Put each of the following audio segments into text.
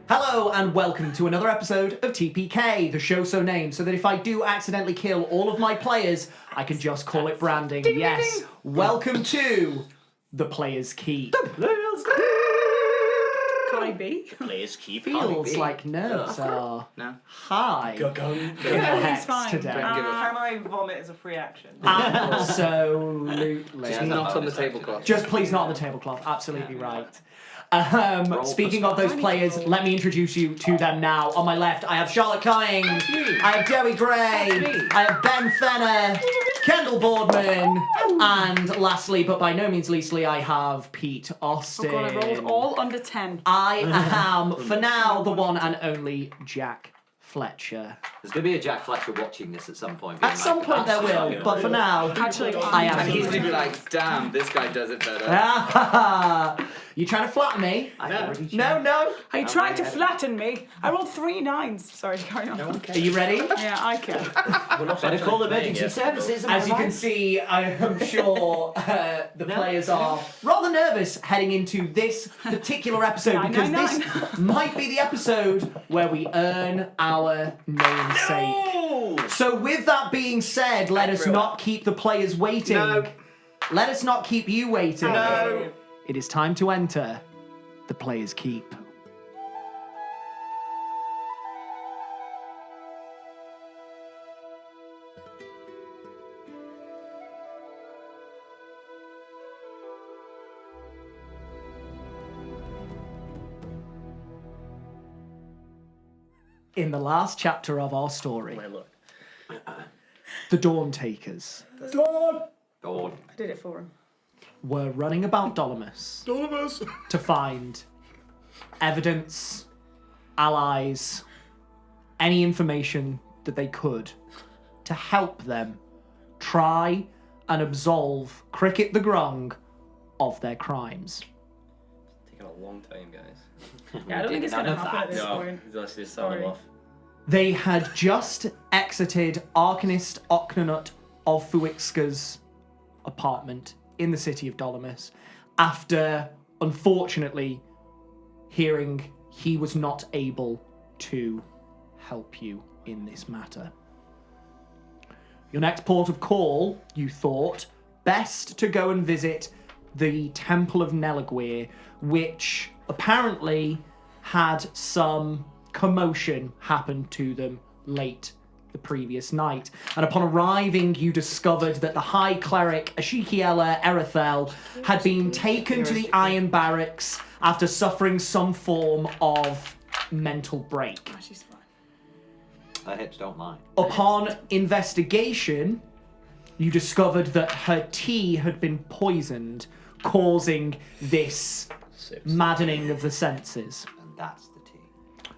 Hello and welcome to another episode of TPK, the show so named, so that if I do accidentally kill all of my players, I can just call it branding. Ding, yes, ding. Welcome to The Player's Keep. The Player's Keep! Can I be? The Player's Keep. Feels like nerves are No. high in the hex fine. today. Can I vomit as a free action? Absolutely. Just not on the tablecloth. Just please not on the tablecloth, absolutely right. Speaking of those Tiny players, roll. let me introduce you to them now. On my left, I have Charlotte Cunning, I have Joey Gray, I have Ben Fenner, Kendall Boardman, and lastly, but by no means leastly, I have Pete Austin. Oh god, I rolled all under 10. I am, for now, the one and only Jack Fletcher. There's going to be a Jack Fletcher watching this at some point. At some point there will, but for now, Actually, I am And he's here. gonna be like, damn, this guy does it better. You trying to flatter me? No. Are you trying to flatten me? I rolled 3 9s. Sorry, carry on. Are you ready? Yeah, I can. Better call emergency services. As you can see, I am sure the players are rather nervous heading into this particular episode because this might be the episode where we earn our namesake. So with that being said, let us not keep the players waiting. No. Let us not keep you waiting. No. It is time to enter the Player's Keep. In the last chapter of our story, the Dawntakers Dawn. I did it for him. were running about Dolomus to find evidence, allies, any information that they could to help them try and absolve Cricket the Grung of their crimes. Taking a long time, guys. Yeah, I don't think it's going to happen at this No, point. let's just start them off. They had just exited Arcanist Ocnanut of Fuixka's apartment in the city of Dolomus after, unfortunately, hearing he was not able to help you in this matter. Your next port of call, you thought, best to go and visit the Temple of Nelagwir, which apparently had some commotion happen to them late the previous night. And upon arriving, you discovered that the High Cleric Ashikiela Erethel had been taken to the Iron Barracks after suffering some form of mental break. Oh, she's fine. Her hips don't lie. Upon investigation, you discovered that her tea had been poisoned, causing this maddening of the senses. And that's the tea.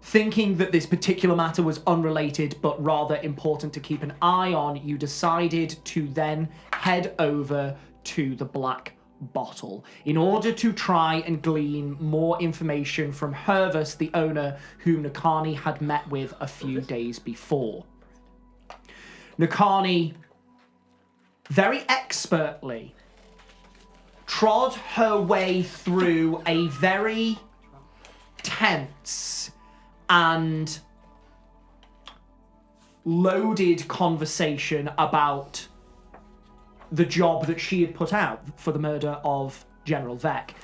Thinking that this particular matter was unrelated but rather important to keep an eye on, you decided to then head over to the Black Bottle in order to try and glean more information from Hervus, the owner whom Nakani had met with a few days before. Nakani very expertly trod her way through a very tense and loaded conversation about the job that she had put out for the murder of General Vec.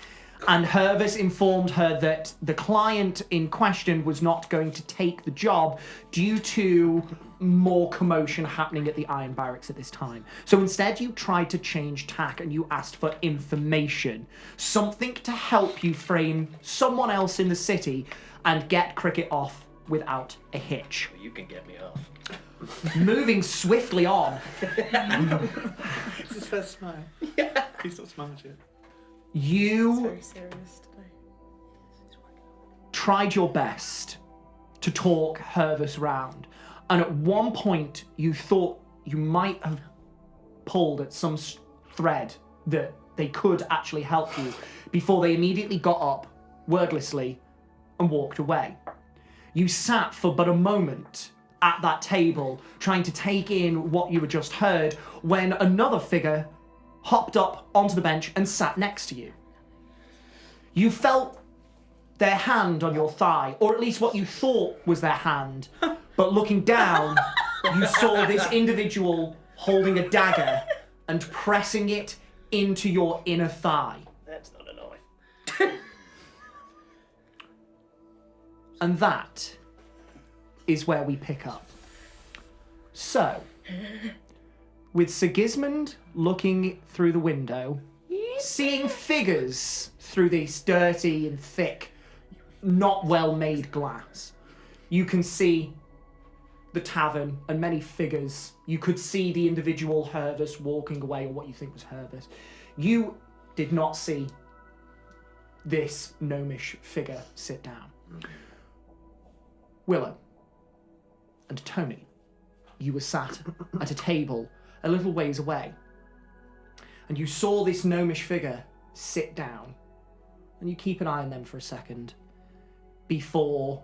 And Hervus informed her that the client in question was not going to take the job due to more commotion happening at the Iron Barracks at this time. So instead you tried to change tack and you asked for information, something to help you frame someone else in the city and get Cricket off without a hitch. You can get me off. Moving swiftly on, It's his first smile. Yeah. He's not smiled yet. you Very serious today. tried your best to talk Hervus round, and at one point you thought you might have pulled at some thread that they could actually help you before they immediately got up, wordlessly, and walked away. You sat for but a moment at that table, trying to take in what you had just heard, when another figure hopped up onto the bench and sat next to you. You felt their hand on your thigh, or at least what you thought was their hand. But looking down, you saw this individual holding a dagger and pressing it into your inner thigh. That's not a knife. And that is where we pick up. So, with Sigismund looking through the window, seeing figures through this dirty and thick, not well-made glass, you can see the tavern and many figures. You could see the individual Hervis walking away, or what you think was Hervis. You did not see this gnomish figure sit down. Willow and Tony, you were sat at a table a little ways away, and you saw this gnomish figure sit down, and you keep an eye on them for a second before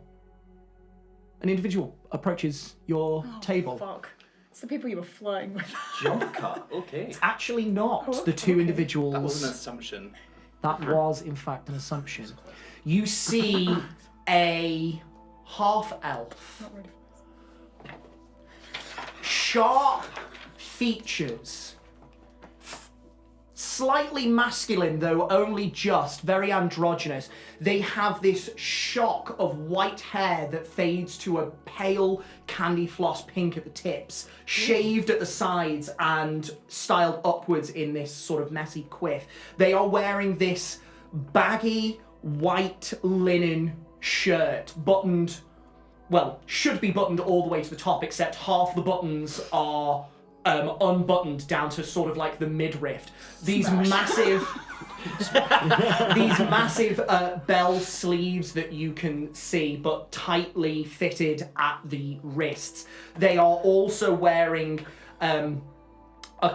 an individual approaches your table. Fuck. It's the people you were flirting with. Jump cut. Okay. It's actually not Oh, the two okay. individuals. That was an assumption. That was, in fact, an assumption. You see a half-elf, Not ready for this. sharp features, slightly masculine, though only just, very androgynous. They have this shock of white hair that fades to a pale candy floss pink at the tips, shaved at the sides and styled upwards in this sort of messy quiff. They are wearing this baggy white linen shirt, buttoned, well, should be buttoned all the way to the top, except half the buttons are unbuttoned down to sort of like the midriff. These massive bell sleeves that you can see, but tightly fitted at the wrists. They are also wearing a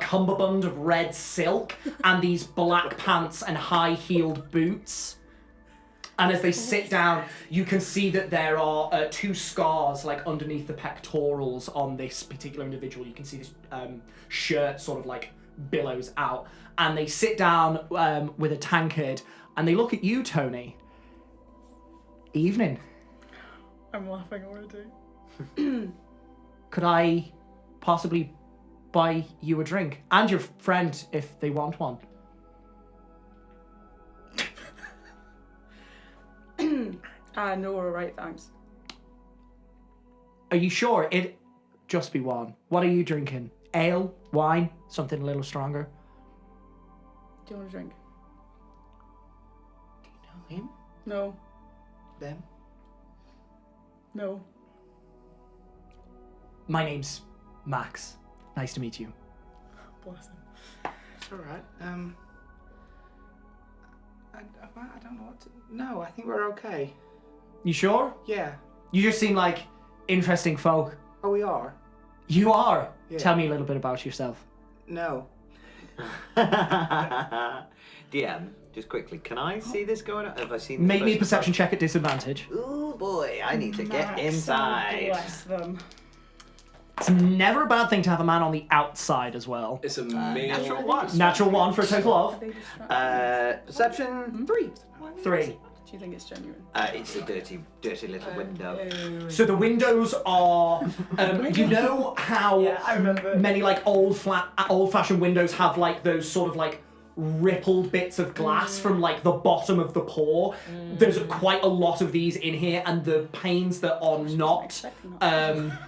cummerbund of red silk and these black pants and high-heeled boots. And as they sit down, you can see that there are two scars, like underneath the pectorals on this particular individual. You can see this shirt sort of like billows out. And they sit down with a tankard, and they look at you, Tony. Evening. I'm laughing already. Could I possibly buy you a drink? And your friend, if they want one. No, we're alright, thanks. Are you sure? It'd just be one. What are you drinking? Ale? Wine? Something a little stronger? Do you want a drink? Do you know him? No. Them? No. My name's Max. Nice to meet you. Bless him. It's alright. I don't know what to... No, I think we're okay. You sure? Yeah. You just seem like interesting folk. Oh, we are? You are. Yeah. Tell me a little bit about yourself. No. DM, just quickly, can I see this going on? Have I seen this Make me a person perception check at disadvantage. Oh boy, I need to get Max, inside. Bless them. It's never a bad thing to have a man on the outside as well. It's a male. Natural one. Natural one for a total Are of they distracted? Perception 3. 3. Do you think it's genuine? It's a dirty little window. So the windows are, you know how Yeah, I remember. many like old-fashioned windows have like those sort of like rippled bits of glass from like the bottom of the pour. There's quite a lot of these in here, and the panes that are not expecting that.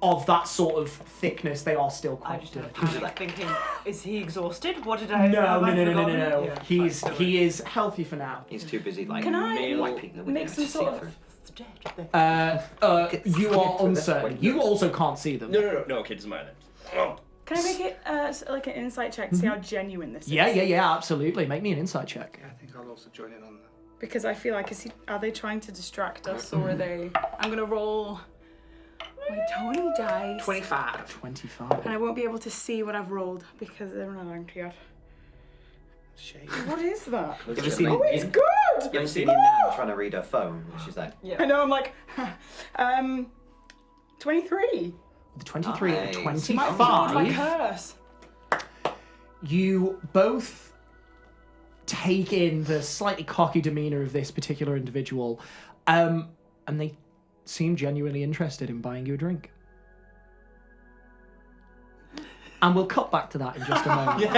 of that sort of thickness, they are still I quite just had a dirty. panic thinking, is he exhausted? What did I No, have I no. forgotten? Yeah, He is healthy for now. He's too busy like Can I wiping the window make some to see sort of- through. You are uncertain. You also can't see them. No, okay, doesn't matter then. Can I make it like an insight check to see how genuine this is? Yeah, absolutely. Make me an insight check. Yeah, I think I'll also join in on that. Because I feel like, are they trying to distract us, or are they... I'm going to roll my Tony dice. 25. 25. And I won't be able to see what I've rolled, because they're not out yet. Shade. What is that? You ever seen Oh, it's you good! ever seen your nan trying to read her phone? She's like, I know, I'm like... 23. The 23 and the Nice. My 25. curse. You both take in the slightly cocky demeanour of this particular individual, and they seem genuinely interested in buying you a drink. And we'll cut back to that in just a moment.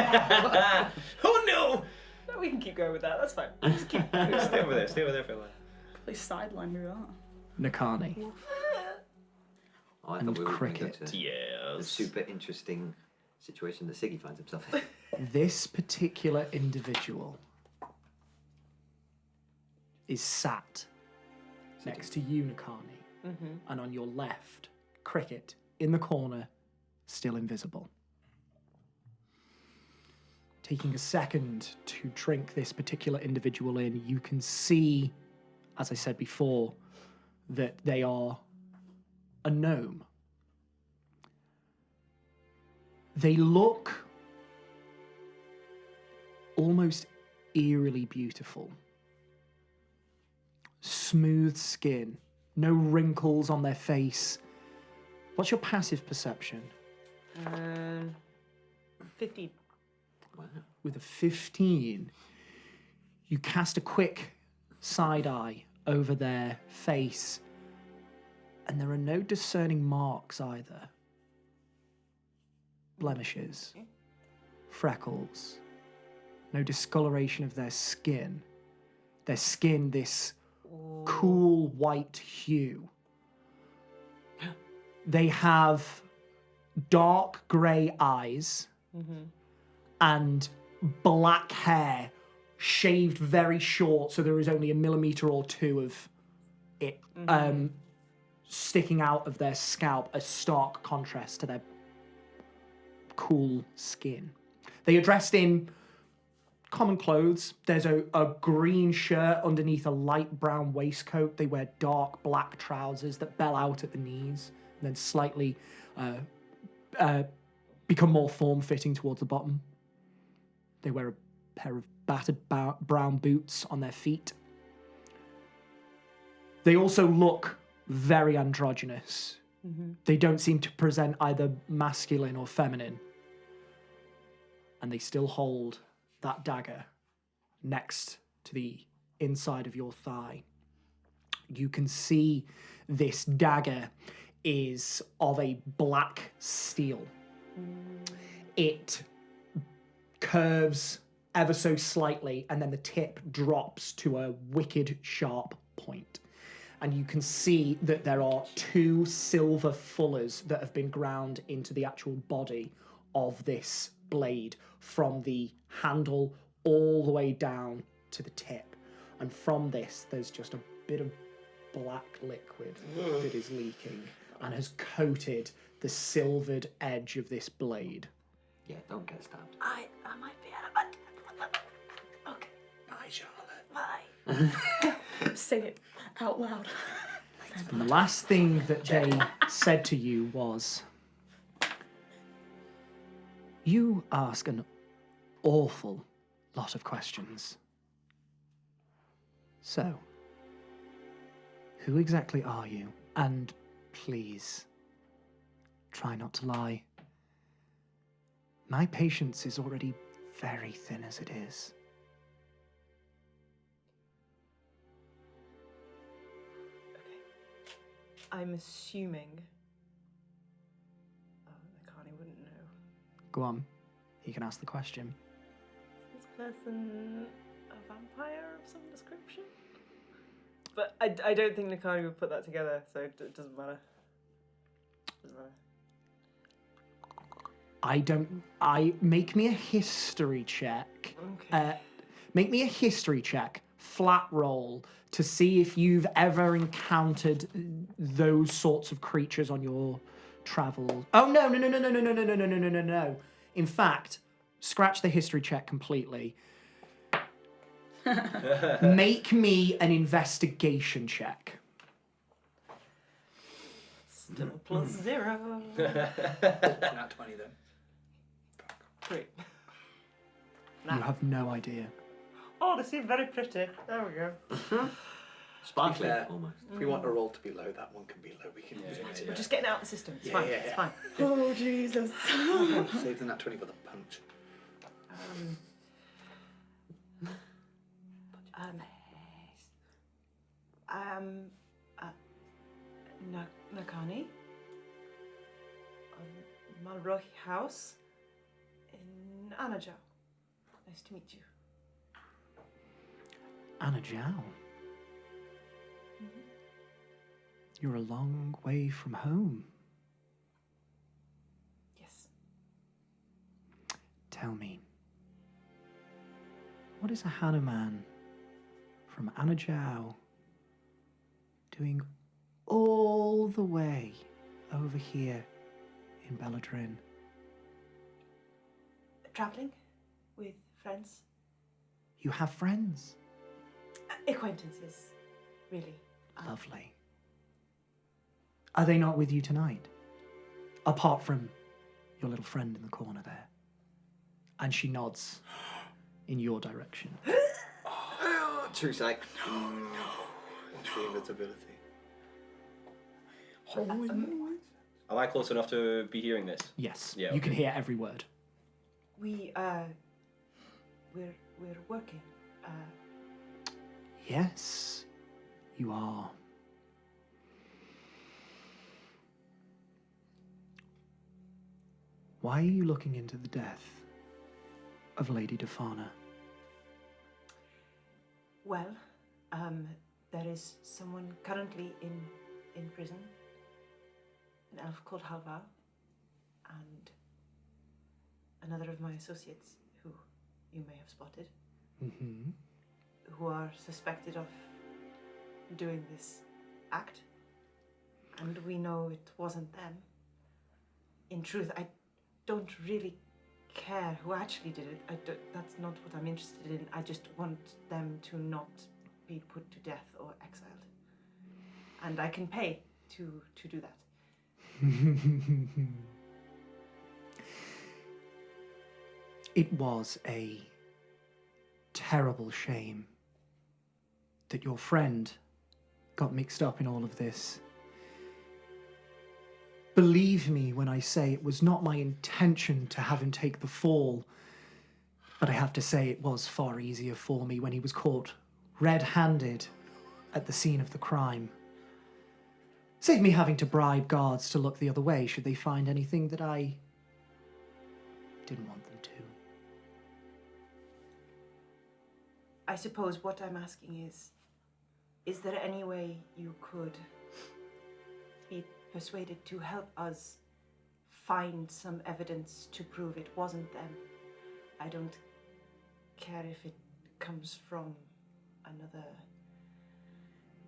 Oh no! No, we can keep going with that. That's fine. Just keep stay over there. Stay over there for a while. Please sideline me with that. Nakani. Oh, I And thought we were going to go cricket. to the Yes. super interesting situation that Siggy finds himself in. This particular individual is sat next to you, Nakani, and on your left, Cricket, in the corner, still invisible. Taking a second to drink this particular individual in, you can see, as I said before, that they are a gnome. They look almost eerily beautiful. Smooth skin, no wrinkles on their face. What's your passive perception? 15. Wow. With a 15, you cast a quick side eye over their face, and there are no discerning marks either. Blemishes, freckles, no discoloration of their skin. Their skin, this cool white hue. They have dark grey eyes and black hair, shaved very short, so there is only a millimetre or two of it sticking out of their scalp, a stark contrast to their cool skin. They are dressed in common clothes. There's a green shirt underneath a light brown waistcoat. They wear dark black trousers that bell out at the knees and then slightly become more form-fitting towards the bottom. They wear a pair of battered brown boots on their feet. They also look very androgynous. They don't seem to present either masculine or feminine. And they still hold that dagger next to the inside of your thigh. You can see this dagger is of a black steel. It curves ever so slightly, and then the tip drops to a wicked sharp point. And you can see that there are two silver fullers that have been ground into the actual body of this blade, from the handle all the way down to the tip. And from this, there's just a bit of black liquid that is leaking and has coated the silvered edge of this blade. Yeah, don't get stabbed. I might be out of Okay. Bye, Charlotte. Bye. Say it out loud. And the last thing that they said to you was, "You ask an awful lot of questions. So, who exactly are you? And please, try not to lie. My patience is already very thin as it is." I'm assuming. Oh, Nakani wouldn't know. Go on, you can ask the question. Is this person a vampire of some description? But I don't think Nakani would put that together, so it doesn't matter. Make me a history check. Okay. Make me a history check, flat roll, to see if you've ever encountered those sorts of creatures on your travels. Oh, no. In fact, scratch the history check completely. Make me an investigation check. Still +0. Not 20 then. 3. You have no idea. Oh, they seem very pretty. There we go. Sparkly, fair, almost. If we want a roll to be low, that one can be low. We can use it. We're just getting out of the system. It's Yeah, fine. yeah, It's yeah. fine. Oh, Jesus. Save the nat 20 for the punch. I am Nakani of Malrohi House in Anajao. Nice to meet you. Anajao. You're a long way from home. Yes. Tell me, what is a Hanuman from Anajao doing all the way over here in Belladrin? Traveling with friends. You have friends? Acquaintances, really. Lovely. Are they not with you tonight? Apart from your little friend in the corner there. And she nods in your direction. True sight. True invisibility. Am I close enough to be hearing this? Yes, Yeah, you can okay. hear every word. We're working. Yes, you are. Why are you looking into the death of Lady Defana? Well, there is someone currently in prison, an elf called Halvar, and another of my associates, who you may have spotted, Mm-hmm. who are suspected of doing this act. And we know it wasn't them. In truth, I don't really care who actually did it. That's not what I'm interested in. I just want them to not be put to death or exiled. And I can pay to do that. It was a terrible shame that your friend got mixed up in all of this. Believe me when I say it was not my intention to have him take the fall, but I have to say it was far easier for me when he was caught red-handed at the scene of the crime. Save me having to bribe guards to look the other way should they find anything that I didn't want them to. I suppose what I'm asking is there any way you could be persuaded to help us find some evidence to prove it wasn't them? I don't care if it comes from another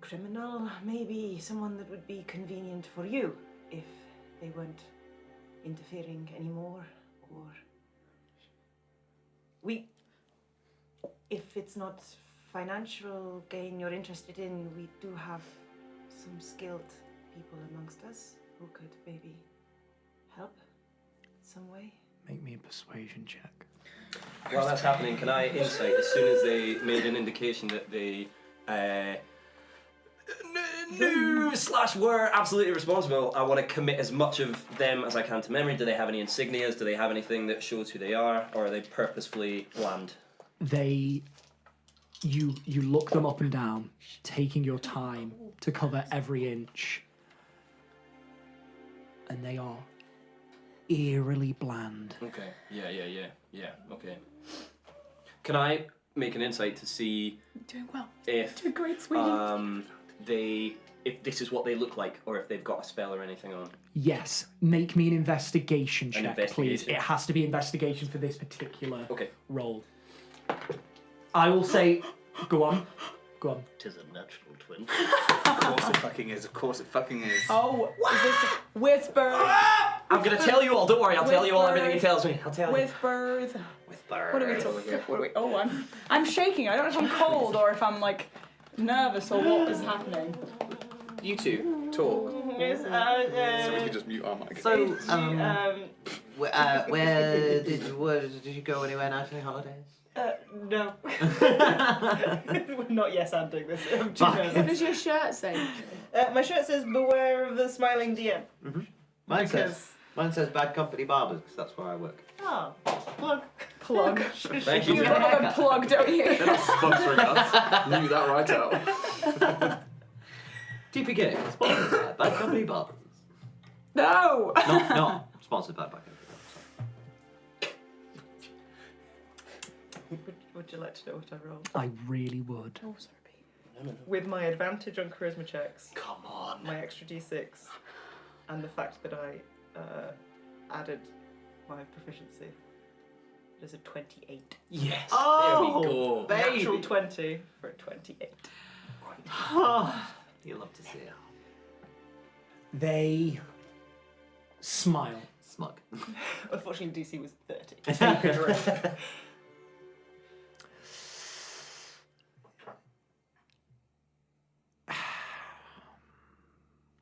criminal, maybe someone that would be convenient for you if they weren't interfering anymore, or if it's not financial gain you're interested in, we do have some skilled people amongst us who could maybe help some way. Make me a persuasion check. While that's happening, can I insight as soon as they made an indication that they were absolutely responsible? I want to commit as much of them as I can to memory. Do they have any insignias? Do they have anything that shows who they are, or are they purposefully bland? You look them up and down, taking your time to cover every inch, and they are eerily bland. Okay. Yeah. Okay. Can I make an insight to see Doing well. if Doing great, sweetie. if this is what they look like, or if they've got a spell or anything on? Yes, make me an investigation check, please. investigation. It has to be investigation for this particular Okay. role. I will say, go on. Tis a natural twin. Of course it fucking is. Of course it fucking is. Oh, is this Whisper? I'm gonna tell you all. Don't worry. I'll tell you all everything he tells me. I'll tell you. Whispers. What are we talking here? What are we? Oh, I'm shaking. I don't know if I'm cold or if I'm like nervous or what is happening. You two talk. So we can just mute our mic. So, where did you go anywhere nice on your holidays? No. We're not yes-anding this. What does your shirt say? My shirt says "Beware of the smiling DM." Mine says Bad Company Barbers, because that's where I work. Oh, plug. Plug. Thank You you. love a plug, don't you? They're not sponsoring us. Knew that right out. TPK, sponsored by Bad Company Barbers. No! Not sponsored by Bad Company Would you like to know what I rolled? I really would. Oh, sorry, Pete. With my advantage on charisma checks, Come on. my extra d6, and the fact that I added my proficiency, there's a 28. Yes. Oh, there we go. baby. Natural 20 for a 28. You love to see it. They smile. Smug. Unfortunately, DC was 30.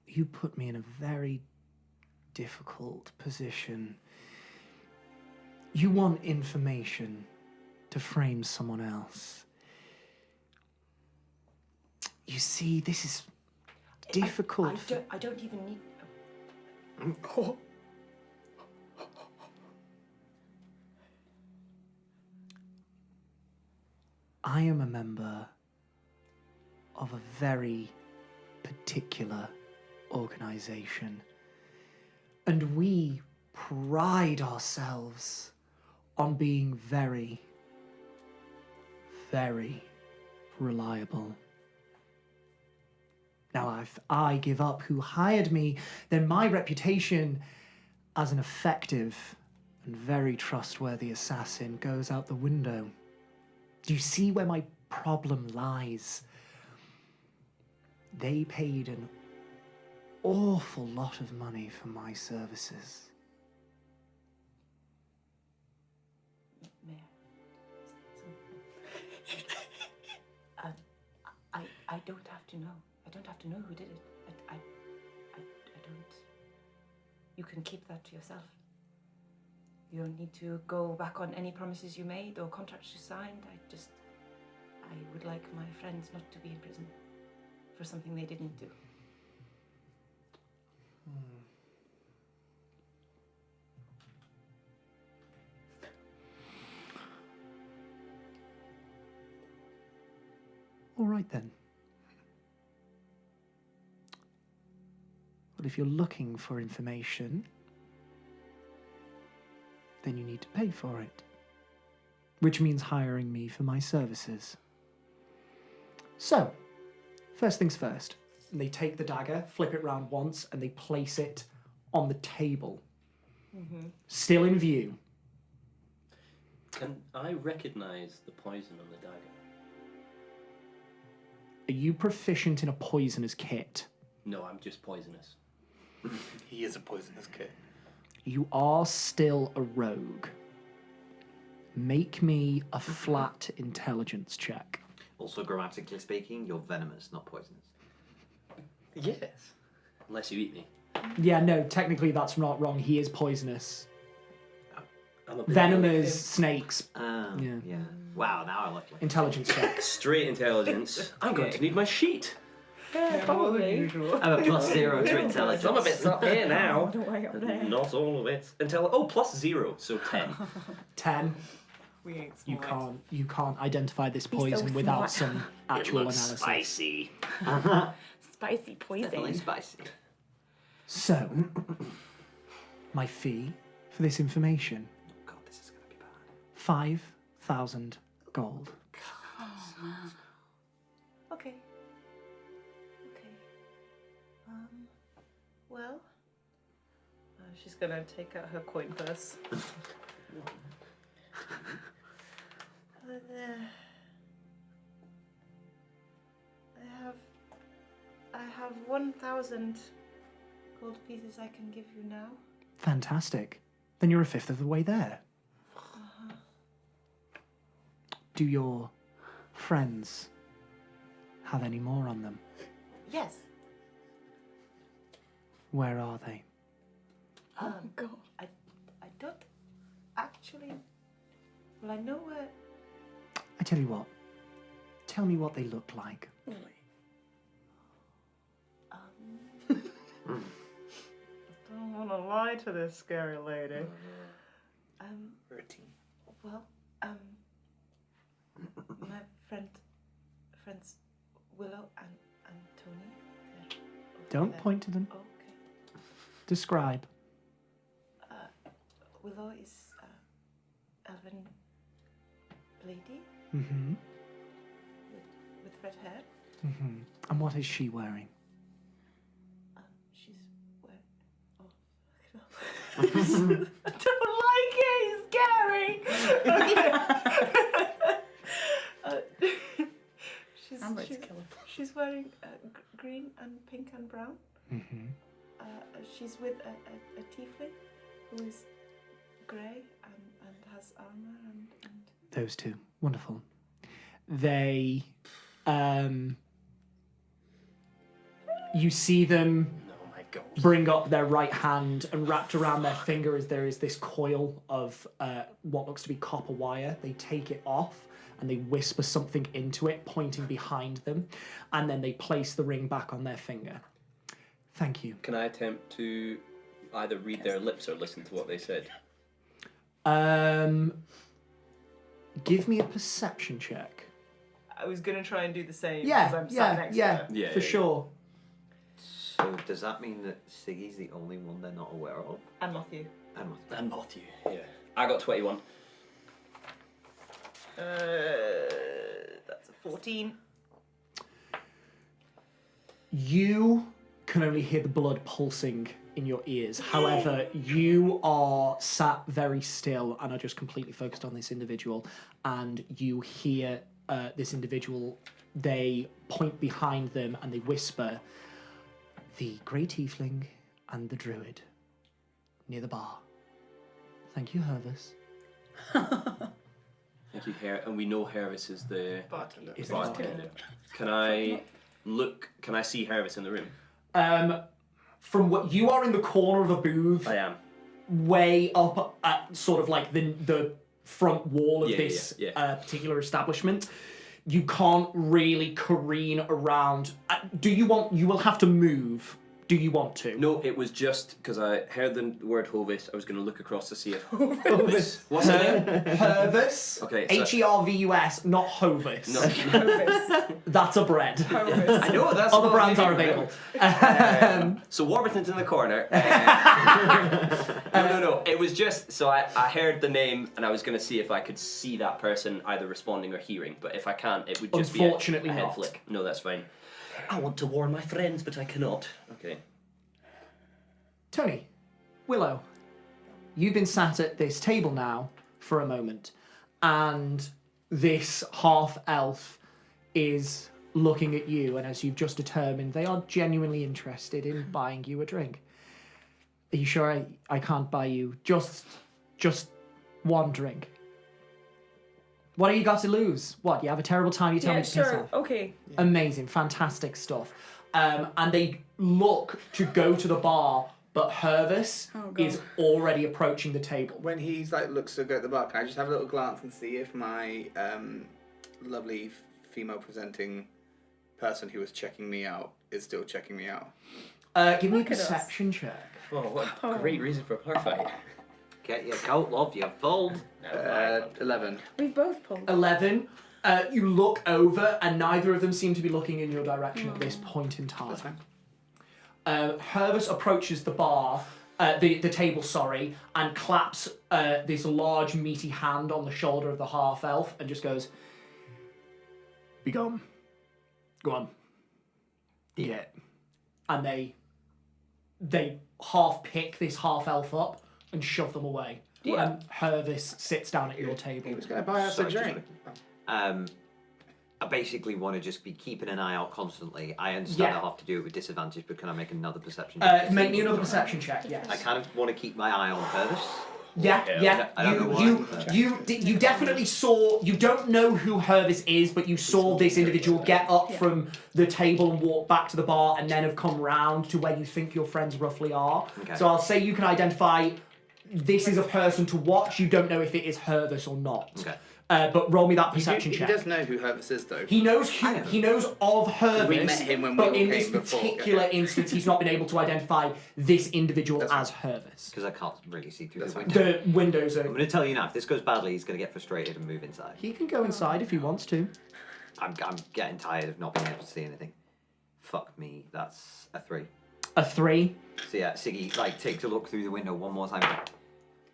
You put me in a very difficult position. You want information to frame someone else. You see, this is difficult. I don't even need. I am a member of a very particular organization, and we pride ourselves on being very, very reliable. Now, if I give up who hired me, then my reputation as an effective and very trustworthy assassin goes out the window. Do you see where my problem lies? They paid an awful lot of money for my services. I don't have to know. I don't have to know who did it. I don't. You can keep that to yourself. You don't need to go back on any promises you made or contracts you signed. I would like my friends not to be in prison for something they didn't do. All right then. But if you're looking for information, then you need to pay for it. Which means hiring me for my services. So, first things first. And they take the dagger, flip it round once, and they place it on the table. Mm-hmm. Still in view. Can I recognise the poison on the dagger? Are you proficient in a poisoner's kit? No, I'm just poisonous. He is a poisonous kid. You are still a rogue. Make me a flat intelligence check. Also, grammatically speaking, you're venomous, not poisonous. Yes. Unless you eat me. Yeah, no, technically that's not wrong. He is poisonous. I'm a bit Venomous snakes. Yeah. Wow, now I like it. Intelligence check. Straight intelligence. I'm going to need my sheet. Yeah, probably. I'm a +0 to intelligence. Some of it's up here now. All the way up there. Not all of it. +0, so 10. 10. We ain't You smart. can't identify this so poison without smart. some actual it looks analysis. spicy. Spicy poison. Definitely spicy. So, my fee for this information, Oh god, this is gonna be bad. 5,000 gold. Okay. Well, she's gonna take out her coin purse. I have 1,000 gold pieces I can give you now. Fantastic. Then you're a fifth of the way there. Do your friends have any more on them? Yes. Where are they? Oh, God. I don't actually. Well, I know where. I tell you what. Tell me what they look like. I don't want to lie to this scary lady. We're a team. Well, my friends Willow and Tony. they're over Don't there. point to them. Oh, okay. Describe. Willow is elven lady Mm-hmm. with red hair. Mm-hmm. And what is she wearing? She's wearing. Oh, look it up. I don't like it. It's scary. I'm ready to kill her. She's wearing green and pink and brown. Mm-hmm. She's with a tiefling who is grey and has armor and. Those two. Wonderful. They, you see them Oh my god. bring up their right hand, and wrapped around their finger there is this coil of what looks to be copper wire. They take it off and they whisper something into it, pointing behind them, and then they place the ring back on their finger. Thank you. Can I attempt to either read their lips or listen to what they said? Give me a perception check. I was gonna try and do the same. Yeah, because I'm sat yeah, next yeah, to her. Yeah, for yeah. sure. So does that mean that Siggy's the only one they're not aware of? And Matthew. And both you. Yeah. I got 21. That's a 14. You can only hear the blood pulsing in your ears. However, you are sat very still and are just completely focused on this individual. And you hear this individual, they point behind them and they whisper, "The Grey Tiefling and the Druid near the bar. Thank you, Hervis." Thank you, and we know Hervis is the Bartender. Is bartender. Can I look? Can I see Hervis in the room? From what you are in the corner of a booth, I am. way up at sort of like the front wall of Yeah, this yeah. particular establishment. You can't really careen around. You will have to move. Do you want to? No, it was just because I heard the word Hovis. I was going to look across to see if Hovis. What's her name? Hervis. Okay, so- Hervus, not Hovis. No. Hovis. That's a bread. Hovis. I know that's Other what brands I'm are thinking. available. So Warburton's in the corner. No. It was just so I heard the name and I was going to see if I could see that person either responding or hearing. But if I can't, it would just Unfortunately be a head not. flick. No, that's fine. I want to warn my friends, but I cannot. Okay. Tony, Willow, you've been sat at this table now for a moment, and this half-elf is looking at you, and as you've just determined, they are genuinely interested in buying you a drink. Are you sure I can't buy you just one drink? What have you got to lose? What, you have a terrible time, you tell Yeah, me to piss sure. off? Okay. Amazing, fantastic stuff. And they look to go to the bar, but Hervis Oh, God. is already approaching the table. When he's like looks to go at the bar, can I just have a little glance and see if my lovely female presenting person who was checking me out is still checking me out? Give me a Look at us. perception check. Oh, what a great reason for a bar fight. Get your coat, love, you're bold. 11. We've both pulled. 11. You look over, and neither of them seem to be looking in your direction at this point in time. That's fine. Hervis approaches the bar, the table, sorry, and claps this large meaty hand on the shoulder of the half-elf and just goes, "Be gone. Go on. Yeah." And they half pick this half-elf up and shove them away. Yeah. And Hervis sits down at your table. He was going to buy us a Sorry, just drink. I basically want to just be keeping an eye out constantly. I understand Yeah. I'll have to do it with disadvantage, but can I make another perception? Make me another perception check, yes. I kind of want to keep my eye on Hervis. Yeah. I don't know You definitely saw. You don't know who Hervis is, but you saw this individual get up from the table and walk back to the bar, and then have come round to where you think your friends roughly are. Okay. So I'll say you can identify this is a person to watch. You don't know if it is Hervis or not. Okay. But roll me that perception He check. does know who Hervis is, though. He knows he knows of Hervis, We met him when we but all in this came before, particular instance, he's not been able to identify this individual That's as Hervis. Because I can't really see through That's the fine. window. The windows I'm are. going to tell you now, if this goes badly, he's going to get frustrated and move inside. He can go inside if he wants to. I'm getting tired of not being able to see anything. Fuck me, that's a 3. A 3. So yeah, Siggy takes a look through the window one more time. Like,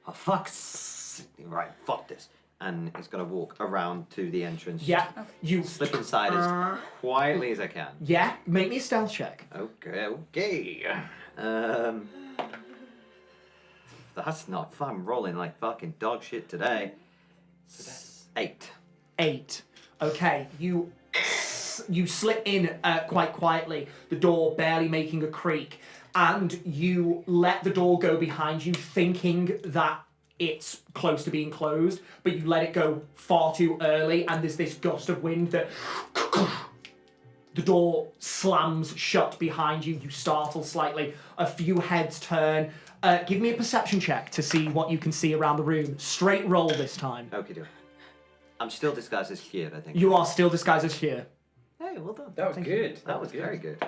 oh fuck's right, fuck this, and he's gonna walk around to the entrance. Yeah, you Slip inside as quietly as I can. Yeah, make me a stealth check. Okay. That's not fun. I'm rolling like fucking dog shit today. 8. 8. Okay, you slip in quite quietly, the door barely making a creak, and you let the door go behind you, thinking that it's close to being closed, but you let it go far too early, and there's this gust of wind that the door slams shut behind you. You startle slightly. A few heads turn. Give me a perception check to see what you can see around the room. Straight roll this time. Okay, do. I'm still disguised as Shir, I think. You are still disguised as Shir. Hey, well done. That was good. That was very good.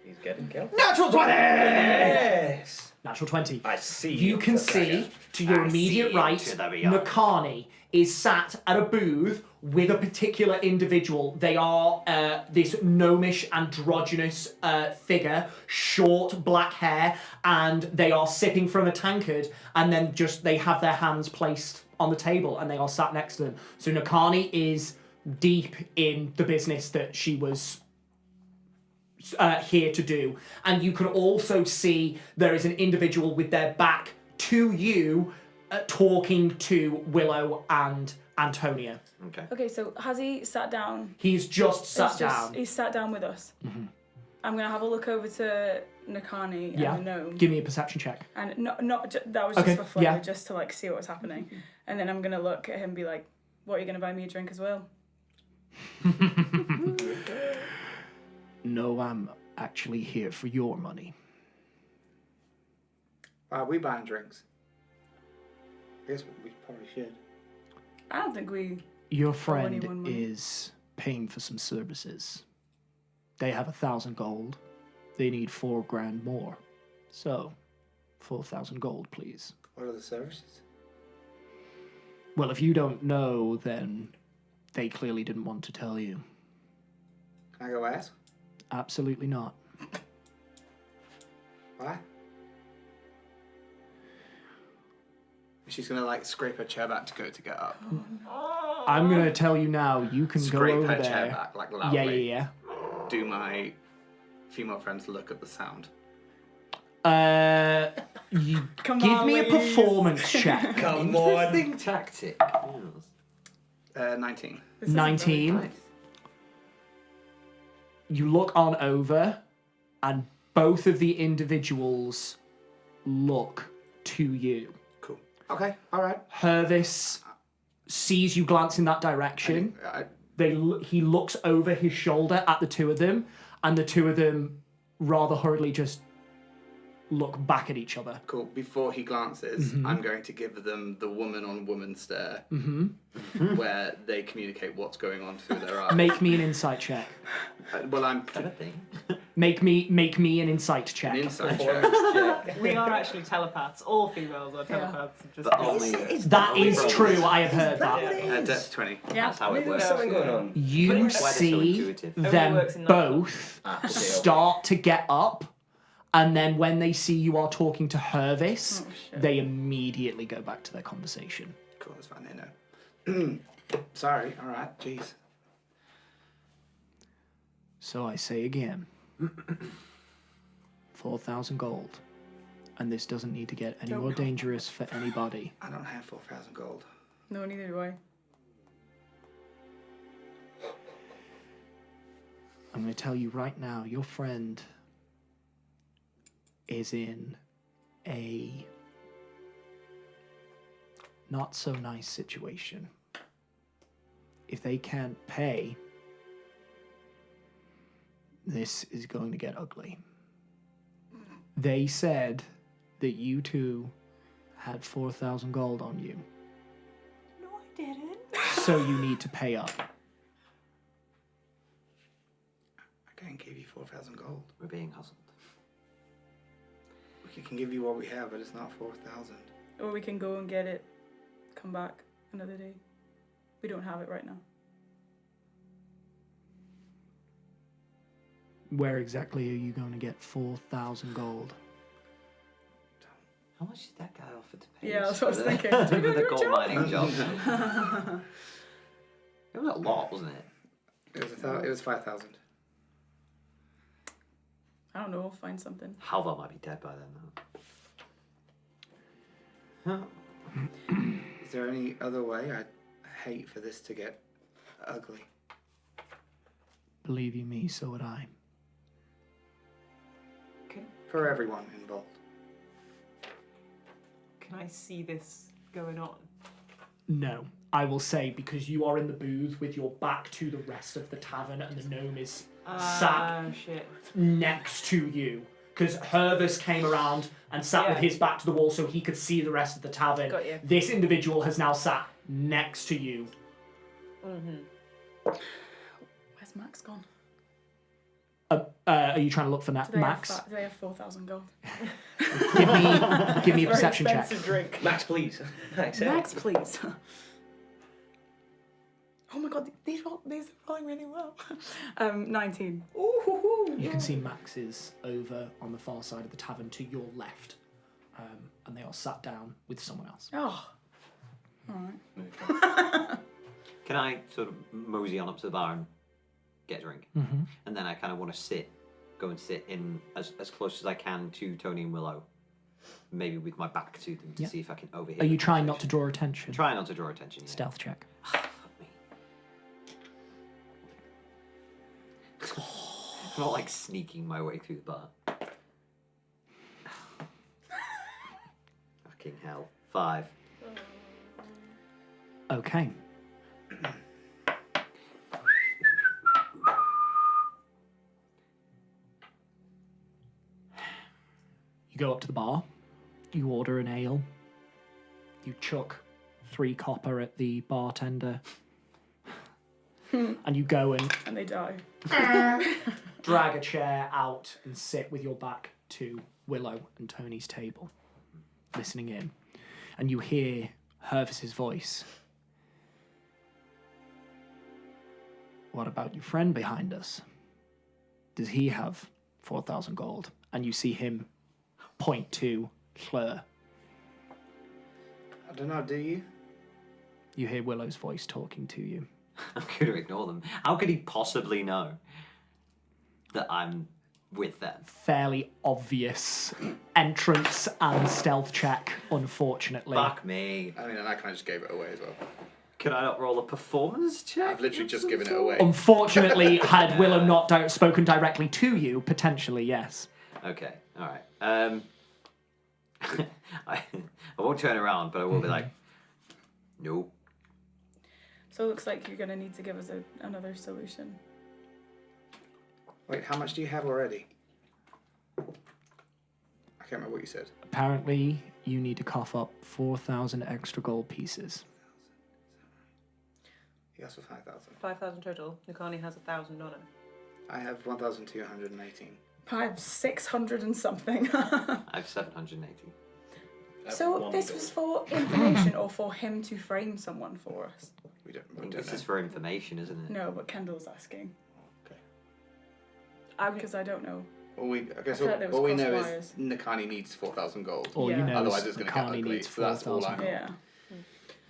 He's getting killed. Natural 20! Yes. Natural 20. I see. You can see, to your immediate right, Nakani is sat at a booth with a particular individual. They are this gnomish, androgynous figure, short black hair, and they are sipping from a tankard, and then they have their hands placed on the table, and they are sat next to them. So Nakani is deep in the business that she was here to do. And you can also see there is an individual with their back to you talking to Willow and Antonia. Okay. Okay, so has he sat down? He's just sat down. He's sat down with us. Mm-hmm. I'm gonna have a look over to Nakani and the gnome. Give me a perception check. And that was just Okay, for fun, yeah. just to see what was happening. And then I'm gonna look at him and be like, "What, are you gonna buy me a drink as well?" No, I'm actually here for your money. Are we buying drinks? I guess we probably should. I don't think we. Your anyone friend money. is paying for some services. They have 1,000 gold. They need 4 grand more. So, 4,000 gold, please. What are the services? Well, if you don't know, then they clearly didn't want to tell you. Can I go ask? Absolutely not. Why? She's gonna scrape her chair back to get up. I'm gonna tell you now. You can Scrape go over her there. chair back loudly. Yeah. Do my female friends look at the sound? You Come give on, me a Louise. performance check. Come on. Interesting tactic. 19. 19. You look on over, and both of the individuals look to you. Cool. Okay. All right. Hervis sees you glance in that direction. He looks over his shoulder at the two of them, and the two of them rather hurriedly just look back at each other. Cool. Before he glances, I'm going to give them the woman-on-woman stare, where they communicate what's going on through their eyes. Make me an insight check. Well, I'm Make me an insight check. an insight check. We are actually telepaths. All females are telepaths. Just But only. That is true. I have heard that. That's 20. Yeah. That's how it There's works. something going on. You Why they're so see intuitive. them works in both Okay. start to get up, and then when they see you are talking to Hervis, they immediately go back to their conversation. Cool, that's fine, they know. Sorry, alright, jeez. So I say again, 4,000 gold, and this doesn't need to get any more dangerous for anybody. I don't have 4,000 gold. No, neither do I. I'm going to tell you right now, your friend is in a not so nice situation. If they can't pay, this is going to get ugly. They said that you two had 4,000 gold on you. No, I didn't. So you need to pay up. I can't give you 4,000 gold. We're being hustled. We can give you what we have, but it's not 4,000. Or we can go and get it, come back another day. We don't have it right now. Where exactly are you going to get 4,000 gold? How much did that guy offer to pay? Yeah, us that's what I was for the- thinking. Do you for know the your gold job? mining job. It was a lot, wasn't it? It was 5,000. I don't know, we'll find something. Halvar might be dead by then, though. Is there any other way? I'd hate for this to get ugly. Believe you me, so would I. For everyone involved. Can I see this going on? No. I will say, because you are in the booth with your back to the rest of the tavern and the gnome is sat Shit. next to you. Because Hervis came around and sat with his back to the wall so he could see the rest of the tavern. Got you. This individual has now sat next to you. Where's Max gone? Are you trying to look for Max? Do they have 4,000 gold? Give me a Very perception check. expensive drink. Max, please. Max, yeah. Max, please. Oh my god, these are rolling really well. 19. You can see Max is over on the far side of the tavern to your left. And they are sat down with someone else. Oh. Alright. Can I sort of mosey on up to the bar and get a drink? Mm-hmm. And then I kind of want to go and sit in as close as I can to Tony and Willow. Maybe with my back to them to see if I can overhear. Are you the trying not to conversation. draw attention? Trying not to draw attention, yeah. Stealth check. Fuck me. I'm not like sneaking my way through the bar. Fucking hell. 5. Okay. You go up to the bar. You order an ale. You chuck 3 copper at the bartender. And you go and And they die. drag a chair out and sit with your back to Willow and Tony's table, listening in. And you hear Hervis's voice. What about your friend behind us? Does he have 4,000 gold? And you see him point to Fleur. I don't know, do you? You hear Willow's voice talking to you. I'm going to ignore them. How could he possibly know that I'm with them? Fairly obvious entrance and stealth check, unfortunately. Fuck me. I mean, and I kind of just gave it away as well. Could I not roll a performance check? I've literally just given it away. Unfortunately, had Willow not spoken directly to you, potentially, yes. Okay, alright. I won't turn around, but I will be like, nope. So it looks like you're going to need to give us another solution. Wait, how much do you have already? I can't remember what you said. Apparently, you need to cough up 4,000 extra gold pieces. He asked for 5,000. 5,000 total. Nukani has 1,000 on him. I have 1,218. I have 600 and something. I have 780. So this was for information or for him to frame someone for us? We don't, I think don't this know. is for information, isn't it? No, but Kendall's asking. Okay. Because I don't know. I guess I thought there was all we know cross is Nakani needs 4,000 gold. All you Yeah. know Otherwise is it's gonna get Akani ugly, needs so that's all 4,000 I know. Yeah.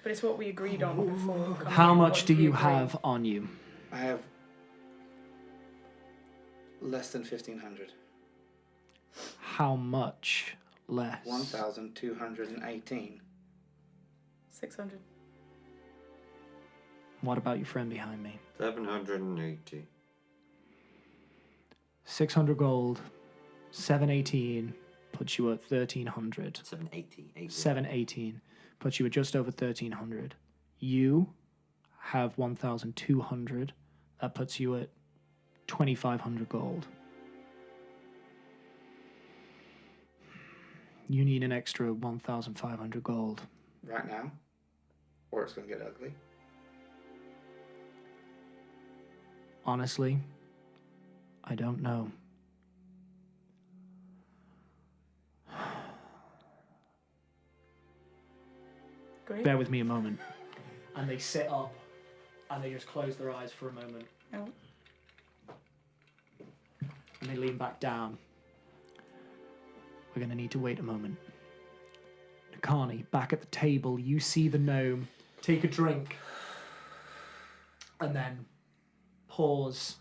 But it's what we agreed on before. coming How in, much what do we you agreed. have on you? I have less than 1,500. How much less? 1,218. 600. What about your friend behind me? 780. 600 gold, 718 puts you at 1,300. 780. 718 puts you at just over 1,300. You have 1,200. That puts you at 2,500 gold. You need an extra 1,500 gold. Right now? Or it's going to get ugly. Honestly, I don't know. Great. Bear with me a moment. And they sit up and they just close their eyes for a moment. Oh. And they lean back down. We're going to need to wait a moment. Nakani, back at the table, you see the gnome take a drink and then pause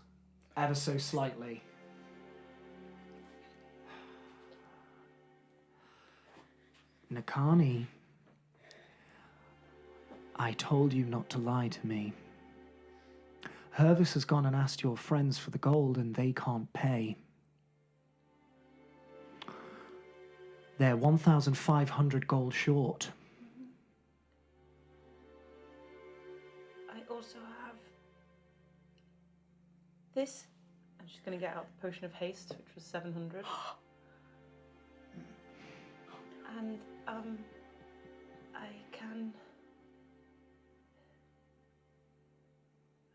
ever so slightly. Nakani, I told you not to lie to me. Hervis has gone and asked your friends for the gold and they can't pay. They're 1,500 gold short. I also have this. I'm just going to get out the potion of haste, which was 700. And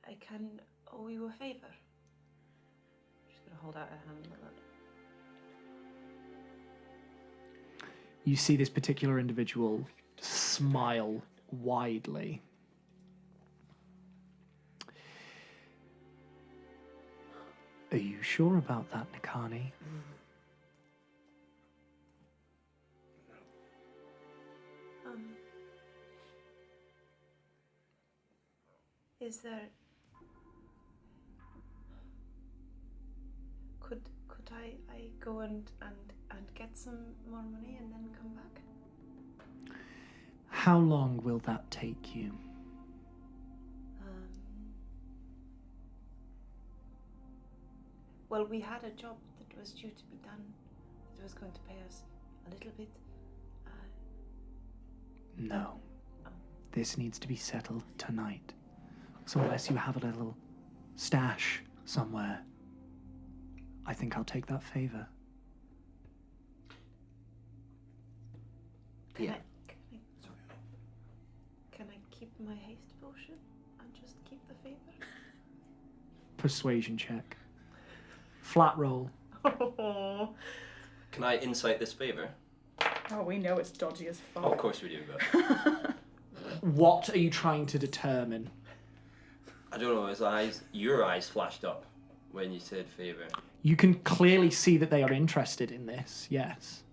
I can owe you a favor. I'm just going to hold out a hand like that. You see this particular individual smile widely. Are you sure about that, Nakani? Is there... Could I go and get some more money and then come back? How long will that take you? Well, we had a job that was due to be done. That was going to pay us a little bit. No. This needs to be settled tonight. So unless you have a little stash somewhere, I think I'll take that favor. Can I keep my haste potion and just keep the favor? Persuasion check. Flat roll. Can I insight this favor? Oh, we know it's dodgy as fuck. Oh, of course we do, but What are you trying to determine? I don't know. Your eyes flashed up when you said favor. You can clearly see that they are interested in this, yes.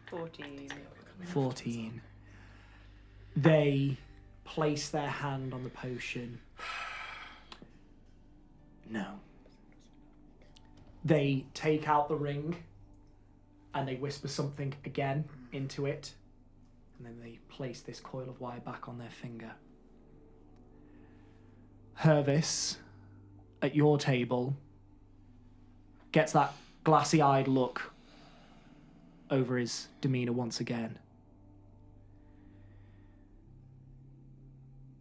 14. 14. They place their hand on the potion. No. They take out the ring and they whisper something again into it, and then they place this coil of wire back on their finger. Hervis, at your table, gets that glassy-eyed look over his demeanor once again.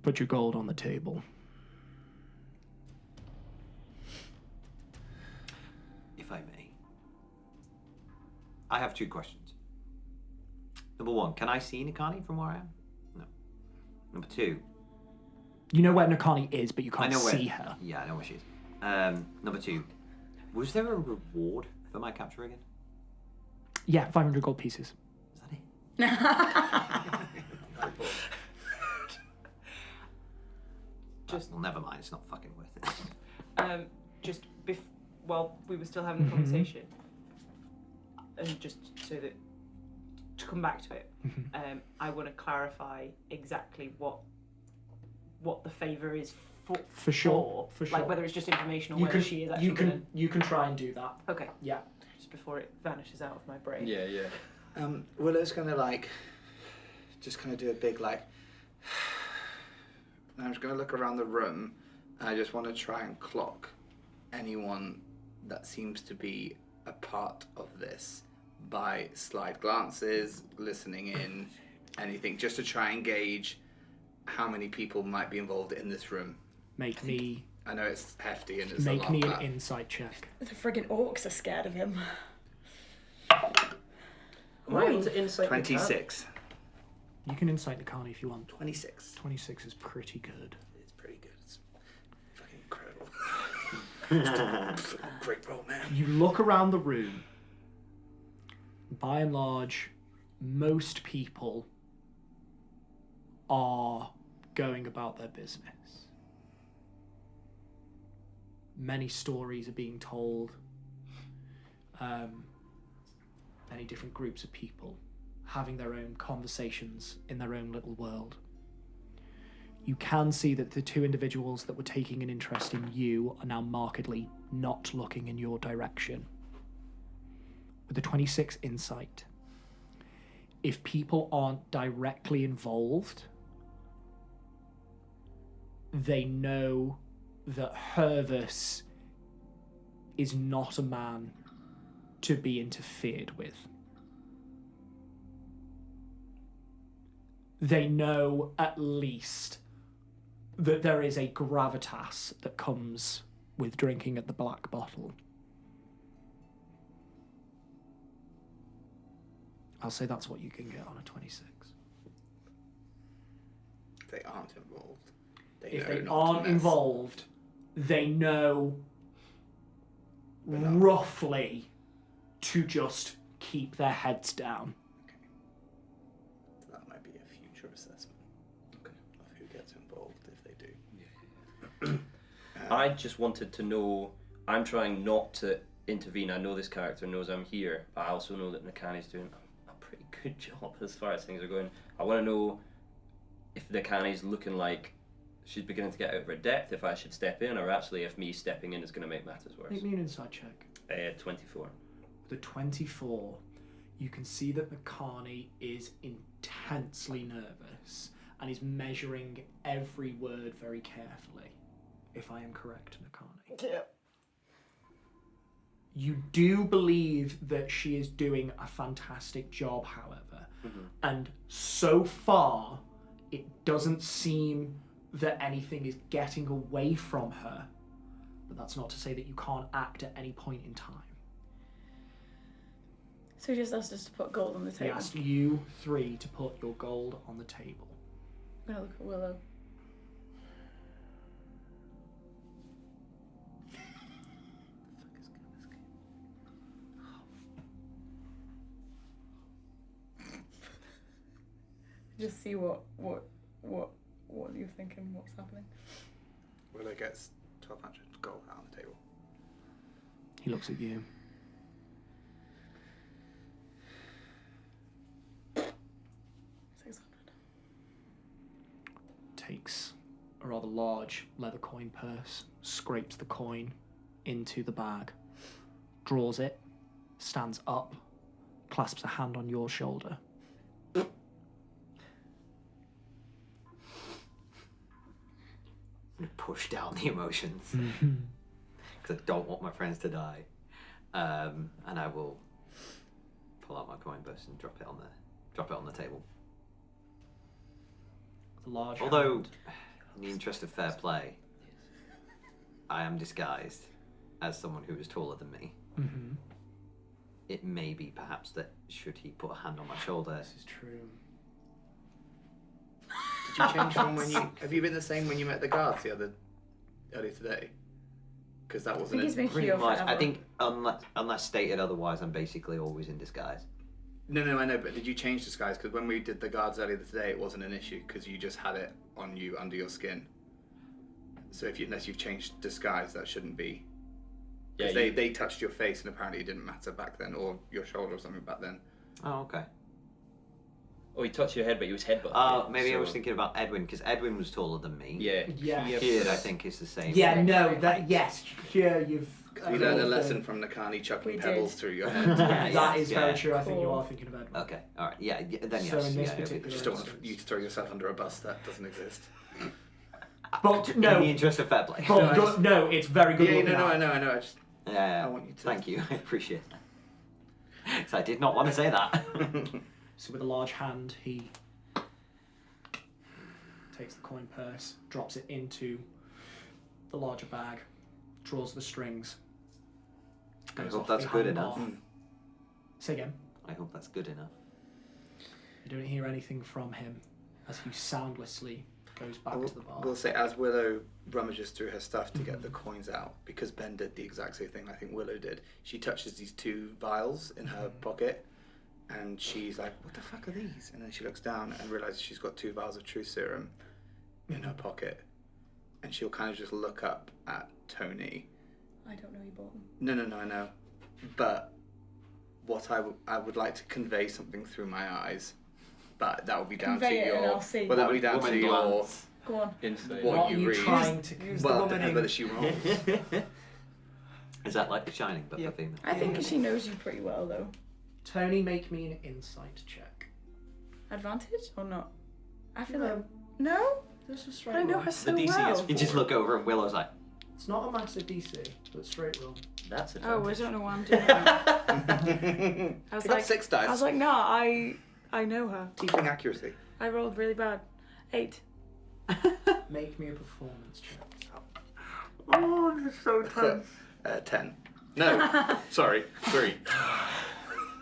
Put your gold on the table. If I may. I have 2 questions. Number 1, can I see Nakani from where I am? No. Number 2. You know where Nakani is, but you can't I know see where, her. Yeah, I know where she is. Number 2. Was there a reward for my capture again? Yeah, 500 gold pieces. Is that it? Well, never mind. It's not fucking worth it. While we were still having the conversation, and just so that to come back to it, I want to clarify exactly what the favour is For sure. like whether it's just information or whether she is actually you can try and do that. Okay. Yeah. Just before it vanishes out of my brain. Yeah. Willow's gonna just kind of do a big I'm just gonna look around the room, and I just want to try and clock anyone that seems to be a part of this by slight glances, listening in, anything, just to try and gauge how many people might be involved in this room. I know it's hefty and it's make a lot, me but an insight check. The friggin' orcs are scared of him. Am I able to insight? 26. You can insight Nakani if you want. 26. 26 is pretty good. It's pretty good. It's fucking Great roll, man. You look around the room. By and large, most people are going about their business. Many stories are being told. Many different groups of people having their own conversations in their own little world. You can see that the two individuals that were taking an interest in you are now markedly not looking in your direction. With a 26 insight, if people aren't directly involved, they know that Hervis is not a man to be interfered with. They know at least that there is a gravitas that comes with drinking at the Black Bottle. I'll say that's what you can get on a 26. They aren't involved. If know they not to aren't mess. involved, they know But not- roughly to just keep their heads down. So that might be a future assessment of who gets involved if they do. I just wanted to know. I'm trying not to intervene. I know this character knows I'm here, but I also know that Nakani's doing a pretty good job as far as things are going. I want to know if Nakani's looking like she's beginning to get out of her depth, if I should step in, or actually if me stepping in is going to make matters worse. Make me an inside check. 24. With a 24, you can see that Nakani is intensely nervous and is measuring every word very carefully, if I am correct, Nakani. Yeah. You do believe that she is doing a fantastic job, however, and so far it doesn't seem that anything is getting away from her, but that's not to say that you can't act at any point in time. So he just asked us to put gold on the He table. asked you three to put your gold on the table. I'm gonna look at Willow. Just see what you're thinking, what's happening. Willow gets 1,200 gold out on the table. He looks at you. 600. Takes a rather large leather coin purse, scrapes the coin into the bag, draws it, stands up, clasps a hand on your shoulder. Push down the emotions because I don't want my friends to die, and I will pull out my coin purse and drop it on the table. The large Although, hand. in the interest of fair play, I am disguised as someone who is taller than me. Mm-hmm. It may be perhaps that should he put a hand on my shoulder. This is true. Did you change from when you... Have you been the same when you met the guards earlier today? Because that I wasn't... think he's been Pretty here much. forever. I think unless stated otherwise, I'm basically always in disguise. No, I know, but did you change disguise? Because when we did the guards earlier today, it wasn't an issue because you just had it on you under your skin. So unless you've changed disguise, that shouldn't be. Yeah, Because they touched your face and apparently it didn't matter back then, or your shoulder or something back then. Oh, okay. Oh, he touched your head, but he was headbutting. Maybe I so- was thinking about Edwin because Edwin was taller than me. Yeah. Yeah. Kid, I think, is the same. Yeah, no, that, yes, here you've... You learned a lesson from Nakani chucking We pebbles did. through your head. That is Yeah. very true. I think you Cool. are thinking about it. Okay. All right. Yeah. Then yes. So in this yeah, particular- Just don't want you to throw yourself under a bus that doesn't exist. But In no, the interest of fair play. but no, it's very good. Yeah, looking no, at. I know. I just... Yeah. I want you to- Thank you. I appreciate that. So I did not want to say that. So with a large hand, he takes the coin purse, drops it into the larger bag, draws the strings. I goes hope off that's behind good the enough. bar. Say again. I hope that's good enough. You don't hear anything from him as he soundlessly goes back to the bar. We'll say as Willow rummages through her stuff to get the coins out, because Ben did the exact same thing I think Willow did. She touches these 2 vials in her pocket, and she's like, "What the fuck are these?" And then she looks down and realizes she's got 2 vials of truth serum in her pocket, and she'll kind of just look up at Tony. I don't know you bought them. No, I know, but what I would like to convey something through my eyes. But that will be down Convey to it and your. I'll see. Well, that will be down Woman to your. glance. Go on. Insight. What What are you you read. trying to Use Well, the it depends womaning. whether she rolls. Is that like The Shining, but Yeah. for female? I think she knows you pretty well, though. Tony, make me an insight check. Advantage or not? I feel No. like no. This is straight But I know roll. her so DC is well. You just look over and Willow's like, It's not a massive DC, but straight roll. That's it. Oh, I don't know what I'm doing. I was Pick up like, 6 dice. I was like, no, I know her. Tiefling accuracy. I rolled really bad. 8. Make me a performance check. oh, this is so tense. 10. No, sorry, 3.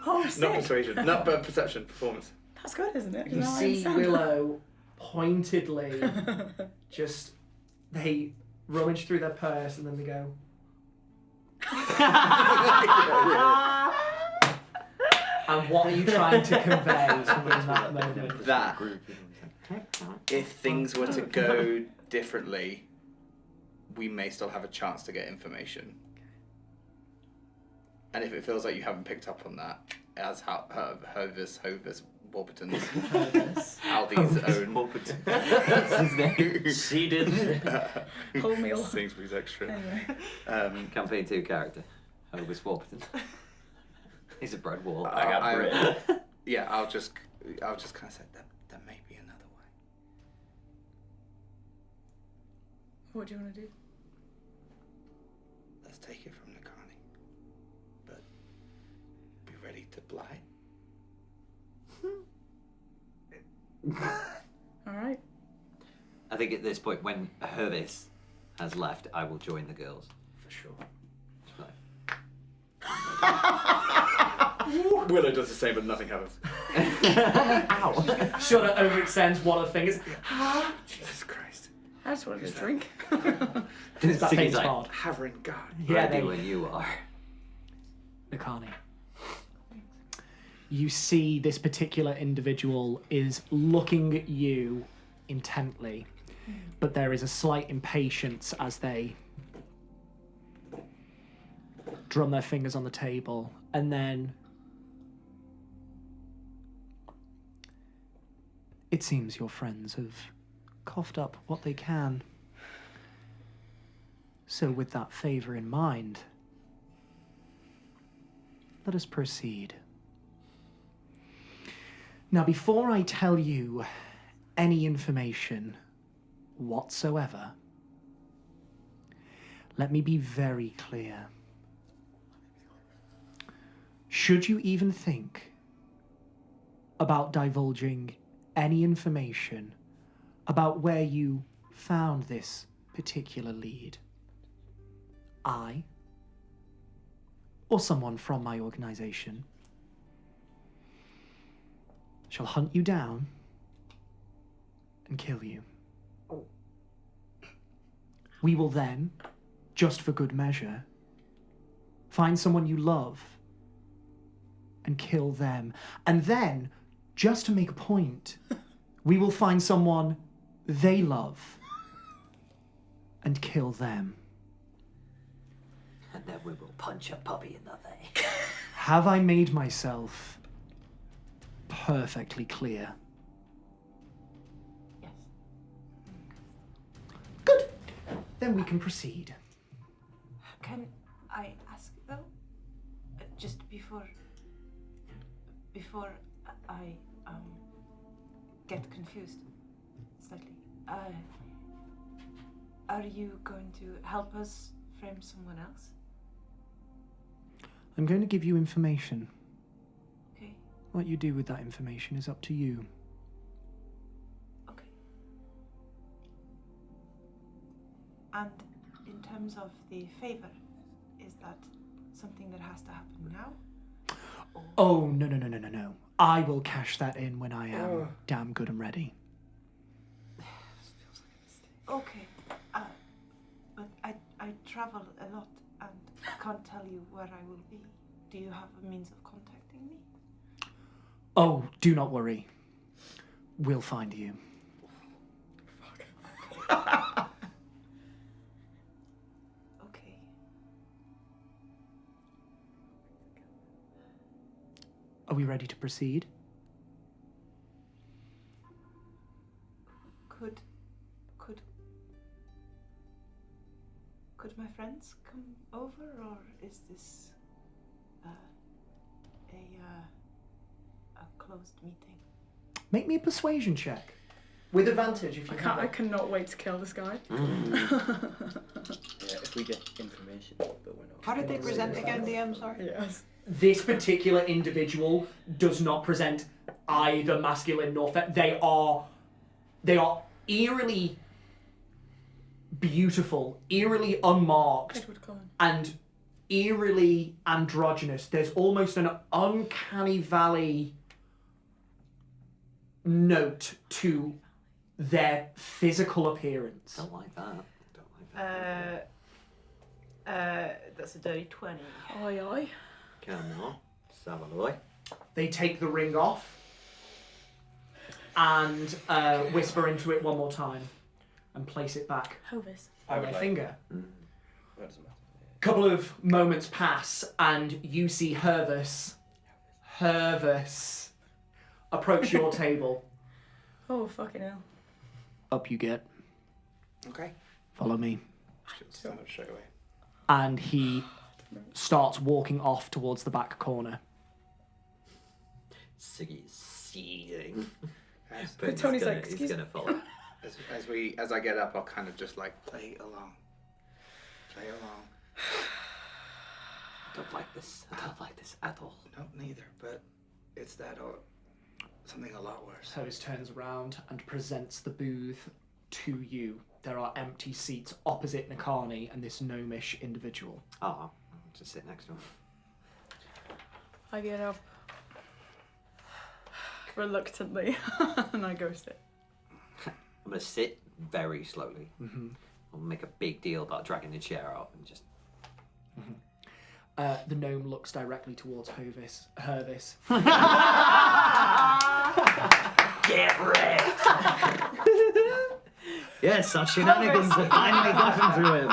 Oh, Not sick. persuasion. Not but perception. Performance. That's good, isn't it? You No, I see understand. Willow pointedly they rummage through their purse and then they go. And what are you trying to convey in that moment? That if things were to go differently, we may still have a chance to get information. And if it feels like you haven't picked up on that, as Hovis Warburton's Aldi's own That's his name. Seeded. Wholemeal. Sainsbury's Extra. Anyway. Campaign 2 character. Hovis Warburton. He's a bread wall. I got bread. Yeah, I'll just kind of say that there may be another way. What do you want to do? Let's take it from Nakani, but be ready to blight. All right. I think at this point, when Hervis has left, I will join the girls. For sure. Just like, Willow does the same, but nothing happens. ow! Shudder overextends one of the fingers. Jesus Christ. I just wanted a drink. That He's faint's like, hard. Havering God. Yeah, ready they. when you are. Nakani. You see this particular individual is looking at you intently, but there is a slight impatience as they drum their fingers on the table, and then it seems your friends have coughed up what they can. So with that favor in mind, let us proceed. Now, before I tell you any information whatsoever, let me be very clear. Should you even think about divulging any information about where you found this particular lead, I, or someone from my organization, shall hunt you down and kill you. We will then, just for good measure, find someone you love and kill them. And then, just to make a point, we will find someone they love and kill them. And then we will punch a puppy in the face. Have I made myself perfectly clear? Yes. Good. Then we can proceed. Can I ask though? Just before I get confused slightly. Are you going to help us frame someone else? I'm going to give you information. Okay. What you do with that information is up to you. Okay. And in terms of the favor, is that something that has to happen now? Oh, no. I will cash that in when I am damn good and ready. Okay. But I travel a lot and can't tell you where I will be. Do you have a means of contacting me? Oh, do not worry. We'll find you. Okay. Are we ready to proceed? Could my friends come over, or is this a closed meeting? Make me a persuasion check. With advantage if you have I it. cannot wait to kill this guy. Yeah, if we get information, but we're not. How did they present again, DM? Sorry. Yes. This particular individual does not present either masculine nor feminine. They are eerily beautiful, eerily unmarked, Edward Cullen. and eerily androgynous. There's almost an uncanny valley note to their physical appearance. Don't like that. Don't like that. That's a dirty 20. Oi, oi. Come on. Savoy. They take the ring off and whisper into it one more time and place it back Hovis. on their finger. That doesn't matter. Couple of moments pass and you see Hervis approach your table. Oh, fucking hell. Up you get. Okay. Follow me. Should stand up straight away. And he starts walking off towards the back corner. Siggy's seething. But Tony's he's gonna, like, he's excuse gonna follow. As I get up, I'll kind of just like play along. Play along. I don't like this. I don't like this at all. No, neither, but it's that or something a lot worse. Hervis turns around and presents the booth to you. There are empty seats opposite Nakani and this gnomish individual. Oh, I'll just sit next to him. I get up reluctantly and I go sit. I'm gonna sit very slowly. Mm-hmm. I'll make a big deal about dragging the chair out and just. The gnome looks directly towards Hervis. Get wrecked! Yes, our shenanigans have finally gotten through him.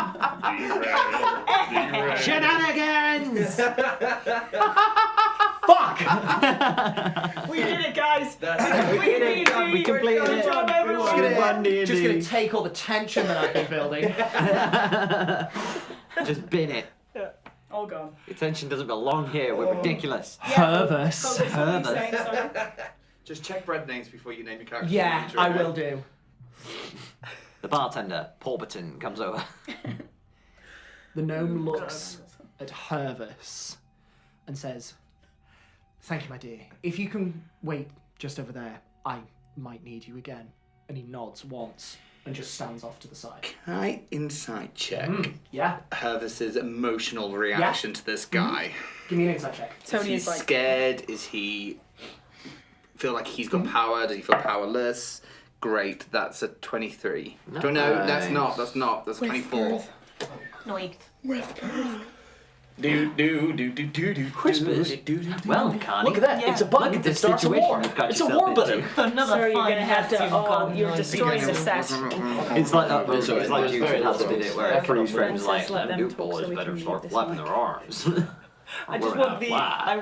Shenanigans! Fuck! We did it, guys! We completed it. Just gonna take all the tension that I've been building. Just bin it. All gone. The attention doesn't belong here. We're ridiculous. Hervis. Just check bread names before you name your character. Yeah, I will do. The bartender, Porberton, comes over. The gnome looks at Hervis and says, "Thank you, my dear. If you can wait just over there, I might need you again." And he nods once and just stands off to the side. Can I insight check Yeah. Hervis's emotional reaction to this guy? Give me an insight check. Is Tony he is like, scared? Is he feel like he's got power? Does he feel powerless? Great, that's a 23. Nice. No, that's not. That's a 24. No, eat. Whispers. Well, Carney. Look at that! It's a Look button at that this starts a situation war. you've got It's a yourself war button. into. Another so you're gonna have to, you're destroying Begin- the set. It's like that version. Sorry, It's like it's you very have to helpful. did it where I Freeze cannot Frame's remember. like, Let them new talk boys so we better can start leave this flapping mic. their arms. I just want the. I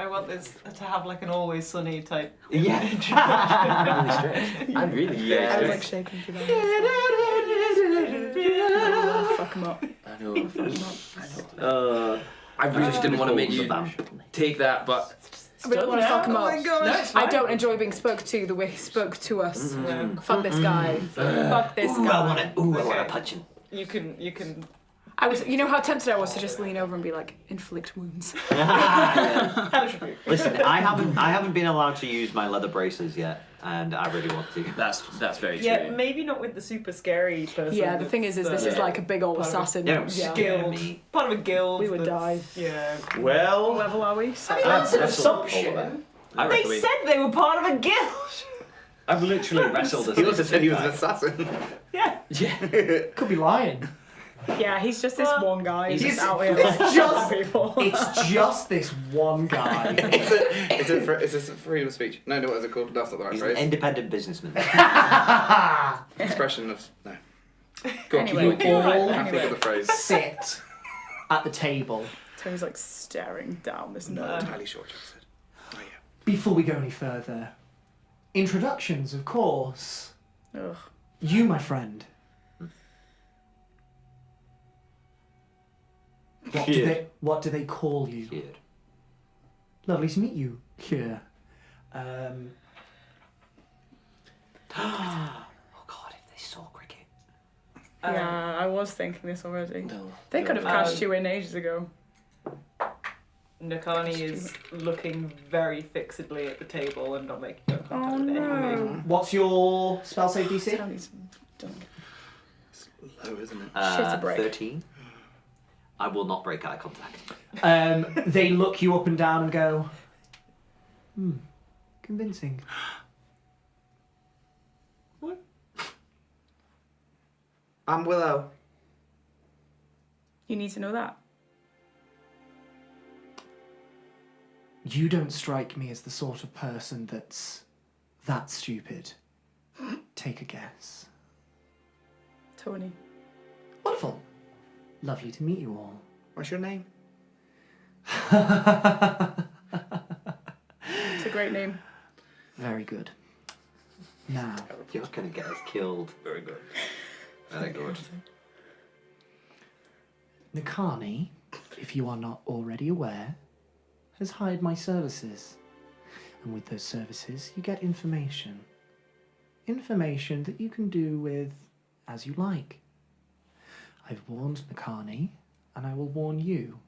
want this to have like an Always Sunny type. Yeah. I'm really Yeah. I was like shaking to that. Fuck him up. I know. I really just didn't want to make you take that, but I really want to fuck him Oh up. my gosh. No, I don't enjoy being spoke to the way he spoke to us. Fuck this guy. Fuck this Ooh, I guy. want to punch him. You can. I was, you know how tempted I was to just lean over and be like, inflict wounds. Listen, I haven't been allowed to use my leather braces yet, and I really want to. that's very true. Yeah, maybe not with the super scary person. Yeah, the thing is this is like a big old Part of it. assassin. Yeah, guild. Part of a guild. We would that's- die. Yeah. What Well, level are we? I mean, that's an That's assumption. I They reckon we- said they were part of a guild. I've literally wrestled a He also said he was guy. an assassin. Yeah. Yeah. Could be lying. Yeah, he's just this one guy who's He's- just out here it's like just- shooting people. It's just this one guy. It's a freedom of speech. No, what is it called? That's not the right He's an phrase. independent businessman. Expression of no. Go on, Anyway, keep going. all I can't think of the phrase. sit at the table. Tony's like staring down this I'm not nerd. entirely sure, Jack said. Oh yeah. Before we go any further, introductions, of course. Ugh. You, my friend. What do they call you? Here. Lovely to meet you, here. Oh God, if they saw cricket. Yeah, I was thinking this already. No. They could have cashed you in ages ago. Nakani is looking very fixedly at the table and not making eye contact Oh with anyone. no. What's your spell save DC? Tony's done. It's low, isn't it? Shit a break. 13. I will not break eye contact. They look you up and down and go, convincing. I'm Willow. You need to know that. You don't strike me as the sort of person that's that stupid. Take a guess. Tony. Wonderful. Lovely to meet you all. What's your name? It's a great name. Very good. Now, You're gonna get us killed. Very good. Very good. Nakani, if you are not already aware, has hired my services. And with those services, you get information. Information that you can do with as you like. I've warned Nakani, and I will warn you.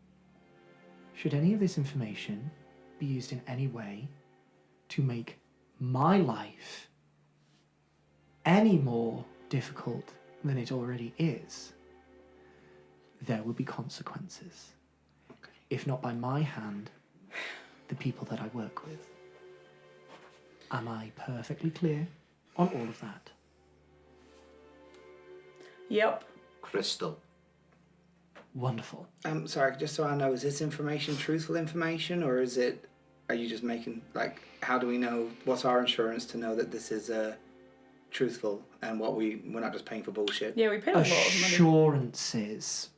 Should any of this information be used in any way to make my life any more difficult than it already is, there will be consequences. If not by my hand, the people that I work with. Am I perfectly clear on all of that? Yep. Crystal. Wonderful. Sorry, just so I know, is this information truthful information, or is it? Are you just making like? How do we know? What's our insurance to know that this is truthful and we're not just paying for bullshit? Yeah, we paid a lot of money. Assurances.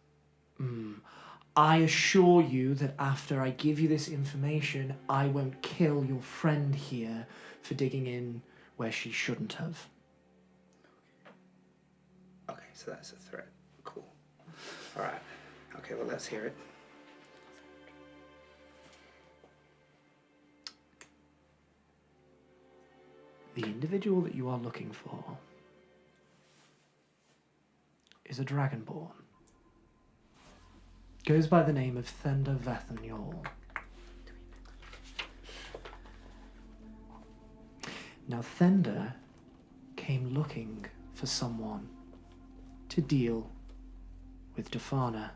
I assure you that after I give you this information, I won't kill your friend here for digging in where she shouldn't have. Okay, so that's a threat. Cool. All right. Okay, well, let's hear it. The individual that you are looking for is a dragonborn. Goes by the name of Thender Vethenjol. Now, Thender came looking for someone to deal with Dafana,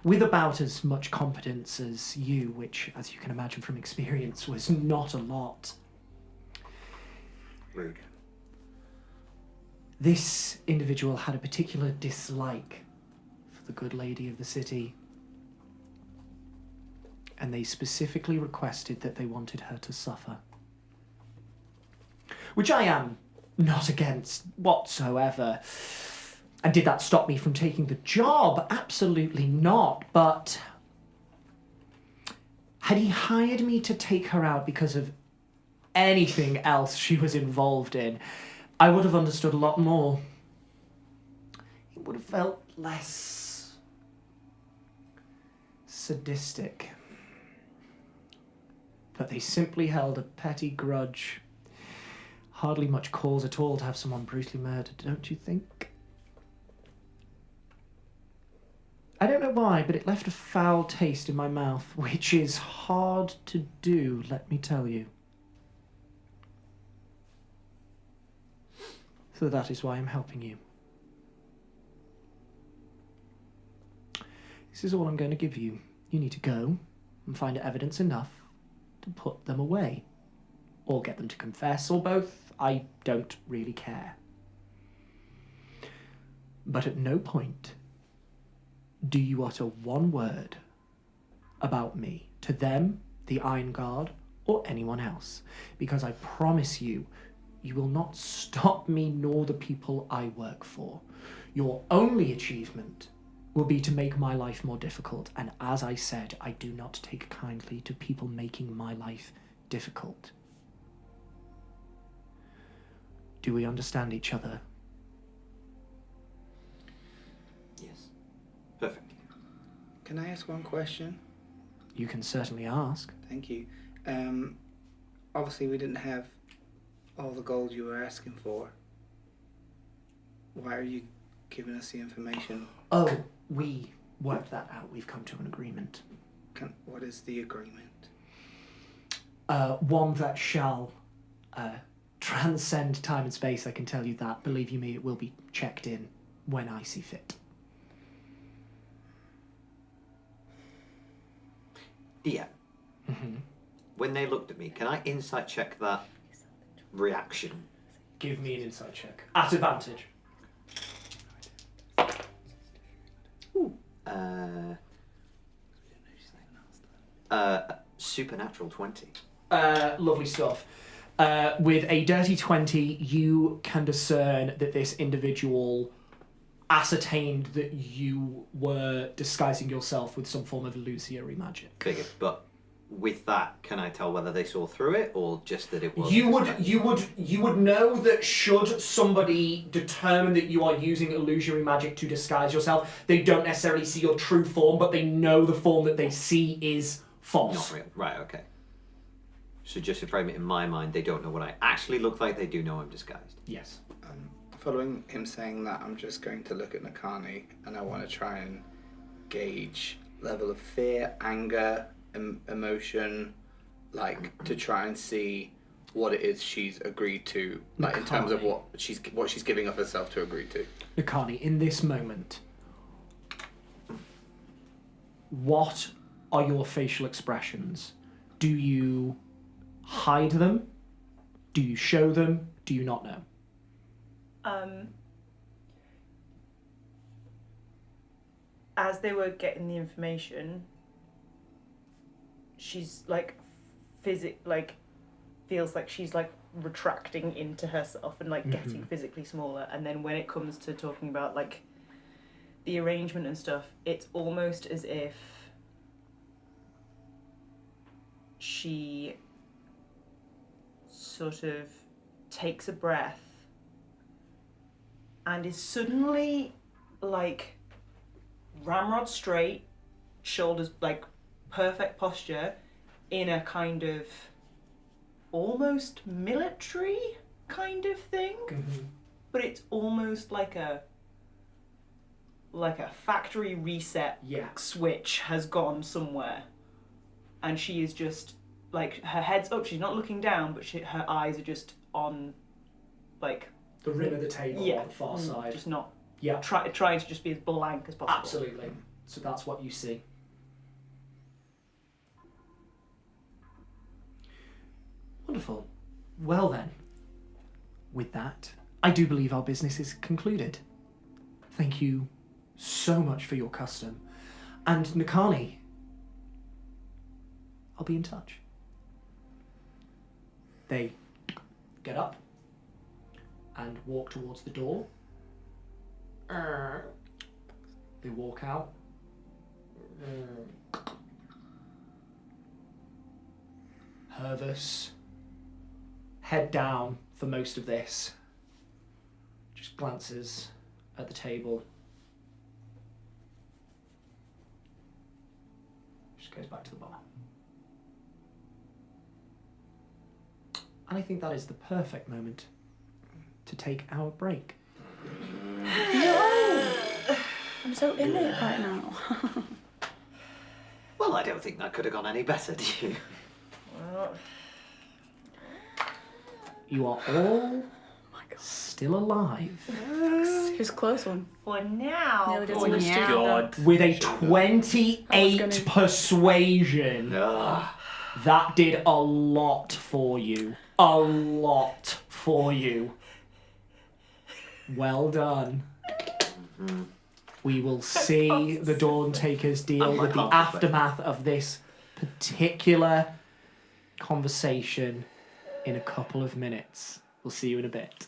with about as much competence as you, which, as you can imagine from experience, was not a lot. Rude. This individual had a particular dislike for the good lady of the city, and they specifically requested that they wanted her to suffer. Which I am not against whatsoever. And did that stop me from taking the job? Absolutely not. But had he hired me to take her out because of anything else she was involved in, I would have understood a lot more. It would have felt less sadistic. But they simply held a petty grudge. Hardly much cause at all to have someone brutally murdered, don't you think? I don't know why, but it left a foul taste in my mouth, which is hard to do, let me tell you. So that is why I'm helping you. This is all I'm going to give you. You need to go and find evidence enough to put them away. or get them to confess, or both. I don't really care. But at no point do you utter one word about me to them, the Iron Guard, or anyone else, because I promise you, you will not stop me nor the people I work for. Your only achievement will be to make my life more difficult, and as I said, I do not take kindly to people making my life difficult. Do we understand each other? Yes. Perfect. Can I ask one question? You can certainly ask. Thank you. Obviously we didn't have all the gold you were asking for. Why are you giving us the information? Oh, we worked that out. We've come to an agreement. What is the agreement? One that shall transcend time and space, I can tell you that. Believe you me, it will be checked in when I see fit. Yeah. When they looked at me, can I insight check that reaction? Give me an insight check. At advantage. Ooh. Supernatural 20. Lovely stuff. With a dirty 20, you can discern that this individual ascertained that you were disguising yourself with some form of illusory magic. Figured, but with that, can I tell whether they saw through it or just that it was? You would know that should somebody determine that you are using illusory magic to disguise yourself, they don't necessarily see your true form, but they know the form that they see is false. Not real. Right. Okay. So just to frame it in my mind, they don't know what I actually look like. They do know I'm disguised. Yes. Following him saying that, I'm just going to look at Nakani and I want to try and gauge level of fear, anger, emotion, like to try and see what it is she's agreed to, like in terms of what she's giving of herself to agree to. Nakani, in this moment, what are your facial expressions? Do you hide them? Do you show them? Do you not know? As they were getting the information, she's like feels like she's like retracting into herself and like getting physically smaller, and then when it comes to talking about like the arrangement and stuff, it's almost as if she sort of takes a breath and is suddenly like ramrod straight, shoulders like perfect posture, in a kind of almost military kind of thing, but it's almost like a factory reset switch has gone somewhere, and she is just like, her head's up, she's not looking down, but her eyes are just on like the rim of the table on the far side. Just not Yeah. trying to just be as blank as possible. Absolutely. So that's what you see. Wonderful. Well then, with that, I do believe our business is concluded. Thank you so much for your custom. And Nakani, I'll be in touch. They get up and walk towards the door. They walk out. Hervus, head down for most of this. Just glances at the table. Just goes back to the bar. And I think that is the perfect moment to take our break. No! I'm so in it right now. Well, I don't think that could have gone any better, do you? You are all still alive. He was a close one. For now. Nearly did Oh, some mischief. God. With a I was 28 gonna- persuasion. Ah. That did a lot for you. a lot for you. Well done. We will see the Dawntakers deal with the aftermath of this particular conversation in a couple of minutes. We'll see you in a bit.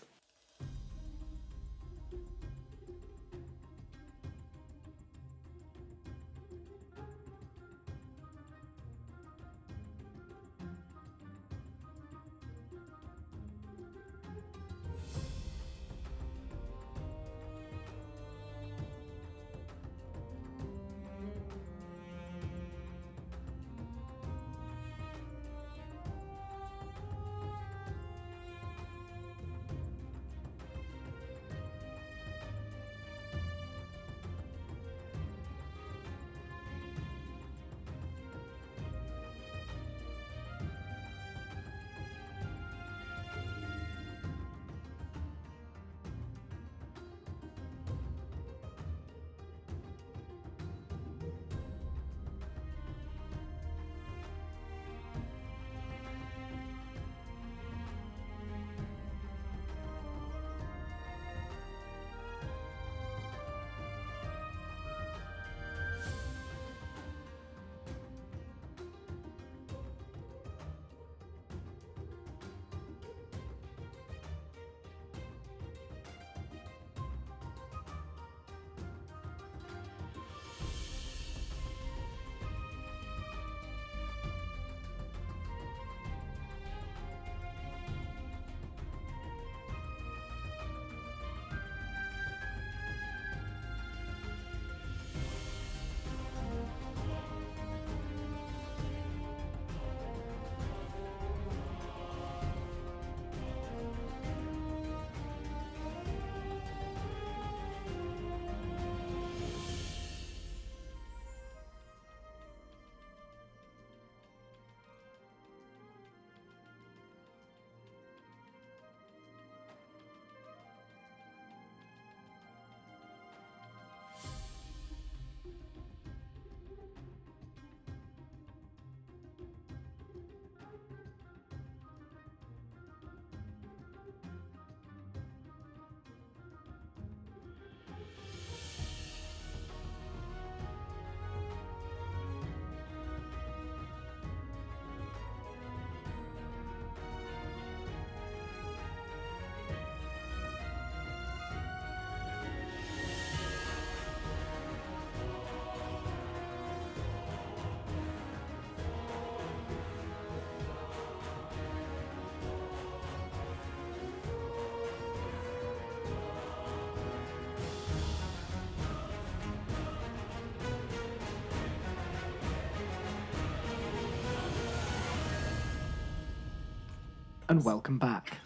And welcome back.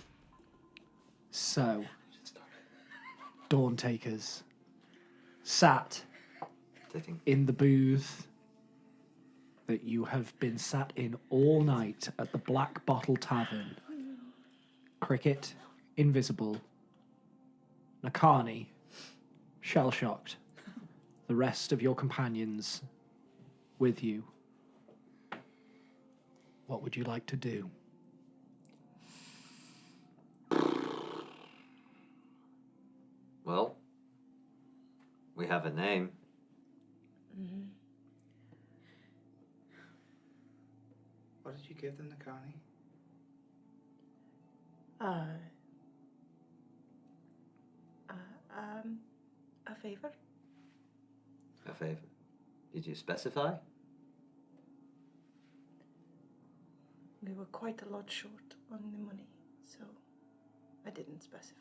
So, Dawntakers sat in the booth that you have been sat in all night at the Black Bottle Tavern. Cricket, invisible. Nakani, shell-shocked. The rest of your companions with you. What would you like to do? Well, we have a name. What did you give them, Nakani? A favor? A favor. Did you specify? We were quite a lot short on the money, so I didn't specify.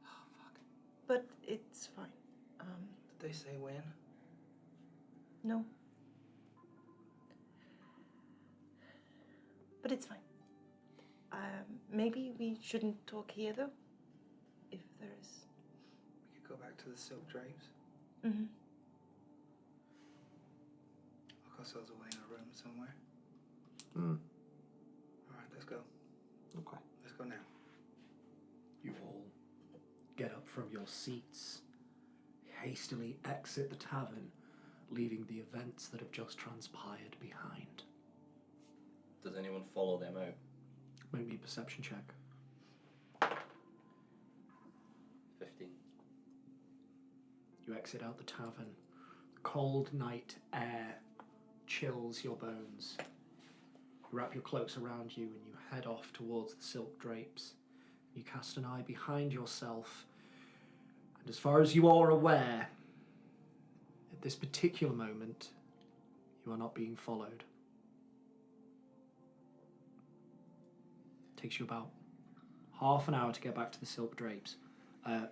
Oh, fuck. But it's fine. Did they say when? No. But it's fine. Maybe we shouldn't talk here, though. If there's... We could go back to the silk drapes. Mm-hmm. Lock ourselves away in a room somewhere. Alright, let's go. Okay. Let's go now. You all get up from your seats, hastily exit the tavern, leaving the events that have just transpired behind. Does anyone follow them out? Make me a perception check. 15. You exit out the tavern. The cold night air chills your bones. You wrap your cloaks around you and you head off towards the silk drapes. You cast an eye behind yourself, and as far as you are aware, at this particular moment, you are not being followed. It takes you about half an hour to get back to the silk drapes.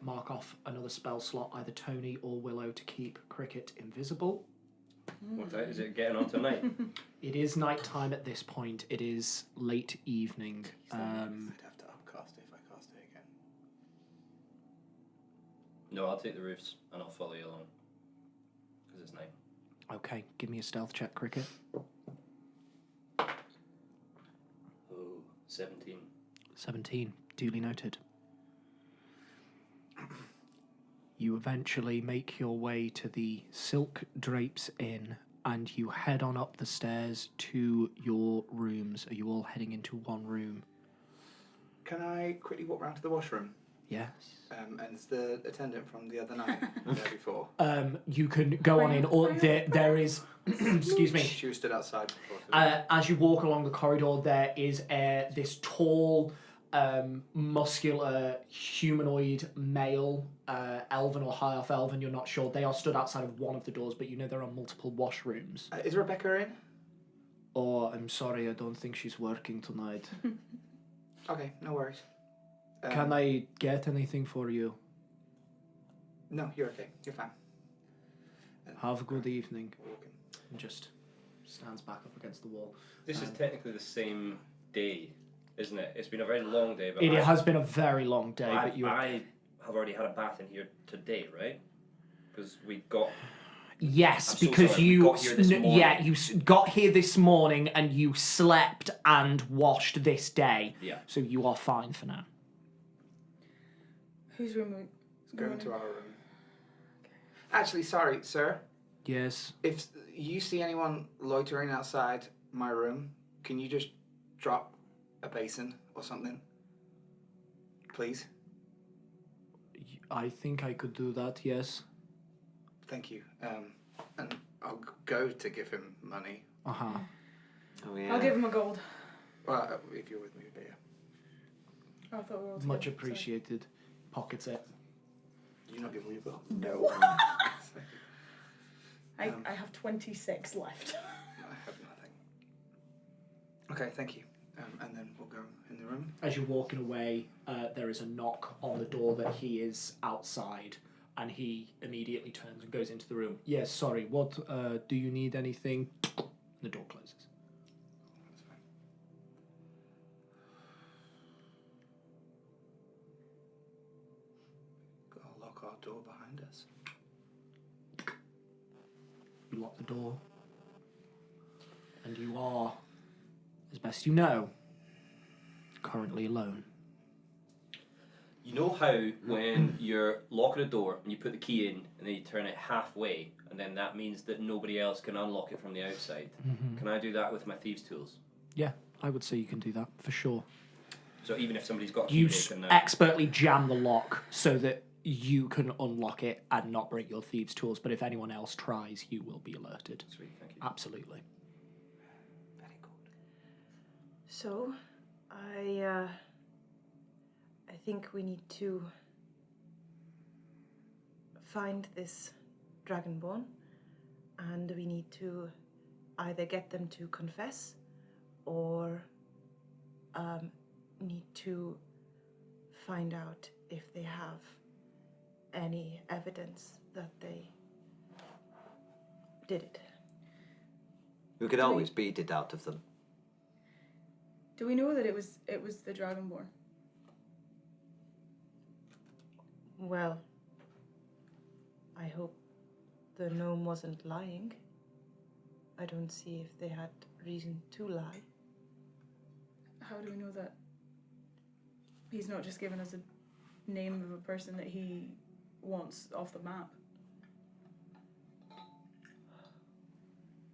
Mark off another spell slot, either Tony or Willow, to keep Cricket invisible. What's that? Is it getting on tonight? It is night time at this point. It is late evening. I'd have to upcast it if I cast it again. No, I'll take the roofs and I'll follow you along. Because it's night. Okay, give me a stealth check, Cricket. Oh, 17. 17, duly noted. You eventually make your way to the Silk Drapes Inn and you head on up the stairs to your rooms. Are you all heading into one room? Can I quickly walk round to the washroom? Yes. And it's the attendant from the other night there before. You can go on in, or there is, excuse me. She was stood outside before. As you walk along the corridor, there is this tall, muscular, humanoid male, elven or high elf elven, you're not sure. They are stood outside of one of the doors, but you know there are multiple washrooms. Is Rebecca in? Oh, I'm sorry, I don't think she's working tonight. Okay, no worries. Can I get anything for you? No, you're okay. You're fine. Have a good evening. Walking. And just stands back up against the wall. This is technically the same day, isn't it? It's been a very long day. But It has been a very long day, I but you. have already had a bath in here today, right? Because we got. Yes, I'm so because sorry, we you got here this morning. you got here this morning and you slept and washed this day. Yeah. So you are fine for now. Whose room are we Let's go into our room. Actually, sorry, sir. Yes. If you see anyone loitering outside my room, can you just drop a basin or something? Please? I think I could do that, yes. Thank you. And I'll go to give him money. Uh-huh. Oh, yeah. I'll give him a gold. Well, if you're with me, but yeah. Oh, I thought we were all Much together, sorry. appreciated. Pockets it. Do you not give all your bill? No. I have 26 left. I have nothing. Okay, thank you. And then we'll go in the room. As you're walking away, there is a knock on the door that he is outside, and he immediately turns and goes into the room. Yes, sorry, what, do you need anything? The door closes. That's fine. Gotta lock our door behind us. You lock the door, and you are, as best you know, currently alone. You know how when you're locking a door and you put the key in and then you turn it halfway and then that means that nobody else can unlock it from the outside? Mm-hmm. Can I do that with my thieves' tools? Yeah, I would say you can do that, for sure. So even if somebody's got a You key, they can... expertly jam the lock so that you can unlock it and not break your thieves' tools, but if anyone else tries, you will be alerted. Sweet, thank you. Absolutely. Very good. So, I think we need to find this Dragonborn, and we need to either get them to confess or need to find out if they have any evidence that they did it. We could always beat it out of them. Do we know that it was the Dragonborn? Well, I hope the gnome wasn't lying. I don't see if they had reason to lie. How do we know that he's not just given us a name of a person that he wants off the map?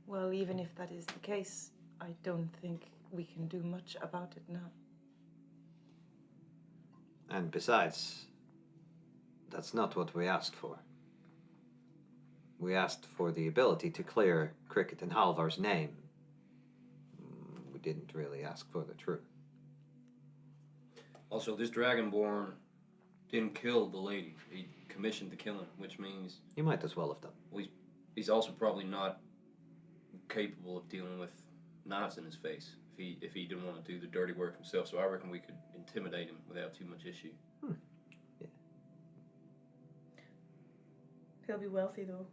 Well, even if that is the case, I don't think we can do much about it now. And besides, that's not what we asked for. We asked for the ability to clear Cricket and Halvar's name. We didn't really ask for the truth. Also, this Dragonborn didn't kill the lady. He commissioned the killing, which means He might as well have done. he's also probably not capable of dealing with knives in his face if he didn't want to do the dirty work himself. So I reckon we could intimidate him without too much issue. Yeah. He'll be wealthy though.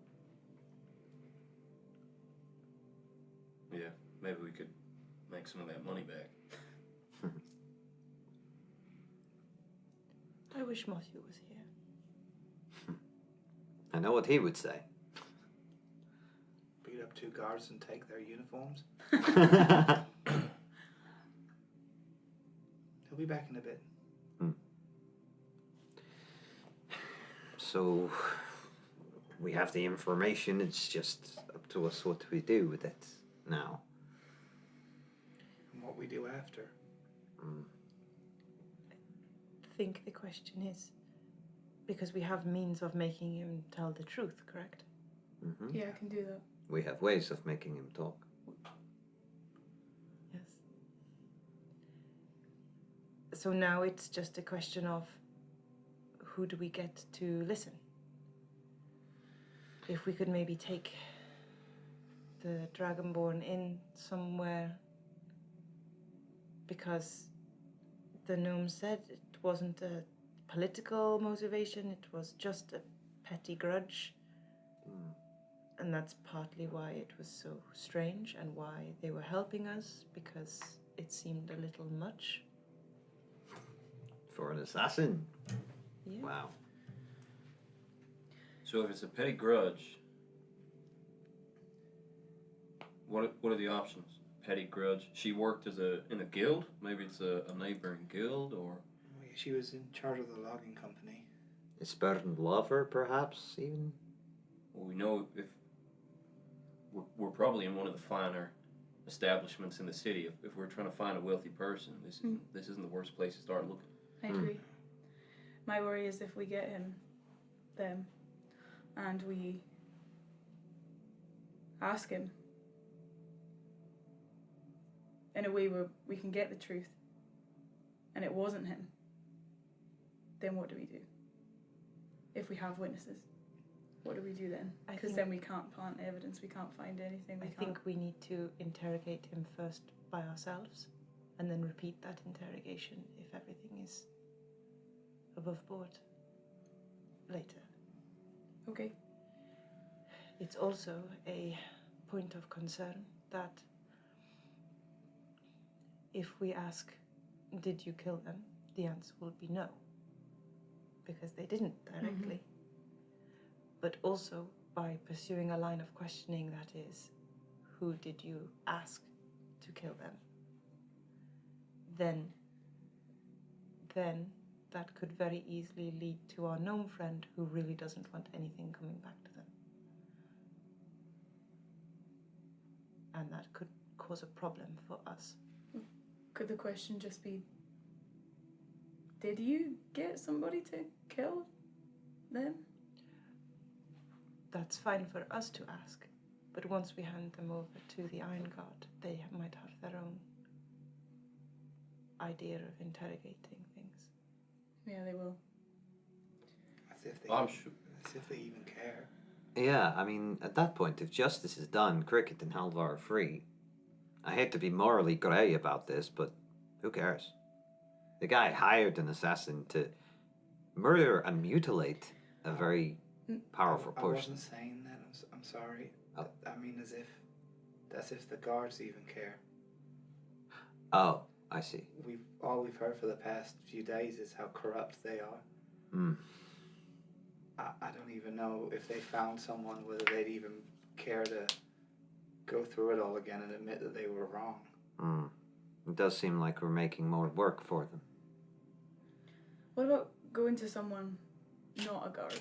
Yeah, maybe we could make some of that money back. I wish Matthew was here. I know what he would say. Beat up 2 guards and take their uniforms. He'll be back in a bit. So, we have the information, it's just up to us what we do with it now. And what we do after. I think the question is, because we have means of making him tell the truth, correct? Mm-hmm. Yeah, I can do that. We have ways of making him talk. Yes. So now it's just a question of who do we get to listen? If we could maybe take the Dragonborn in somewhere, because the gnome said it wasn't a political motivation, it was just a petty grudge. And that's partly why it was so strange and why they were helping us, because it seemed a little much. For an assassin? Yeah. Wow. So if it's a petty grudge, what are the options? Petty grudge. She worked in a guild. Maybe it's a neighboring guild, or She was in charge of the logging company. A spurned lover, perhaps, even? well, we know if we're probably in one of the finer establishments in the city. If we're trying to find a wealthy person, this isn't the worst place to start looking. I agree. My worry is if we get them, and we ask him in a way where we can get the truth, and it wasn't him, then what do we do? If we have witnesses, what do we do then? I Because think- then we can't plant evidence, we can't find anything. I think we need to interrogate him first by ourselves and then repeat that interrogation if everything is above board later. Okay. It's also a point of concern that if we ask, did you kill them? The answer will be no, because they didn't directly. But also by pursuing a line of questioning that is, who did you ask to kill them? Then that could very easily lead to our gnome friend who really doesn't want anything coming back to them. And that could cause a problem for us. Could the question just be, did you get somebody to kill them? That's fine for us to ask, but once we hand them over to the Iron Guard, they might have their own idea of interrogating things. Yeah, they will. As if they, I'm sure. as if they even care. Yeah, I mean, at that point, if justice is done, Cricket and Halvar are free. I hate to be morally grey about this, but who cares? The guy hired an assassin to murder and mutilate a very powerful I person. wasn't saying that. I'm sorry. Oh. I mean, as if the guards even care. Oh, I see. All we've heard for the past few days is how corrupt they are. Hmm. I don't even know if they found someone, whether they'd even care to go through it all again and admit that they were wrong. Hmm. It does seem like we're making more work for them. What about going to someone not a guard?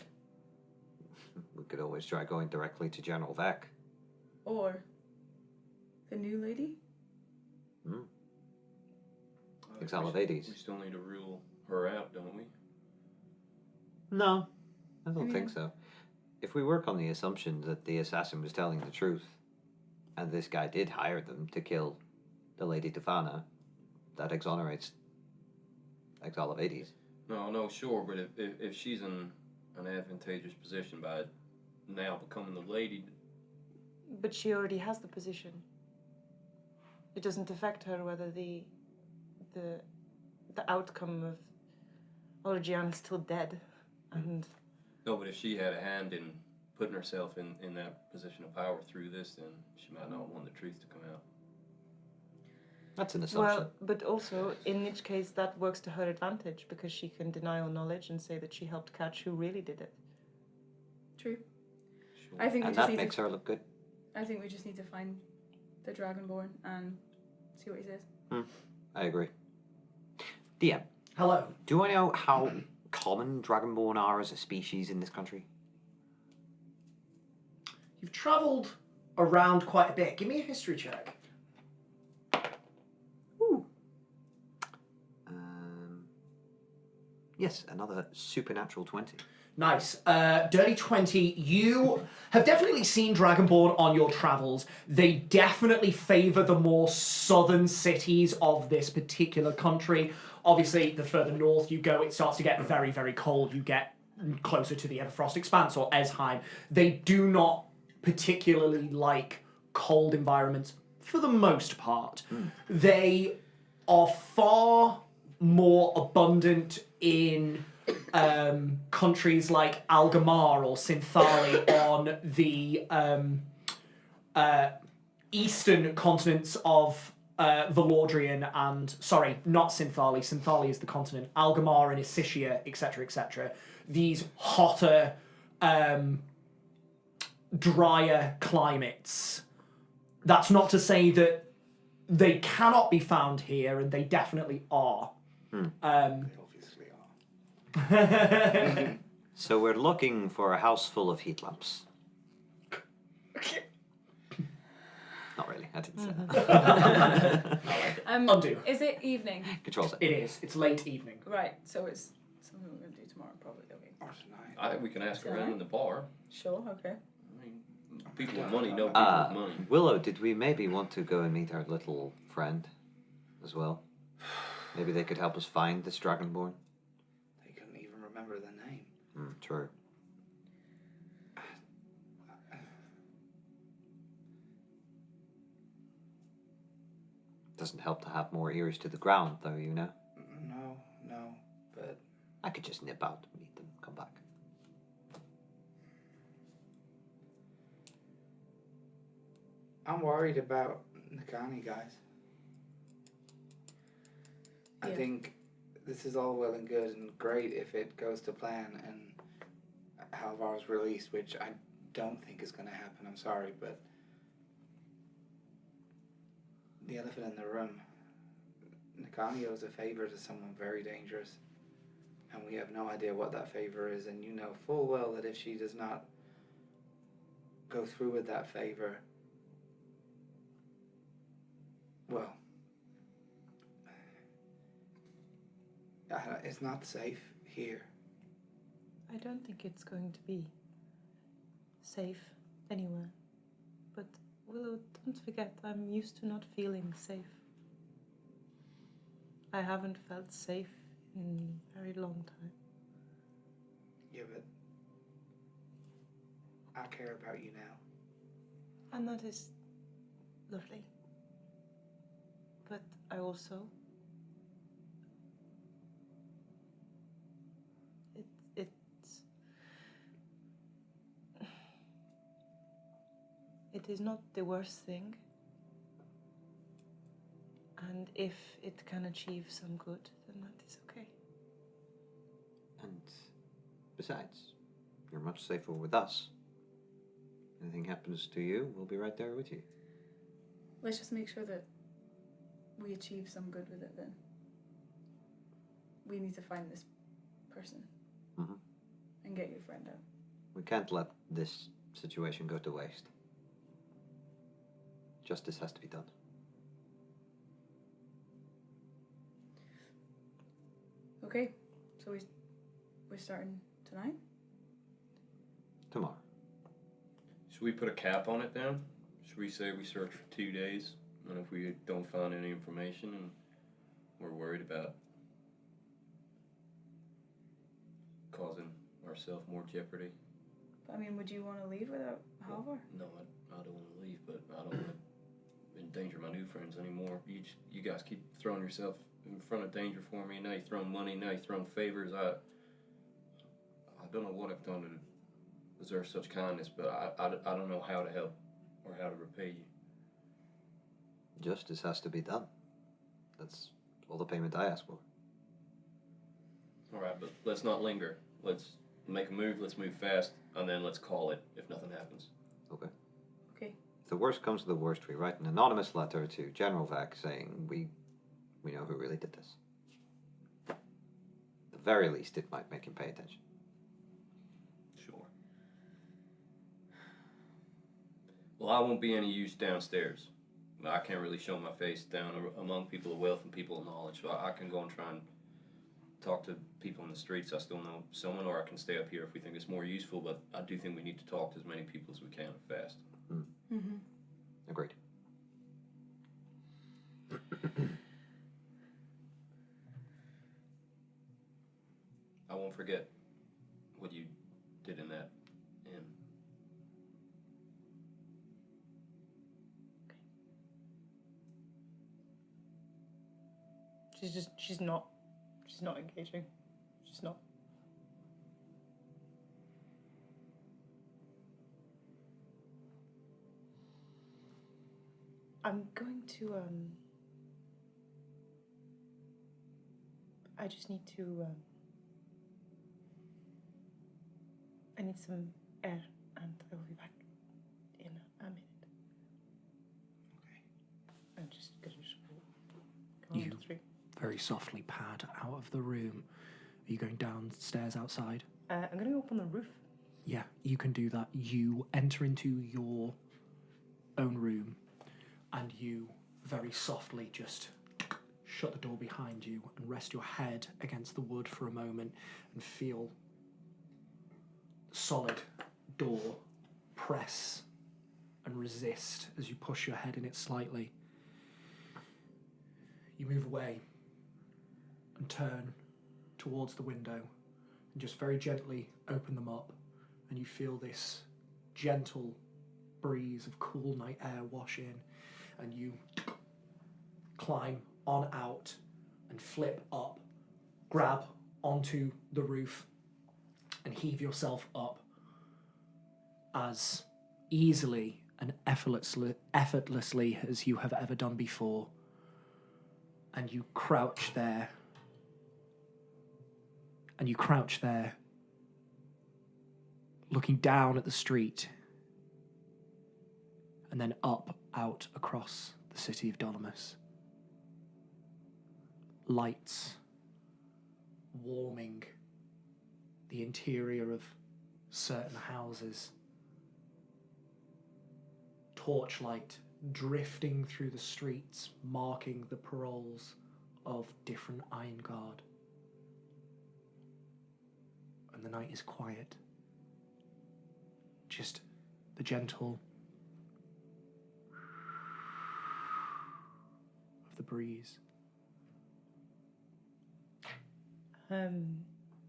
We could always try going directly to General Vec. Or the new lady? Hmm. Exalivades. We still need to rule her out, don't we? No, I don't think so. If we work on the assumption that the assassin was telling the truth, and this guy did hire them to kill the Lady Tefana, that exonerates Exalivades. No, sure, but if she's in an advantageous position by now becoming the lady, But she already has the position. It doesn't affect her whether the outcome of Orgian is still dead. And no, but if she had a hand in putting herself in that position of power through this, then she might not want the truth to come out. That's an assumption. well, but also in each case that works to her advantage because she can deny all knowledge and say that she helped catch who really did it. True. Sure. I think we And just that need makes to. her look good. I think we just need to find the Dragonborn and see what he says. I agree. DM, Hello. do I know how common Dragonborn are as a species in this country? You've travelled around quite a bit. Give me a history check. Yes, another supernatural 20. Nice. Dirty 20. You have definitely seen Dragonborn on your travels. They definitely favour the more southern cities of this particular country. Obviously, the further north you go, it starts to get very, very cold. You get closer to the Everfrost Expanse or Esheim. They do not particularly like cold environments for the most part. They are far more abundant in countries like Algamar or Synthali on the eastern continents of Valordrian and, sorry, not Synthali. Synthali is the continent. Algamar and Issisia, etc., etc. These hotter, drier climates. That's not to say that they cannot be found here, and they definitely are. They obviously are. So we're looking for a house full of heat lamps. Not really, I didn't say that. Undo. Is it evening? Controls it. It is. It's late evening. Right, so it's something we're going to do tomorrow, probably. Okay. Or tonight. I think we can ask Tonight? around in the bar. Sure, okay. I mean, people with money know people with money. Willow, did we maybe want to go and meet our little friend as well? Maybe they could help us find this Dragonborn? They couldn't even remember the name. True. Doesn't help to have more ears to the ground, though, you know? No, but I could just nip out, meet them, come back. I'm worried about Nakani, guys. I Yeah. think this is all well and good and great if it goes to plan and Halvar's released, which I don't think is going to happen. I'm sorry, but the elephant in the room, Nakani owes a favor to someone very dangerous, and we have no idea what that favor is, and you know full well that if she does not go through with that favor, well, it's not safe here. I don't think it's going to be safe anywhere. But Willow, don't forget, I'm used to not feeling safe. I haven't felt safe in a very long time. Yeah, but I care about you now. And that is lovely. But I also... It is not the worst thing. And if it can achieve some good, then that is okay. And besides, you're much safer with us. Anything happens to you, we'll be right there with you. Let's just make sure that we achieve some good with it then. We need to find this person and get your friend out. We can't let this situation go to waste. Justice has to be done. Okay, so we're starting tonight? Tomorrow. Should we put a cap on it then? Should we say we search for 2 days, and if we don't find any information and we're worried about causing ourselves more jeopardy? I mean, would you want to leave without Halvar? No, I don't want to leave, but I don't want to endanger my new friends anymore. You guys keep throwing yourself in front of danger for me. Now you're throwing money. Now you're throwing favors. I don't know what I've done to deserve such kindness, but I don't know how to help or how to repay you. Justice has to be done. That's all the payment I ask for. All right, but let's not linger. Let's make a move. Let's move fast, and then let's call it if nothing happens. Okay. Okay. If the worst comes to the worst, we write an anonymous letter to General Vac saying we know who really did this. At the very least, it might make him pay attention. Sure. Well, I won't be any use downstairs. I can't really show my face down among people of wealth and people of knowledge, so I can go and try and talk to people in the streets. I still know someone, or I can stay up here if we think it's more useful, but I do think we need to talk to as many people as we can fast. Mm-hmm. Agreed. I won't forget what you did in that inn. She's not engaging. She's not. I'm going to I just need to I need some air, and I will be back in a minute. Okay. I'm just gonna go on to 3. Very softly pad out of the room. Are you going downstairs outside? I'm gonna go up on the roof. Yeah, you can do that. You enter into your own room and you very softly just shut the door behind you and rest your head against the wood for a moment and feel the solid door press and resist as you push your head in it slightly. You move away and turn towards the window and just very gently open them up, and you feel this gentle breeze of cool night air wash in, and you climb on out and flip up, grab onto the roof and heave yourself up as easily and effortlessly as you have ever done before. And you crouch there. And you crouch there, looking down at the street, and then up, out, across the city of Dolomus. Lights warming the interior of certain houses. Torchlight drifting through the streets, marking the paroles of different iron guard. And the night is quiet. Just the gentle of the breeze.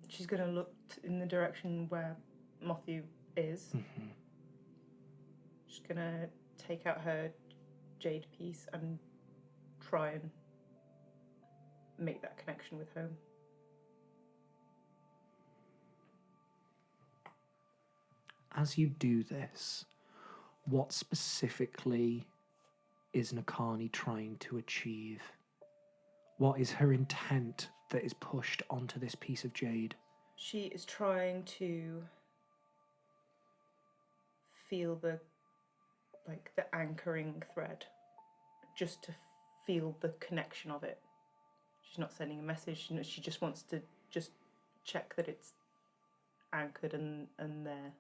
She's gonna look in the direction where Matthew is. Mm-hmm. She's gonna take out her jade piece and try and make that connection with home. As you do this, what specifically is Nakani trying to achieve? What is her intent that is pushed onto this piece of jade? She is trying to feel the anchoring thread, just to feel the connection of it. She's not sending a message. She just wants to just check that it's anchored and there.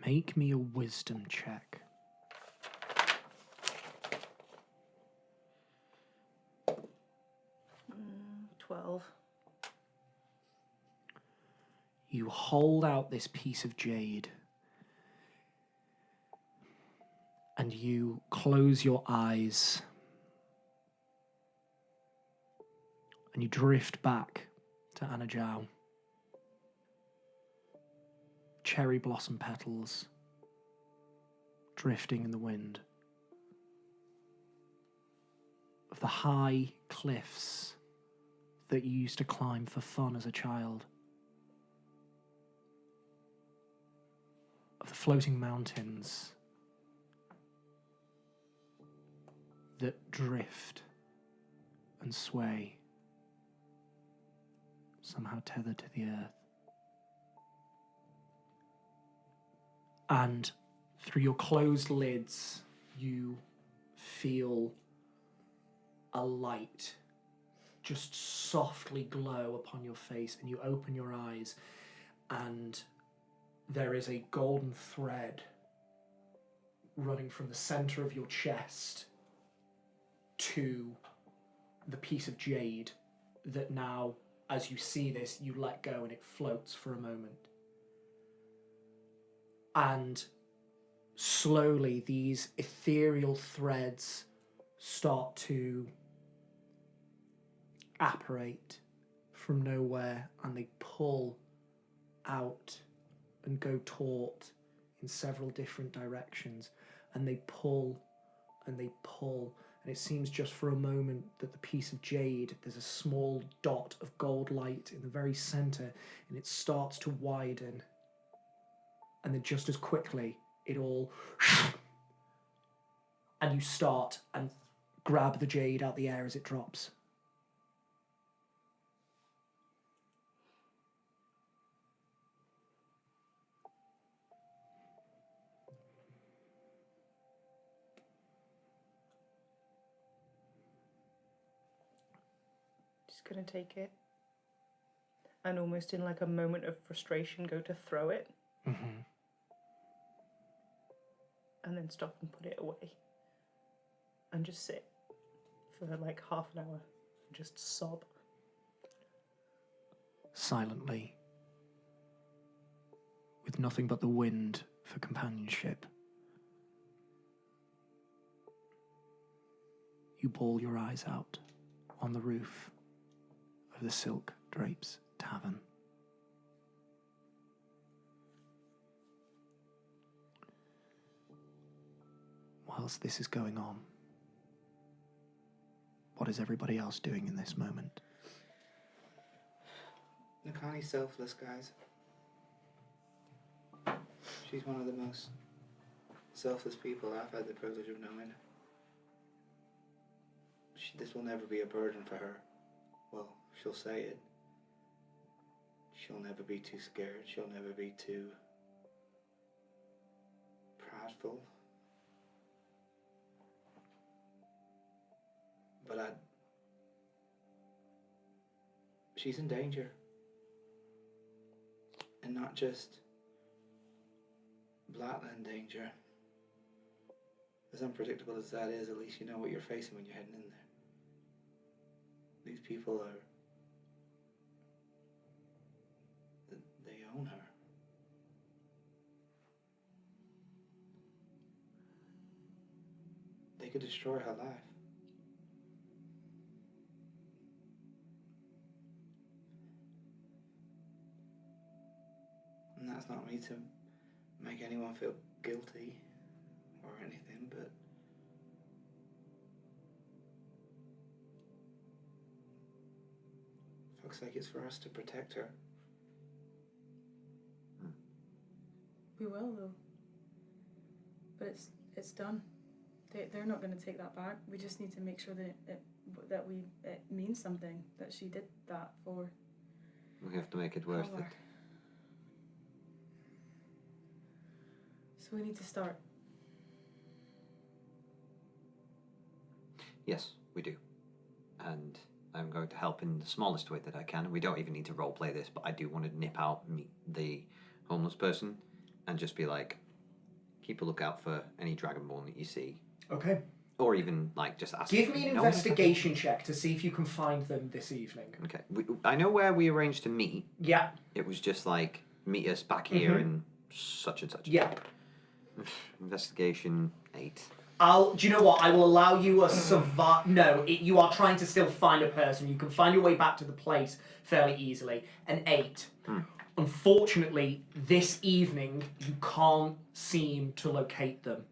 Make me a wisdom check. 12. You hold out this piece of jade and you close your eyes and you drift back to Anajao. Cherry blossom petals drifting in the wind. Of the high cliffs that you used to climb for fun as a child. Of the floating mountains that drift and sway, somehow tethered to the earth. And through your closed lids, you feel a light just softly glow upon your face, and you open your eyes, and there is a golden thread running from the center of your chest to the piece of jade that now, as you see this, you let go and it floats for a moment. And slowly these ethereal threads start to apparate from nowhere, and they pull out and go taut in several different directions, and they pull and they pull, and it seems just for a moment that the piece of jade, there's a small dot of gold light in the very center, and it starts to widen, and then just as quickly it all and you start and grab the jade out the air as it drops. Just gonna take it and almost in like a moment of frustration go to throw it. Mm-hmm. And then stop and put it away. And just sit for like half an hour and just sob. Silently, with nothing but the wind for companionship, you bawl your eyes out on the roof of the Silk Drapes Tavern. Whilst this is going on, what is everybody else doing in this moment? Nakani's selfless, guys. She's one of the most selfless people I've had the privilege of knowing. This will never be a burden for her. Well, she'll say it. She'll never be too scared. She'll never be too prideful. But she's in danger. And not just Blackland danger. As unpredictable as that is, at least you know what you're facing when you're heading in there. These people they own her. They could destroy her life. And that's not me to make anyone feel guilty or anything, but looks like it's for us to protect her. We will, though. But it's done. They're not going to take that back. We just need to make sure that it means something, that she did that for. We have to make it worth it. So we need to start. Yes, we do. And I'm going to help in the smallest way that I can. We don't even need to roleplay this, but I do want to nip out, meet the homeless person, and just be like, keep a lookout for any dragonborn that you see. Okay. Or even, like, just ask. Give me an No, investigation check to see if you can find them this evening. Okay. I know where we arranged to meet. Yeah. It was just like, meet us back here in such and such. Yeah. Investigation 8. Do you know what? I will allow you a survive. No, you are trying to still find a person. You can find your way back to the place fairly easily. An 8. Unfortunately, this evening, you can't seem to locate them.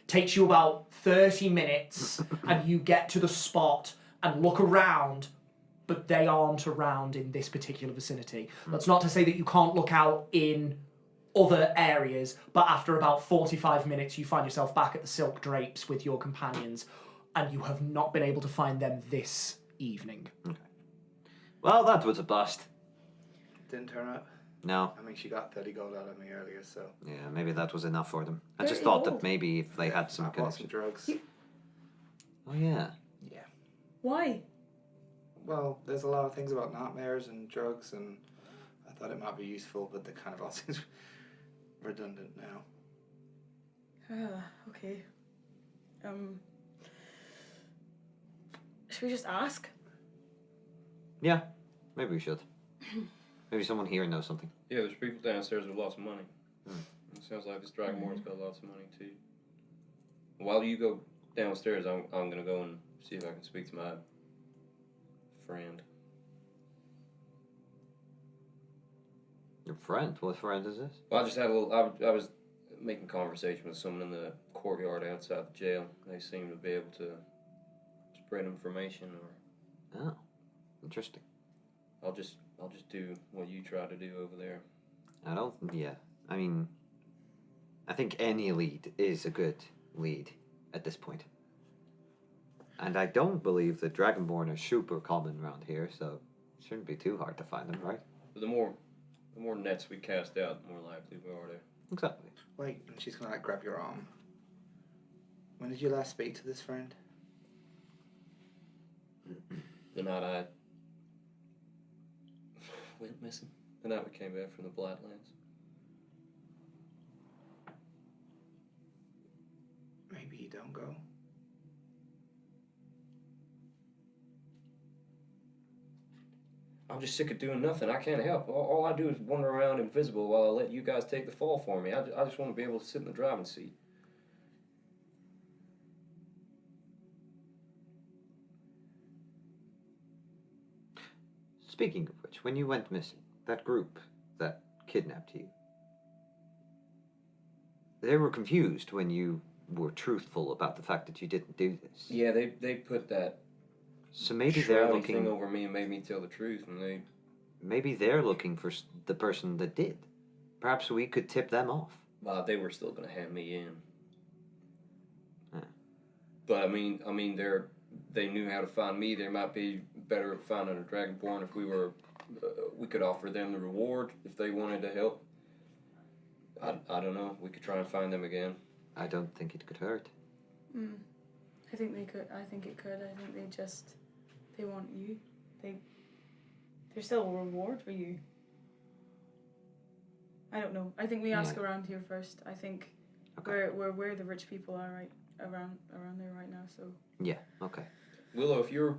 Takes you about 30 minutes, and you get to the spot and look around, but they aren't around in this particular vicinity. That's not to say that you can't look out in other areas, but after about 45 minutes, you find yourself back at the Silk Drapes with your companions, and you have not been able to find them this evening. Okay. Well, that was a bust. Didn't turn up. No. I mean, she got 30 gold out of me earlier, so. Yeah, maybe that was enough for them. I just 30 thought that gold? maybe if they had some I bought some connection. drugs. Oh, yeah. Yeah. Why? Well, there's a lot of things about nightmares and drugs, and I thought it might be useful, but they kind of all seems redundant now. Okay. Should we just ask? Yeah, maybe we should. Maybe someone here knows something. Yeah, there's people downstairs with lots of money. It sounds like this Dragonborn's got lots of money too. While you go downstairs, I'm gonna go and see if I can speak to my friend. Your friend? What friend is this? Well, I just had a little. I was making conversation with someone in the courtyard outside the jail. They seem to be able to spread information, or Oh, interesting. I'll just do what you try to do over there. I mean, I think any lead is a good lead at this point. And I don't believe that Dragonborn are super common around here, so it shouldn't be too hard to find them, right? But the more nets we cast out, the more likely we are to. Exactly. Wait, and she's gonna like grab your arm. When did you last speak to this friend? The night I went missing. The night we came back from the Blightlands. Maybe you don't go. I'm just sick of doing nothing. I can't help. All I do is wander around invisible while I let you guys take the fall for me. I just want to be able to sit in the driving seat. Speaking of which, when you went missing, that group that kidnapped you, they were confused when you were truthful about the fact that you didn't do this. Yeah, they put that So maybe they're shroudy thing looking. over me and made me tell the truth, and they. Maybe they're looking for the person that did. Perhaps we could tip them off. They were still gonna hand me in. Yeah. But I mean, they knew how to find me. They might be better at finding a Dragonborn if we were. We could offer them the reward if they wanted to help. I don't know. We could try and find them again. I don't think it could hurt. I think they could. I think it could. I think they want you. There's still a reward for you. I don't know. I think we ask around here first. I think where the rich people are right around there right now. So Yeah. Okay. Willow, if you're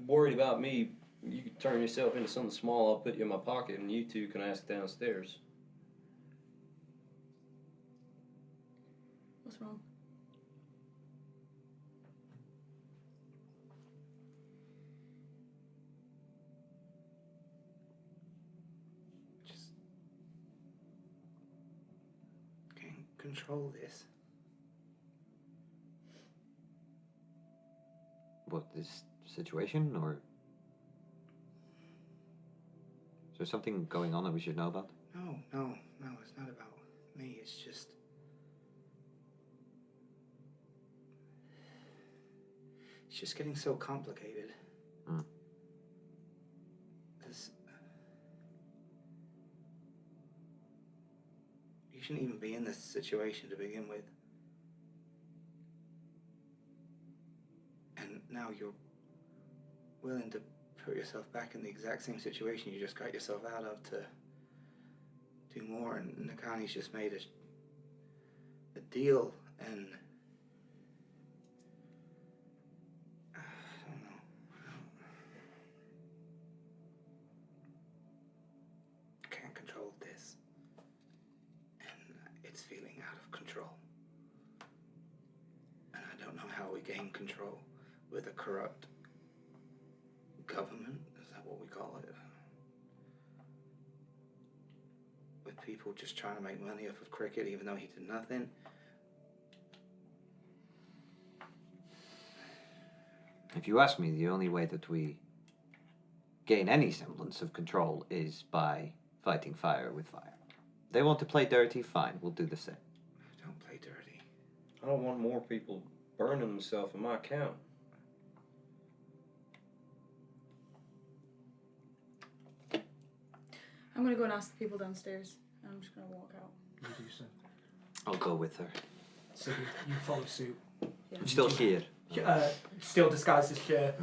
worried about me, you could turn yourself into something small. I'll put you in my pocket, and you two can ask downstairs. what's wrong? Just can't control this. What, this situation, or is there something going on that we should know about? No, it's not about me, it's just... It's just getting so complicated. This... You shouldn't even be in this situation to begin with. And now you're willing to put yourself back in the exact same situation you just got yourself out of to do more, and Nakani's just made a deal, and feeling out of control. And I don't know how we gain control with a corrupt government. Is that what we call it? With people just trying to make money off of Cricket even though he did nothing. If you ask me, the only way that we gain any semblance of control is by fighting fire with fire. They want to play dirty, fine, we'll do the same. Don't play dirty. I don't want more people burning themselves on my account. I'm gonna go and ask the people downstairs. I'm just gonna walk out. You do so. I'll go with her. So you follow suit. I'm still here. Still disguised as here.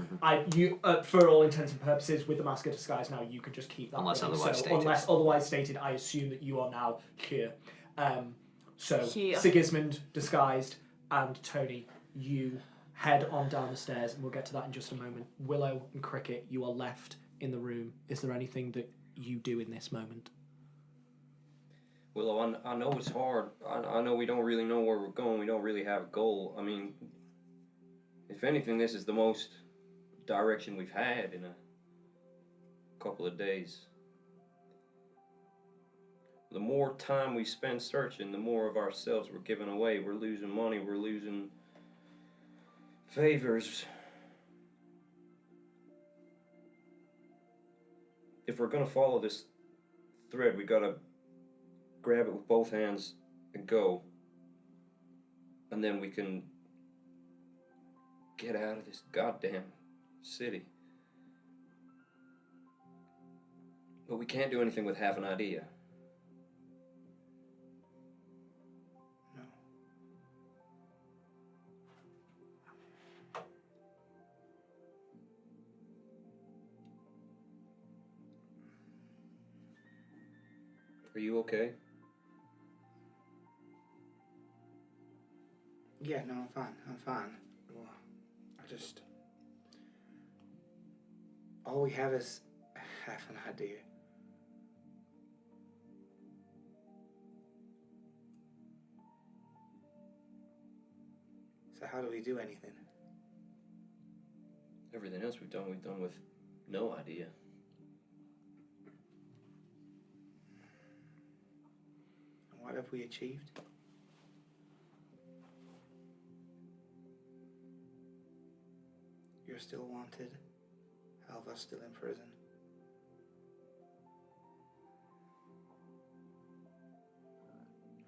For all intents and purposes, with the mask of disguise now, you could just keep that. Unless running. otherwise stated. Unless otherwise stated, I assume that you are now here. Here. Sigismund disguised and Tony, you head on down the stairs, and we'll get to that in just a moment. Willow and Cricket, you are left in the room. Is there anything that you do in this moment? Willow, I know it's hard. I know we don't really know where we're going. We don't really have a goal. I mean, if anything, this is the most direction we've had in a couple of days. The more time we spend searching, the more of ourselves we're giving away. We're losing money, we're losing favors. If we're gonna follow this thread, we gotta grab it with both hands and go. And then we can get out of this goddamn city. But we can't do anything with half an idea. No. Are you okay? Yeah, no, I'm fine. I'm fine. Well, all we have is half an idea. So how do we do anything? Everything else we've done with no idea. And what have we achieved? You're still wanted. Alva's still in prison.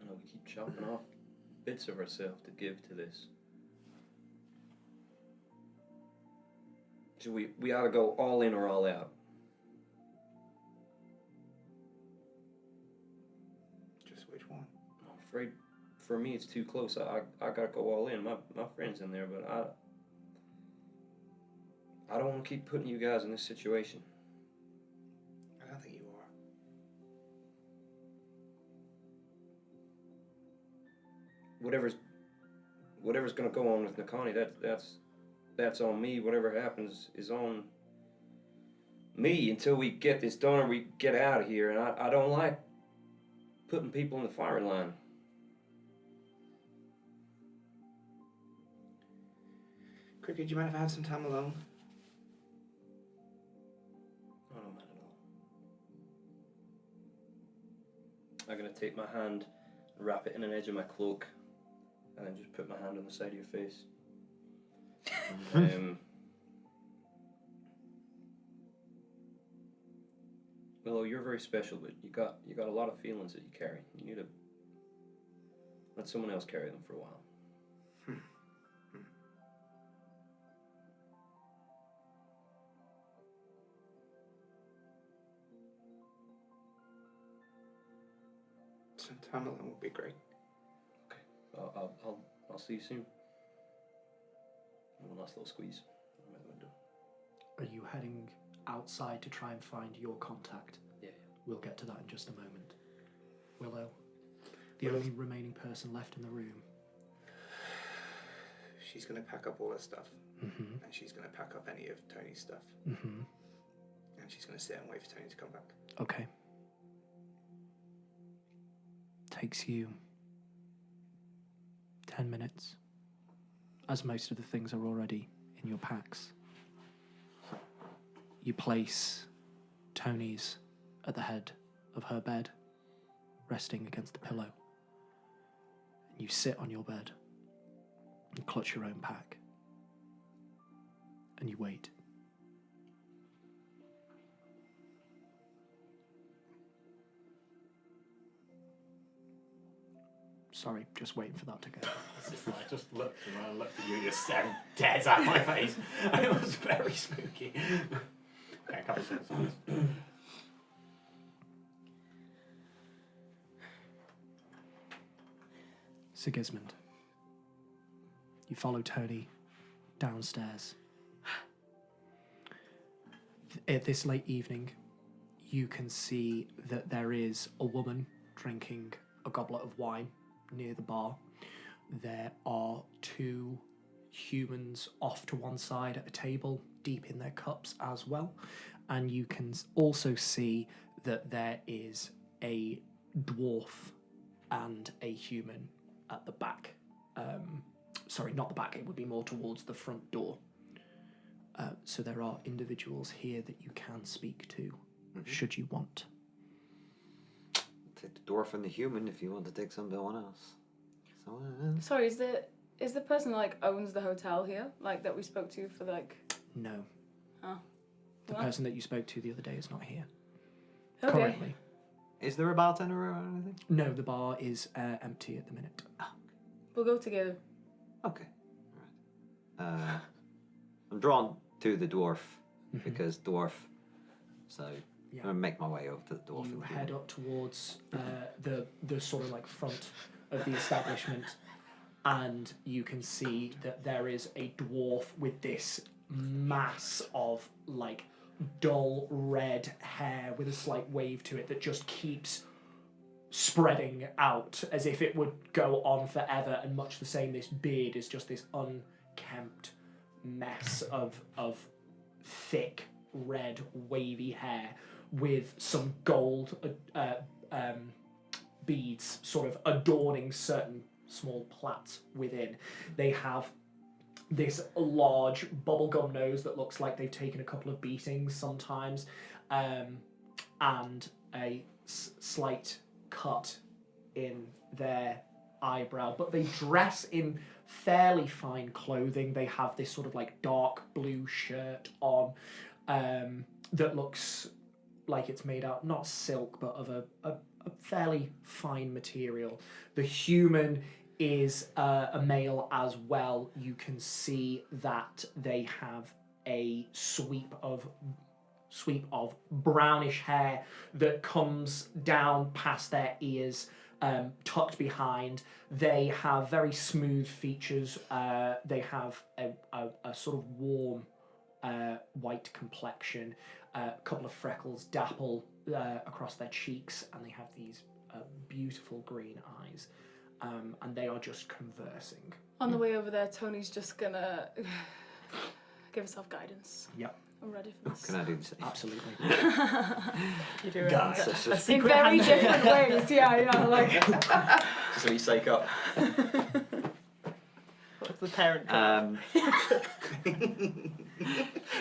I know we keep chopping off bits of ourselves to give to this. So we ought to go all in or all out. Just which one? I'm afraid for me it's too close. I gotta go all in. My friend's in there, but I don't want to keep putting you guys in this situation. I don't think you are. Whatever's gonna go on with Nakani, that's on me. Whatever happens is on me until we get this done or we get out of here. And I don't like putting people in the firing line. Cricket, do you mind if I have some time alone? I don't mind at all. I'm gonna take my hand, wrap it in an edge of my cloak, and then just put my hand on the side of your face. Willow, you're very special, but you got a lot of feelings that you carry. You need to let someone else carry them for a while. Some time alone would be great. Okay, I'll see you soon. One last little squeeze. I'm out the window. Are you heading outside to try and find your contact? Yeah. We'll get to that in just a moment. Willow, the only remaining person left in the room. She's going to pack up all her stuff. Mm-hmm. And she's going to pack up any of Tony's stuff. Mm-hmm. And she's going to sit and wait for Tony to come back. Okay. Takes you 10 minutes, as most of the things are already in your packs. You place Tony's at the head of her bed, resting against the pillow. And you sit on your bed and clutch your own pack. And you wait. Sorry, just waiting for that to go. I just looked and I looked at you, you're staring dead at my face. And it was very spooky. Okay, a couple of seconds. Sigismund, you follow Tony downstairs. At this late evening, you can see that there is a woman drinking a goblet of wine near the bar. There are two humans off to one side at a table, deep in their cups as well. And you can also see that there is a dwarf and a human at the back. Sorry, not the back, it would be more towards the front door. So there are individuals here that you can speak to, should you want. Take the dwarf and the human if you want to take someone else. Sorry, is the person that like owns the hotel here, like that we spoke to for like? No. Oh. The person that you spoke to the other day is not here. Okay. Currently. Is there a bartender or anything? No, the bar is empty at the minute. We'll go together. Okay. All right. I'm drawn to the dwarf because dwarf. So Yeah. I'm gonna make my way over to the dwarf. You and head up towards the sort of like front of the establishment, and you can see that there is a dwarf with this mass of like dull red hair with a slight wave to it that just keeps spreading out as if it would go on forever, and much the same, this beard is just this unkempt mess of thick red wavy hair with some gold beads sort of adorning certain small plaits within. They have this large bubblegum nose that looks like they've taken a couple of beatings sometimes, and a slight cut in their eyebrow, but they dress in fairly fine clothing. They have this sort of like dark blue shirt on that looks like it's made out not silk but of a fairly fine material. The human is a male as well. You can see that they have a sweep of brownish hair that comes down past their ears, tucked behind. They have very smooth features. They have a sort of warm white complexion. A couple of freckles dapple across their cheeks, and they have these beautiful green eyes. And they are just conversing. On the way over there, Tony's just gonna give herself guidance. Yep. I'm ready for this. Can I do the same? Absolutely. You do it. Guys. In very different ways, yeah, like. Just let you psych up. What's the parent?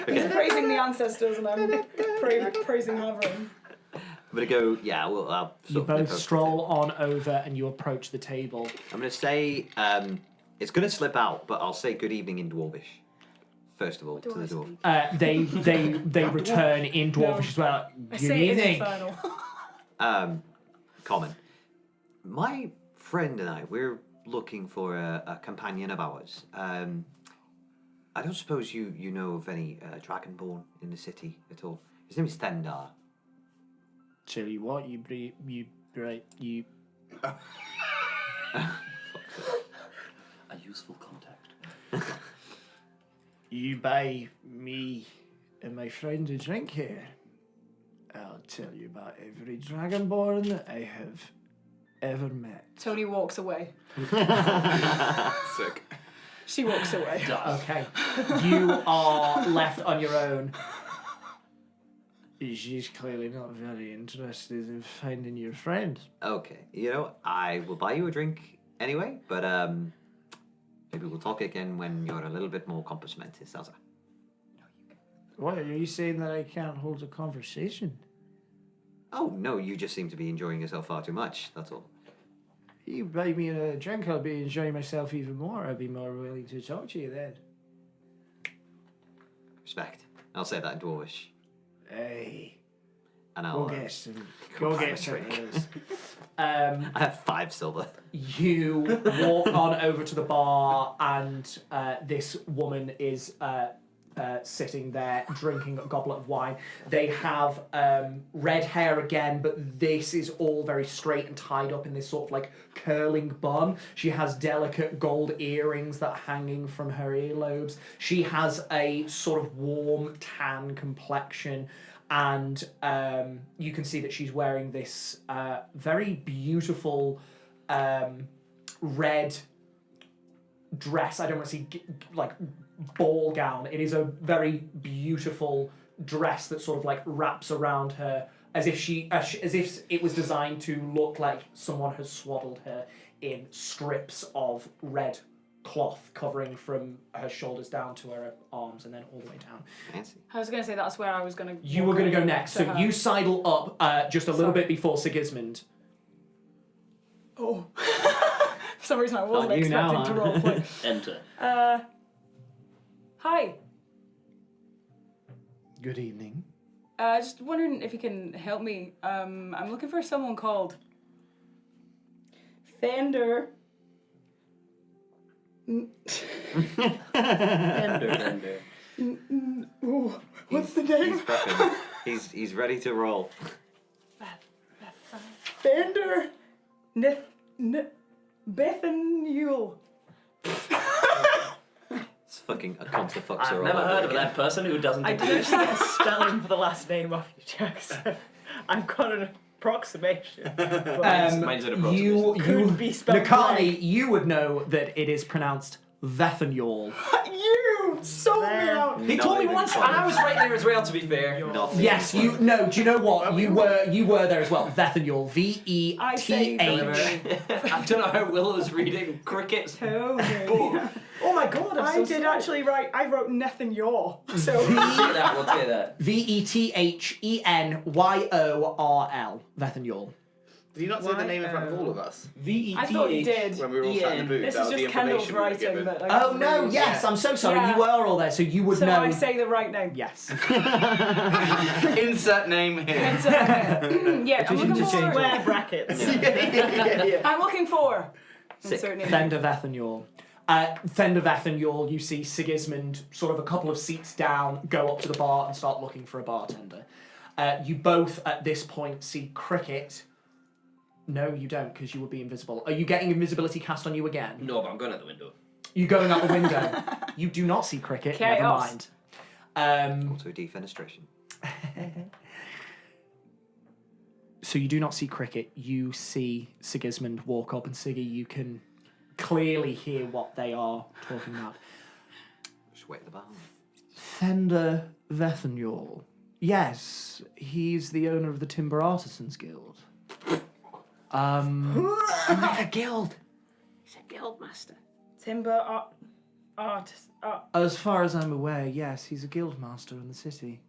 He's praising the ancestors, and I'm praising Havering. I'm gonna go. Yeah, I'll. You both stroll on over and you approach the table. I'm gonna say it's gonna slip out, but I'll say good evening in Dwarvish. First of all, to the dwarf. They return in Dwarvish as well. I Good say it in evening. Infernal. Common. My friend and I, we're looking for a companion of ours. I don't suppose you know of any Dragonborn in the city at all. His name is Thendar. Tell you what, you. A useful contact. You buy me and my friend a drink here. I'll tell you about every Dragonborn that I have ever met. Tony walks away. Sick. She walks away. Okay. You are left on your own. She's clearly not very interested in finding your friend. Okay, you know, I will buy you a drink anyway, but Maybe we'll talk again when you're a little bit more compass mentis, Elsa. What, are you saying that I can't hold a conversation? Oh, no, you just seem to be enjoying yourself far too much, that's all. You buy me a drink, I'll be enjoying myself even more. I'll be more willing to talk to you then. Respect. I'll say that in Dwarvish. Hey, And I'll... go get some of those. I have 5 silver. You walk on over to the bar, and this woman is sitting there drinking a goblet of wine. They have red hair again, but this is all very straight and tied up in this sort of like curling bun. She has delicate gold earrings that are hanging from her earlobes. She has a sort of warm tan complexion, and you can see that she's wearing this very beautiful red dress. I don't want to say like ball gown. It is a very beautiful dress that sort of like wraps around her as if it was designed to look like someone has swaddled her in strips of red cloth covering from her shoulders down to her arms and then all the way down. Fancy. I was going to say that's where I was going to. You were going to go next, so you sidle up just a little bit before Sigismund. Oh. For some reason I wasn't On you expecting now, to huh? roll play. Enter. Hi. Good evening. Just wondering if you can help me. I'm looking for someone called Fender. Ender. Ooh, what's the name? He's prepping. He's ready to roll. Fender. Bethanule. It's fucking a contra fucks I've her never all over heard of again. that person who doesn't I exist. didn't get spelling for the last name off you, Jack, so I've got an approximation. But Mine's an You, Could be spelled Nakani, right. you would know that it is pronounced Vethanol. you sold me out. He Not told me even once, close. and I was right there as well, to be fair. Not even Yes, close. you no. Do you know what? You were there as well. Vethanol. VETH. I say I don't know how Willow's reading crickets. Totally. Oh my god, I did actually write. I wrote nothing your. So We'll take that, we'll take that. VETHENYORL. Vethanol. Did you not say the name in front of all of us? I thought you did. When we were all sat in the booth, This that is was the just Kendall's information we were writing. given. That I Oh no! read. Yes, I'm so sorry. Yeah. You were all there, so you would So know. I say the right name. Yes. Insert name here. Yeah, I'm looking for. Square brackets. I'm looking for. Insert name. Fender Vethanol. Fender Vethanol, you see Sigismund sort of a couple of seats down, go up to the bar and start looking for a bartender. You both at this point see Cricket. No, you don't, because you would be invisible. Are you getting invisibility cast on you again? No, but I'm going out the window. You going out the window. You do not see Cricket, never Chaos. mind. Also defenestration. So you do not see Cricket, you see Sigismund walk up, and Siggy, you can clearly hear what they are talking about. Just wait at the bar. Fender Vethanol. Yes, he's the owner of the Timber Artisans Guild. Another guild. He's a guild master. Timber artist. As far as I'm aware, yes, he's a guild master in the city.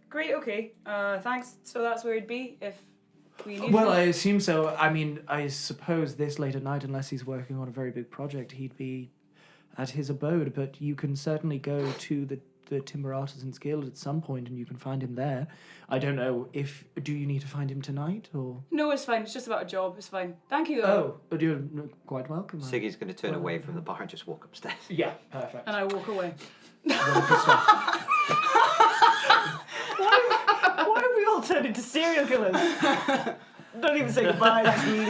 Great. Okay. Thanks. So that's where he'd be if we needed Well, him. I assume so. I mean, I suppose this late at night, unless he's working on a very big project, he'd be at his abode, but you can certainly go to the Timber Artisans Guild at some point and you can find him there. I don't know if... Do you need to find him tonight, or...? No, it's fine. It's just about a job. It's fine. Thank you, though. Oh, you're quite welcome. Siggy's going to turn away from the bar and just walk upstairs. Yeah, perfect. And I walk away. Wonderful stuff. Why have we all turned into serial killers? Don't even say goodbye, just leave.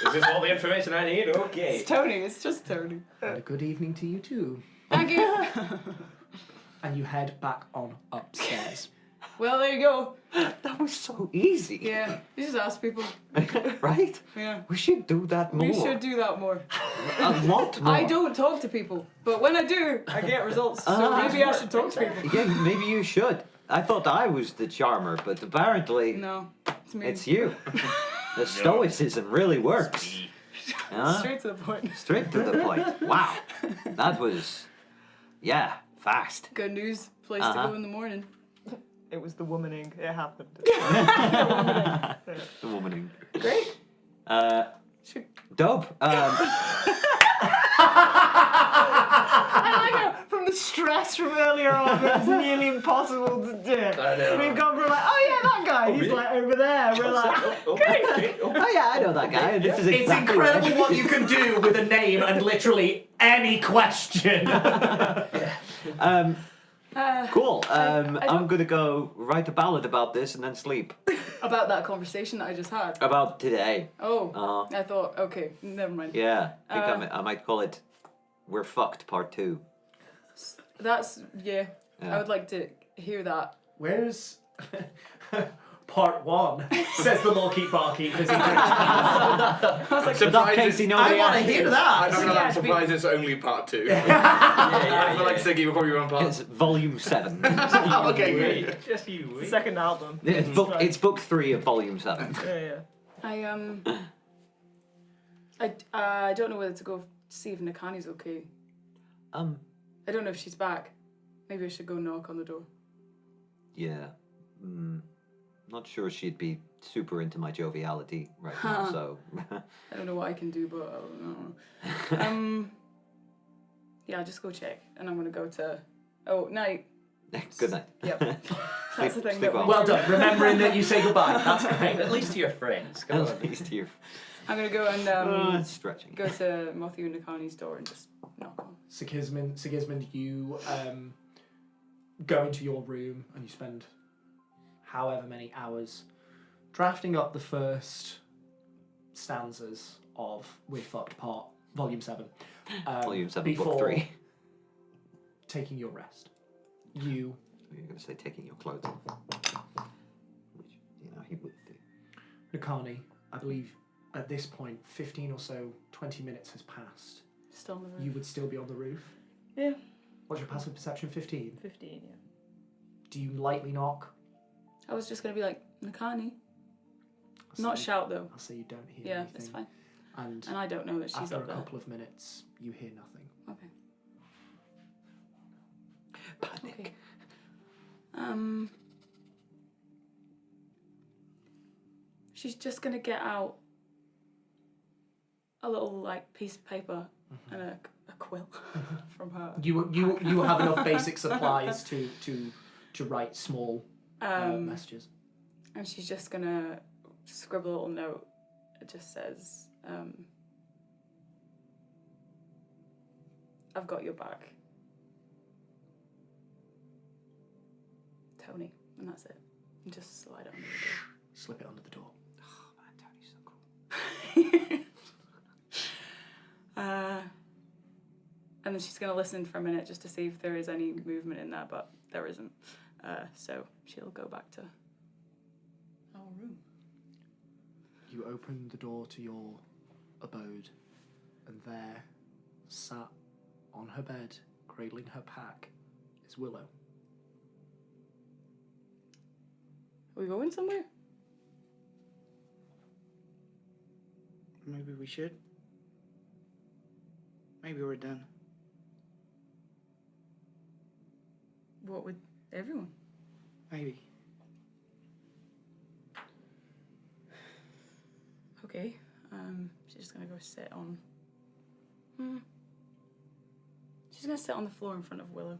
Is this all the information I need? Okay. It's Tony. It's just Tony. And a good evening to you too. Thank you. And you head back on upstairs. Well, there you go. That was so easy. Yeah. You just ask people. Right? Yeah. We should do that more. We should do that more. A lot more. I don't talk to people, but when I do, I get results. So maybe I should talk to people. Yeah, maybe you should. I thought I was the charmer, but apparently No, it's me. it's you. The stoicism really works. Huh? Straight to the point. Straight to the point. Wow. That was, fast. Good news. Place to go in the morning. It was the womaning. It happened. The womaning. Great. Dope. From the stress from earlier on, it was nearly impossible to do. I know. We've gone from like, oh yeah, that guy. He's really? like over there. We're like, Okay. Oh yeah, I know that guy. This is It's exactly incredible right. what you can do with a name and literally any question. Cool. I I'm don't- gonna go write a ballad about this and then sleep. About that conversation that I just had. About today. Oh, I thought, okay, never mind. Yeah. I think I might call it "We're Fucked" Part 2. That's, Yeah. I would like to hear that. Where's part 1? Says the lawkeep barkeep as he drinks. I'm So that case, surprised you know I the want to answer. hear I'm, that. I'm surprised it's only part 2. Yeah, I feel like Siggy will probably run part. It's volume 7. Okay, great. Just you wait. second album. It's book 3 of volume 7. Yeah. I don't know whether to go see if Nakani's okay. I don't know if she's back. Maybe I should go knock on the door. Yeah. Not sure she'd be super into my joviality right now, so. I don't know what I can do, but I don't know. Yeah, I'll just go check, and I'm gonna go to. Oh, night. Good night. Yep. That's the thing. Sleep That well. Well done. Remembering that you say goodbye. That's great. At least to your friends. Come on. At least here. I'm gonna go and Stretching. go to Matthew Nakani's door and just knock on. Sigismund, you go into your room and you spend however many hours drafting up the first stanzas of We're Fucked Part Volume 7. Volume 7, before book 3. taking your rest. You, You're going to say taking your clothes off. Which, he would do. Nakani, I believe at this point, 15 or so, 20 minutes has passed. Still on the roof. You would still be on the roof. Yeah. What's your passive perception? 15. 15, yeah. Do you lightly knock? I was just gonna be like Nakani, I'll not say- shout though. I'll say you don't hear Yeah, anything. that's fine. And And I don't know that she's after up a there. couple of minutes, you hear nothing. Okay. Panic. Okay. She's just gonna get out a little piece of paper and a quill from her. You have enough basic supplies to write small messages. And she's just gonna scribble a little note. It just says, "I've got your back, Tony," and that's it. And just slide it under the door. Slip it under the door. Oh man, Tony's so cool. And then she's gonna listen for a minute just to see if there is any movement in there, but there isn't. So she'll go back to our room. You open the door to your abode, and there, sat on her bed, cradling her pack, is Willow. Are we going somewhere? Maybe we should. Maybe we're done. What with everyone? Maybe. Okay. She's just gonna go sit on. She's gonna sit on the floor in front of Willow.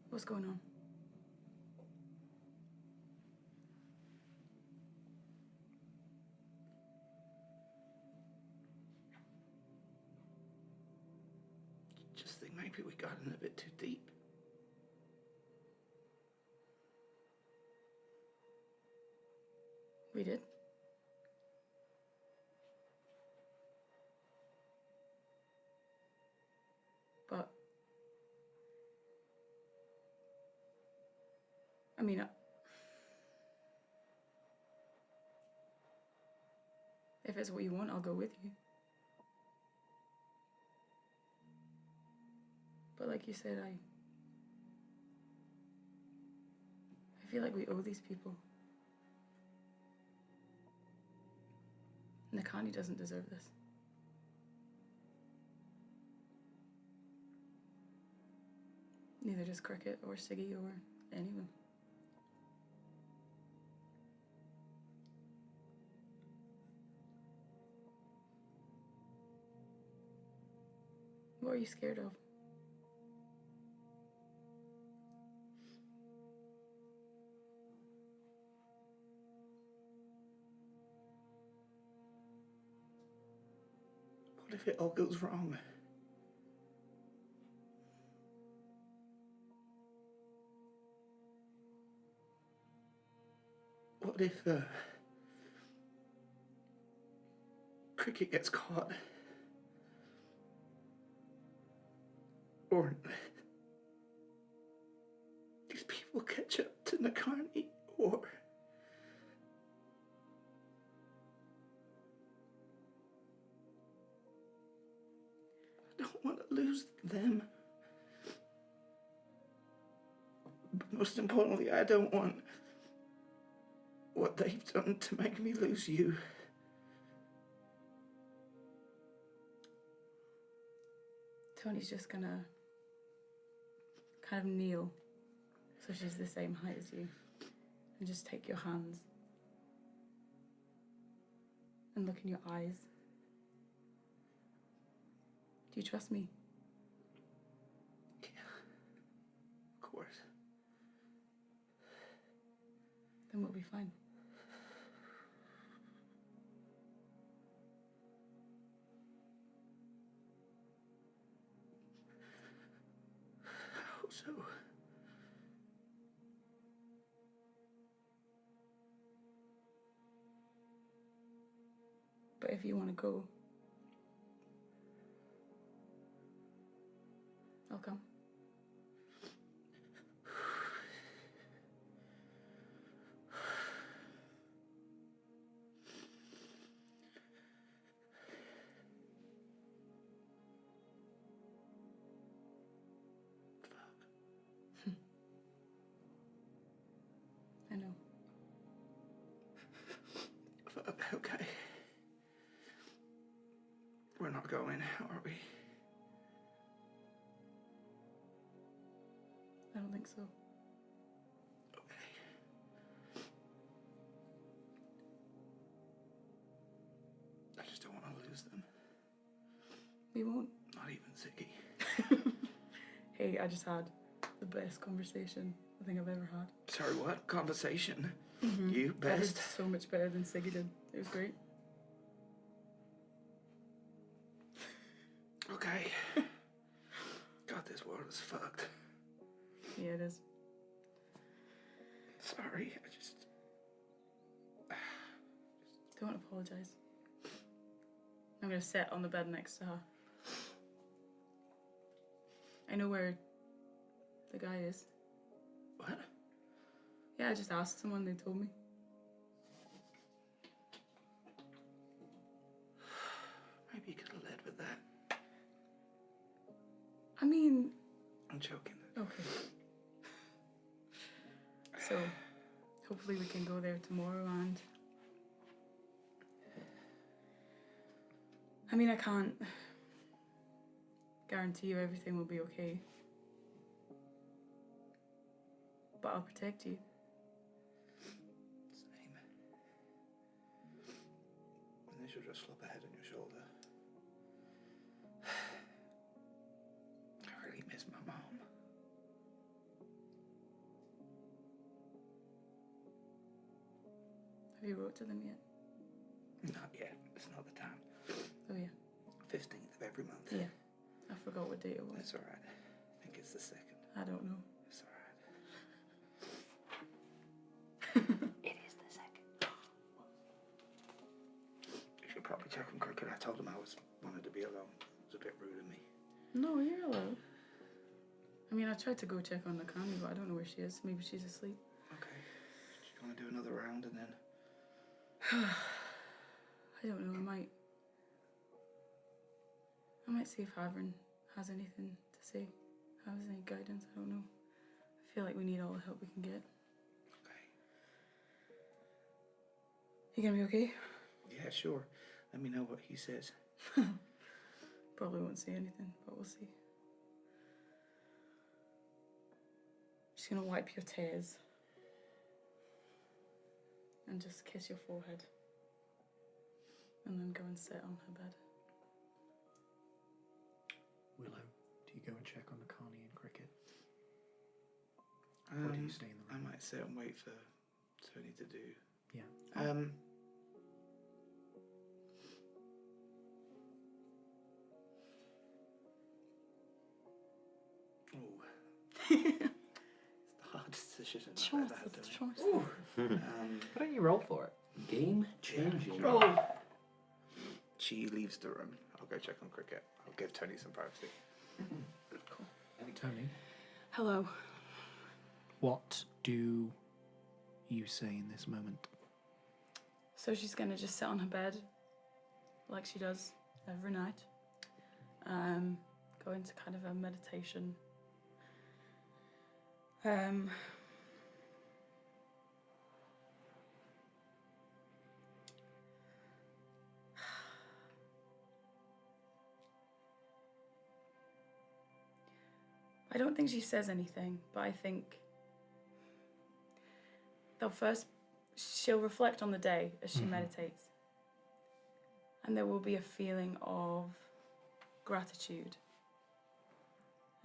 What's going on? Just think maybe we got in a bit too deep. We did. But I mean, if it's what you want, I'll go with you. But like you said, I feel like we owe these people. Nakani doesn't deserve this. Neither does Cricket or Siggy or anyone. What are you scared of? What if it all goes wrong? What if Cricket gets caught? Or these people catch up to Nakani? Or I don't want to lose them. But most importantly, I don't want what they've done to make me lose you. Tony's just gonna kind of kneel so she's the same height as you and just take your hands and look in your eyes. Do you trust me? Yeah, of course. Then we'll be fine. I hope so. But if you want to go, I'll come. I know. Okay. We're not going, are we? I don't think so. Okay. I just don't want to lose them. We won't. Not even Ziggy. Hey, I just had the best conversation I think I've ever had. Sorry, what? Conversation? Mm-hmm. You That was best? so much better than Siggy did. It was great. Okay. God, this world is fucked. Yeah, it is. Sorry, I just... Don't apologise. I'm gonna sit on the bed next to her. I know where the guy is. What? Yeah, I just asked someone, they told me. Maybe you could have led with that. I mean, I'm joking. okay. So, hopefully we can go there tomorrow and... I mean, I can't guarantee you everything will be okay. But I'll protect you. Same. And then she'll just slap a head on your shoulder. I really miss my mom. Have you wrote to them yet? Not yet. It's not the time. Oh yeah. 15th of every month. Yeah. I forgot what date it was. That's alright. I think it's the 2nd. I don't know. It's alright. It is the second. You should probably check on Cricket. I told him I wanted to be alone. It was a bit rude of me. No, you're allowed. I mean, I tried to go check on Nakani, but I don't know where she is. Maybe she's asleep. Okay. Do you want to do another round and then... I don't know, I might see if Havern has anything to say. Has any guidance, I don't know. I feel like we need all the help we can get. Okay. You gonna be okay? Yeah, sure. Let me know what he says. Probably won't see anything, but we'll see. Just gonna wipe your tears. And just kiss your forehead. And then go and sit on her bed. Willow, do you go and check on Akani and Cricket? Or do you stay in the I room? might sit and wait for Tony to do. Yeah. It's the hardest decision I've ever had to make. Why don't you roll for it? Game changing. She leaves the room. I'll go check on Cricket. I'll give Tony some privacy. Tony, Hello. what do you say in this moment? So she's gonna just sit on her bed, like she does every night. Go into kind of a meditation. I don't think she says anything, but I think she'll reflect on the day as she meditates. And there will be a feeling of gratitude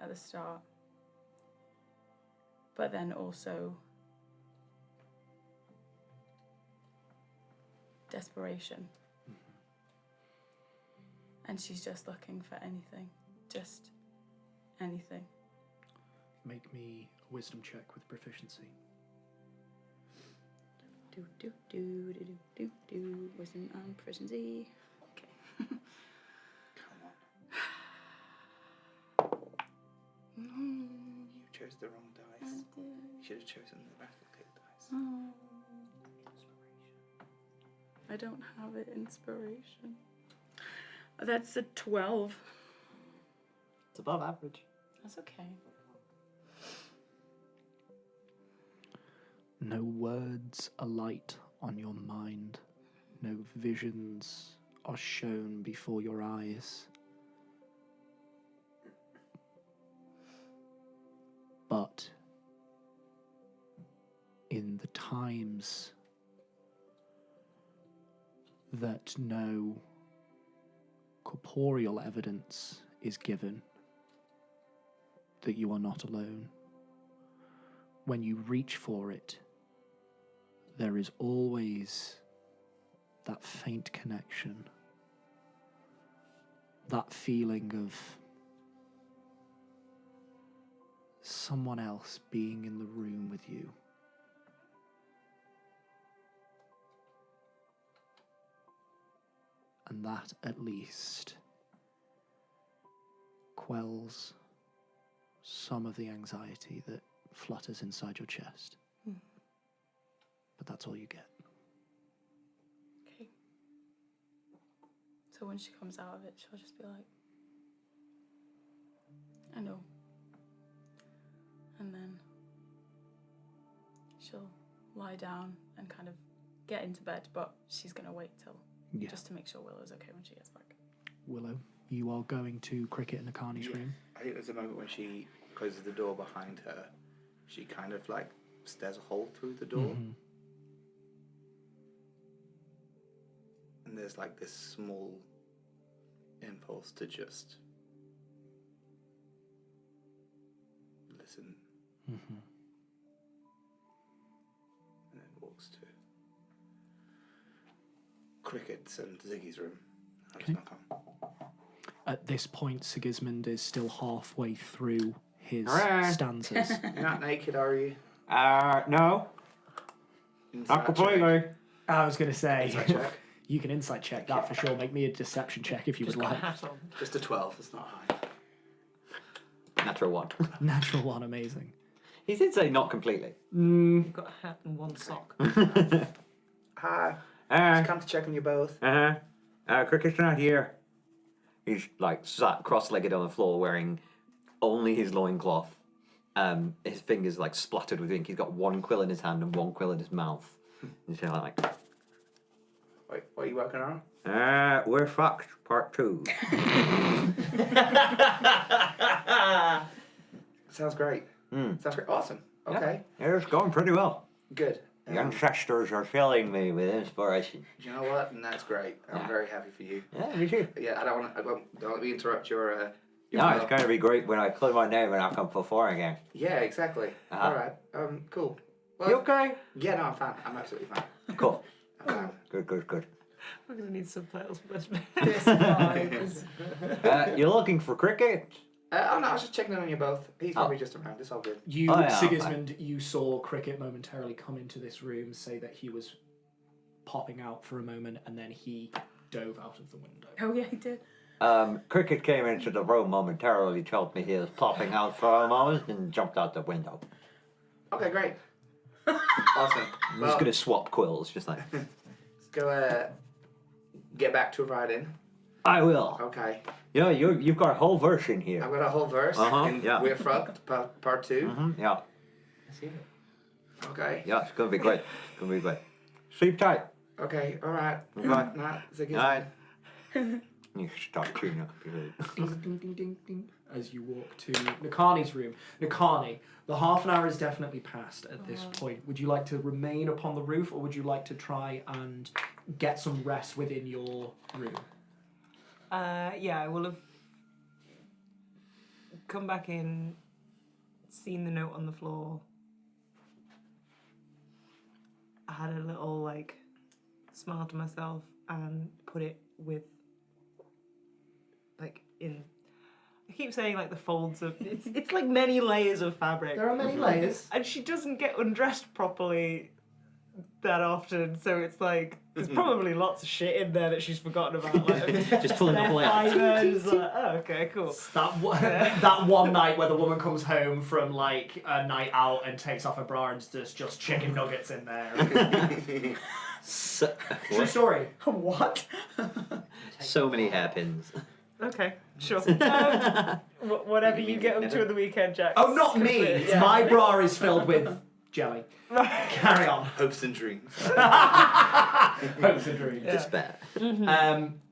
at the start. But then also desperation. And she's just looking for anything. Just anything. Make me a wisdom check with proficiency. Wisdom and proficiency. Okay. Come on. You chose the wrong dice. You should have chosen the replicate dice. Oh. I don't have it. Inspiration. That's a 12. It's above average. That's okay. No words alight on your mind. No visions are shown before your eyes. But in the times that no corporeal evidence is given that you are not alone, when you reach for it, there is always that faint connection, that feeling of someone else being in the room with you. And that, at least, quells some of the anxiety that flutters inside your chest. But that's all you get. Okay. So when she comes out of it, she'll just be like, I know. And then she'll lie down and kind of get into bed, but she's going to wait till just to make sure Willow's okay when she gets back. Willow, you are going to Cricket and Akani's room. I think there's a moment when she closes the door behind her. She kind of like stares a hole through the door. And there's like this small impulse to just listen. And then walks to Cricket's and Ziggy's room. I'll just knock on. At this point, Sigismund is still halfway through his Hooray. stanzas. You're not naked, are you? No. Insight Not completely. check. I was going to say, Insight check. you can insight check that for sure. Make me a deception check if you would like. Just a 12, it's not high. Natural one. Natural one, amazing. He did say not completely. You've got a hat and one sock. Hi, Uh, come to check on you both. Cricket's not here. He's like sat cross-legged on the floor wearing only his loincloth. His fingers like splattered with ink. He's got one quill in his hand and one quill in his mouth. He's like, What are you working on? We're fucked, part 2. Sounds great. Sounds great. Awesome. Okay. Yeah, it's going pretty well. Good. The ancestors are filling me with inspiration. You know what? And that's great. I'm very happy for you. Yeah, me too. Yeah, don't let me interrupt your No, it's going to be great when I clear my name and I come for 4 again. Yeah, exactly. All right. Cool. Well, You okay? Yeah, no, I'm fine. I'm absolutely fine. Cool. I'm fine. Good. We're gonna need subtitles for this. This vibe is You're looking for cricket? Oh no, I was just checking in on you both. He's probably just around. It's all good. You, Oh, yeah, Sigismund, you saw Cricket momentarily come into this room, say that he was popping out for a moment, and then he dove out of the window. oh yeah, he did. Cricket came into the room momentarily, told me he was popping out for a moment, and jumped out the window. Okay, great. Awesome. I'm just going to swap quills, just like... Let's go get back to writing. I will. Okay. Yeah, you've got a whole verse in here. I've got a whole verse in yeah. We're Fucked, part 2. Yeah. Okay. Yeah, it's going to be great. Sleep tight. Okay, alright. Okay. Nah, it's a good Alright. You start tuning up. Ding, ding, ding, ding, ding, as you walk to Nakani's room. Nakani, the half an hour is definitely passed at this point. Would you like to remain upon the roof, or would you like to try and get some rest within your room? Yeah, I will have come back in, seen the note on the floor. I had a little smile to myself and put it with in. I keep saying the folds of it's like many layers of fabric. There are many layers. And she doesn't get undressed properly that often, so it's there's probably lots of shit in there that she's forgotten about. Just pulling the whole out. Oh, okay, cool. That one night where the woman comes home from a night out and takes off her bra and there's just chicken nuggets in there. True story. What? So many hairpins. Okay, sure. Whatever you get up to on the weekend, Jack. Oh, not me. Yeah. My bra is filled with jelly. Carry on. Hopes and dreams. Hopes and dreams. Despair.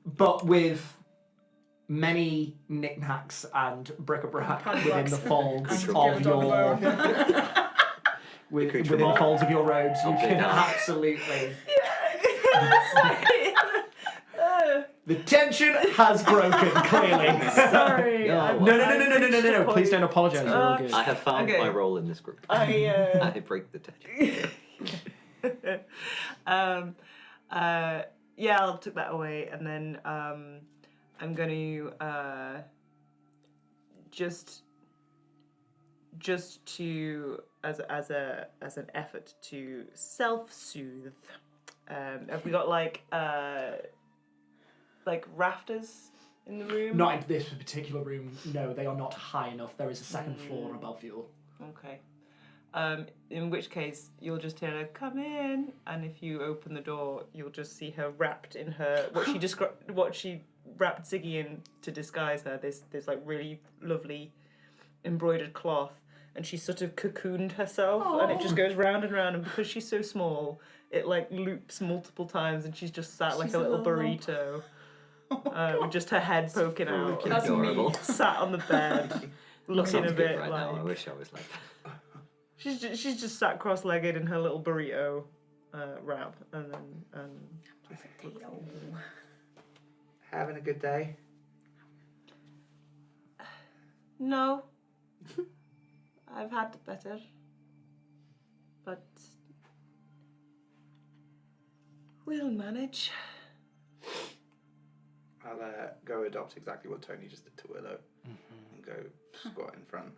But with many knickknacks and bric-a-brac within the folds of your within the folds of your robes, you can absolutely. The tension has broken, clearly. Sorry. No, No. Please don't apologise. You're all good. I have found Okay. my role in this group. I I break the tension. yeah, I'll took that away, and then I'm going to just to as an effort to self-soothe. Have we got rafters in the room? Not in this particular room. No, they are not high enough. There is a second floor above you. Okay. In which case, you'll just hear her come in, and if you open the door, you'll just see her wrapped in her what she wrapped Ziggy in to disguise her. This really lovely embroidered cloth, and she sort of cocooned herself, and it just goes round and round. And because she's so small, it loops multiple times, and she's just sat like a little burrito. With just her head poking out. That's adorable. Sat on the bed, looking a bit right now. I wish I was like that. She's just sat cross-legged in her little burrito wrap, and then Having a good day? no, I've had better, but we'll manage. I'll go adopt exactly what Tony just did to Willow and go squat in front.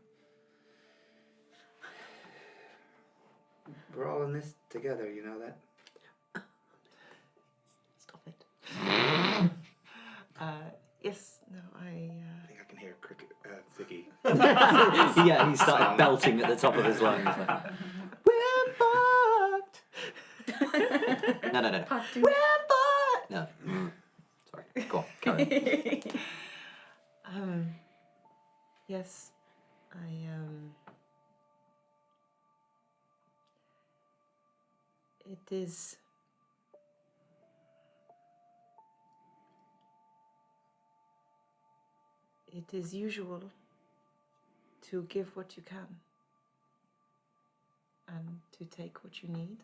We're all in this together, you know that? Stop it. Yes, no, I think I can hear Ziggy. Yeah, he started belting at the top of his lungs. We're fucked! No. We're fucked! No. Sorry, go on, carry on. Yes, it is it is usual to give what you can and to take what you need.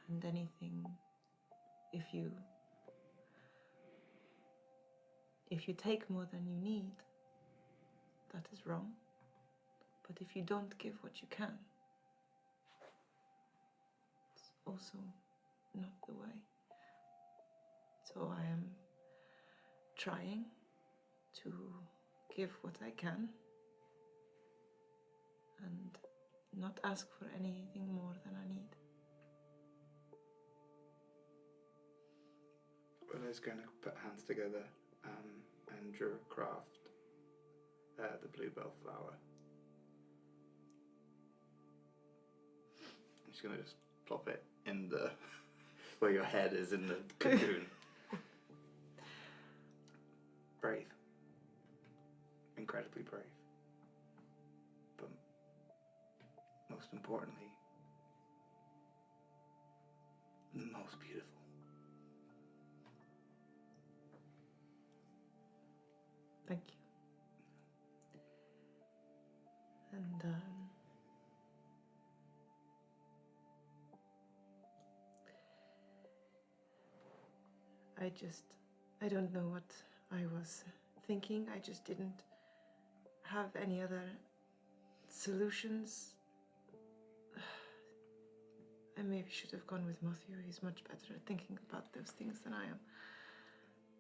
And anything, if you take more than you need, that is wrong. But if you don't give what you can, it's also not the way. So I am trying to give what I can and not ask for anything more than I need. Willow's going to put hands together and draw craft the bluebell flower. I'm just going to just plop it in the where your head is in the cocoon. Brave. Incredibly brave. But most importantly, most beautiful. Thank you. And I don't know what I was thinking. I just didn't have any other solutions. I maybe should have gone with Matthew. He's much better at thinking about those things than I am.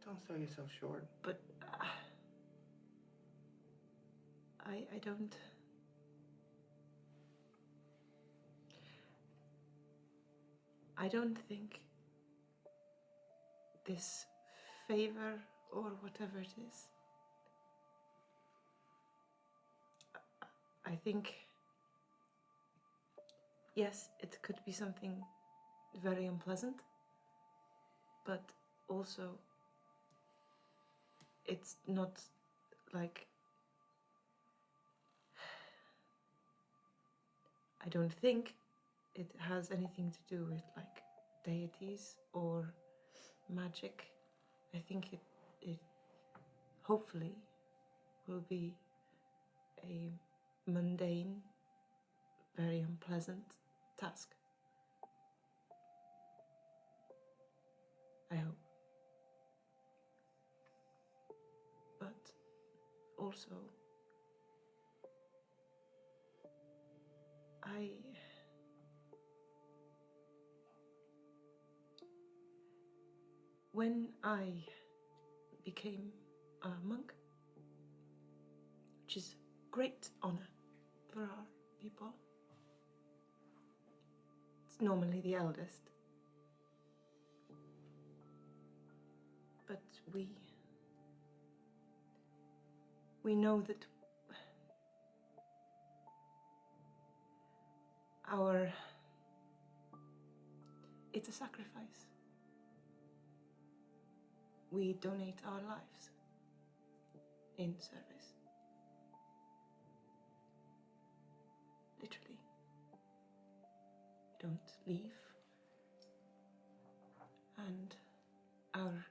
Don't sell yourself short. But I don't... I don't think this favor or whatever it is, I think, yes, it could be something very unpleasant, but also it's not like, I don't think it has anything to do with like deities or magic. I think it hopefully will be a mundane, very unpleasant task. I hope. But also, when I became a monk, which is great honor for our people, it's normally the eldest, but we know that it's a sacrifice. We donate our lives in service. Literally. We don't leave. And our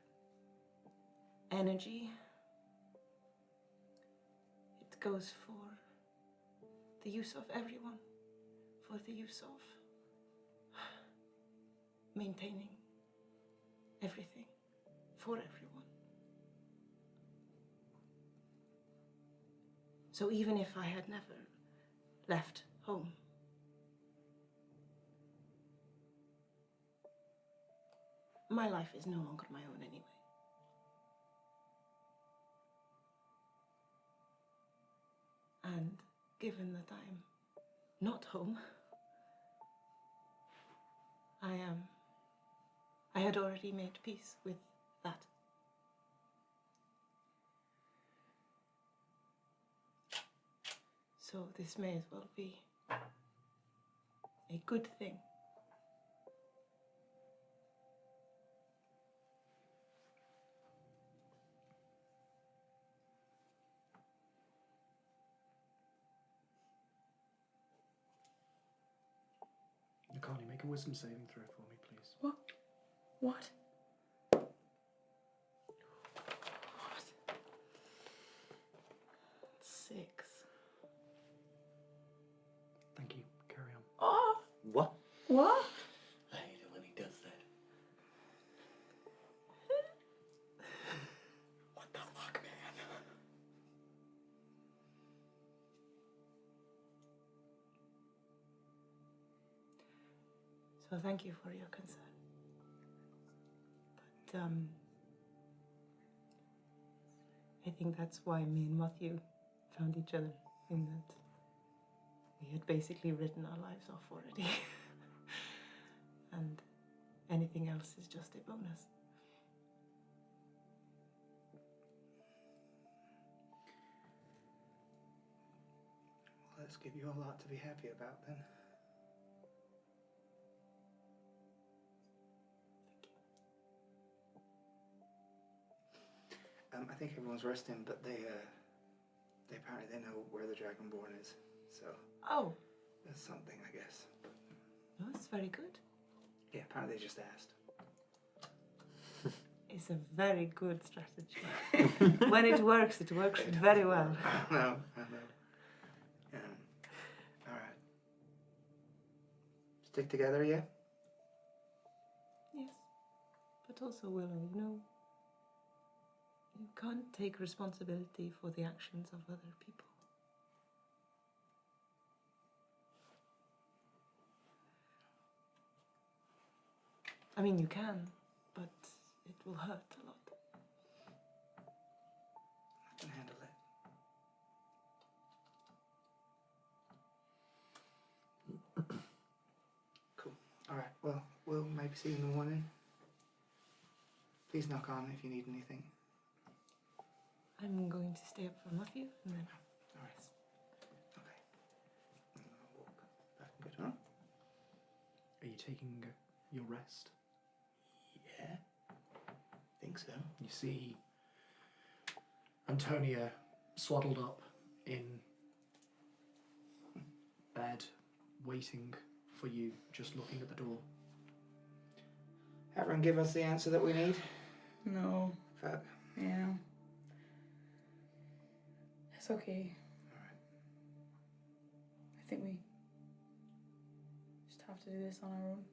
energy, it goes for the use of everyone, for the use of maintaining everything for everyone. So even if I had never left home, my life is no longer my own anyway. And given that I'm not home, I had already made peace with that. So this may as well be a good thing. Nakani, make a wisdom saving throw for me, please. What? What? I hate it when he does that. What the fuck, man? So thank you for your concern. But I think that's why me and Matthew found each other, in that we had basically written our lives off already. And anything else is just a bonus. Well, let's give you a lot to be happy about then. I think everyone's resting, but they apparently know where the Dragonborn is. So Oh, that's something, I guess. no, that's very good. Yeah, apparently they just asked. It's a very good strategy. When it works very well. I know. All right. Stick together, yeah? Yes. But also, Willow, you can't take responsibility for the actions of other people. I mean, you can, but it will hurt a lot. I can handle it. Cool. All right. Well, we'll maybe see you in the morning. Please knock on if you need anything. I'm going to stay up for Matthew, and then... All right. Okay. And I'll walk back and go to her. Are you taking your rest? Yeah. Think so. You see Antonia swaddled up in bed, waiting for you, just looking at the door. Everyone give us the answer that we need. No. Fab. Yeah. It's okay. Alright. I think we just have to do this on our own.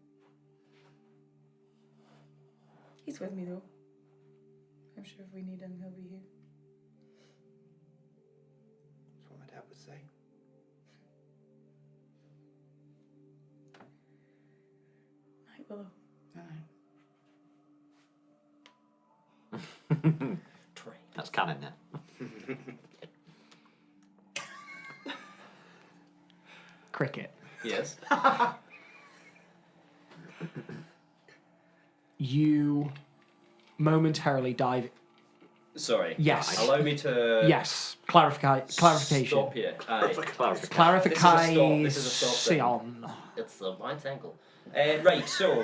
He's with me though. I'm sure if we need him, he'll be here. That's what my dad would say. Night, Willow. That's canon now. Cricket. Yes. You momentarily dive. Sorry. Yes. Allow me to. Yes. Clarification. Stop here. Aye. Clarification. This is a stop thing. It's a right angle. Right, so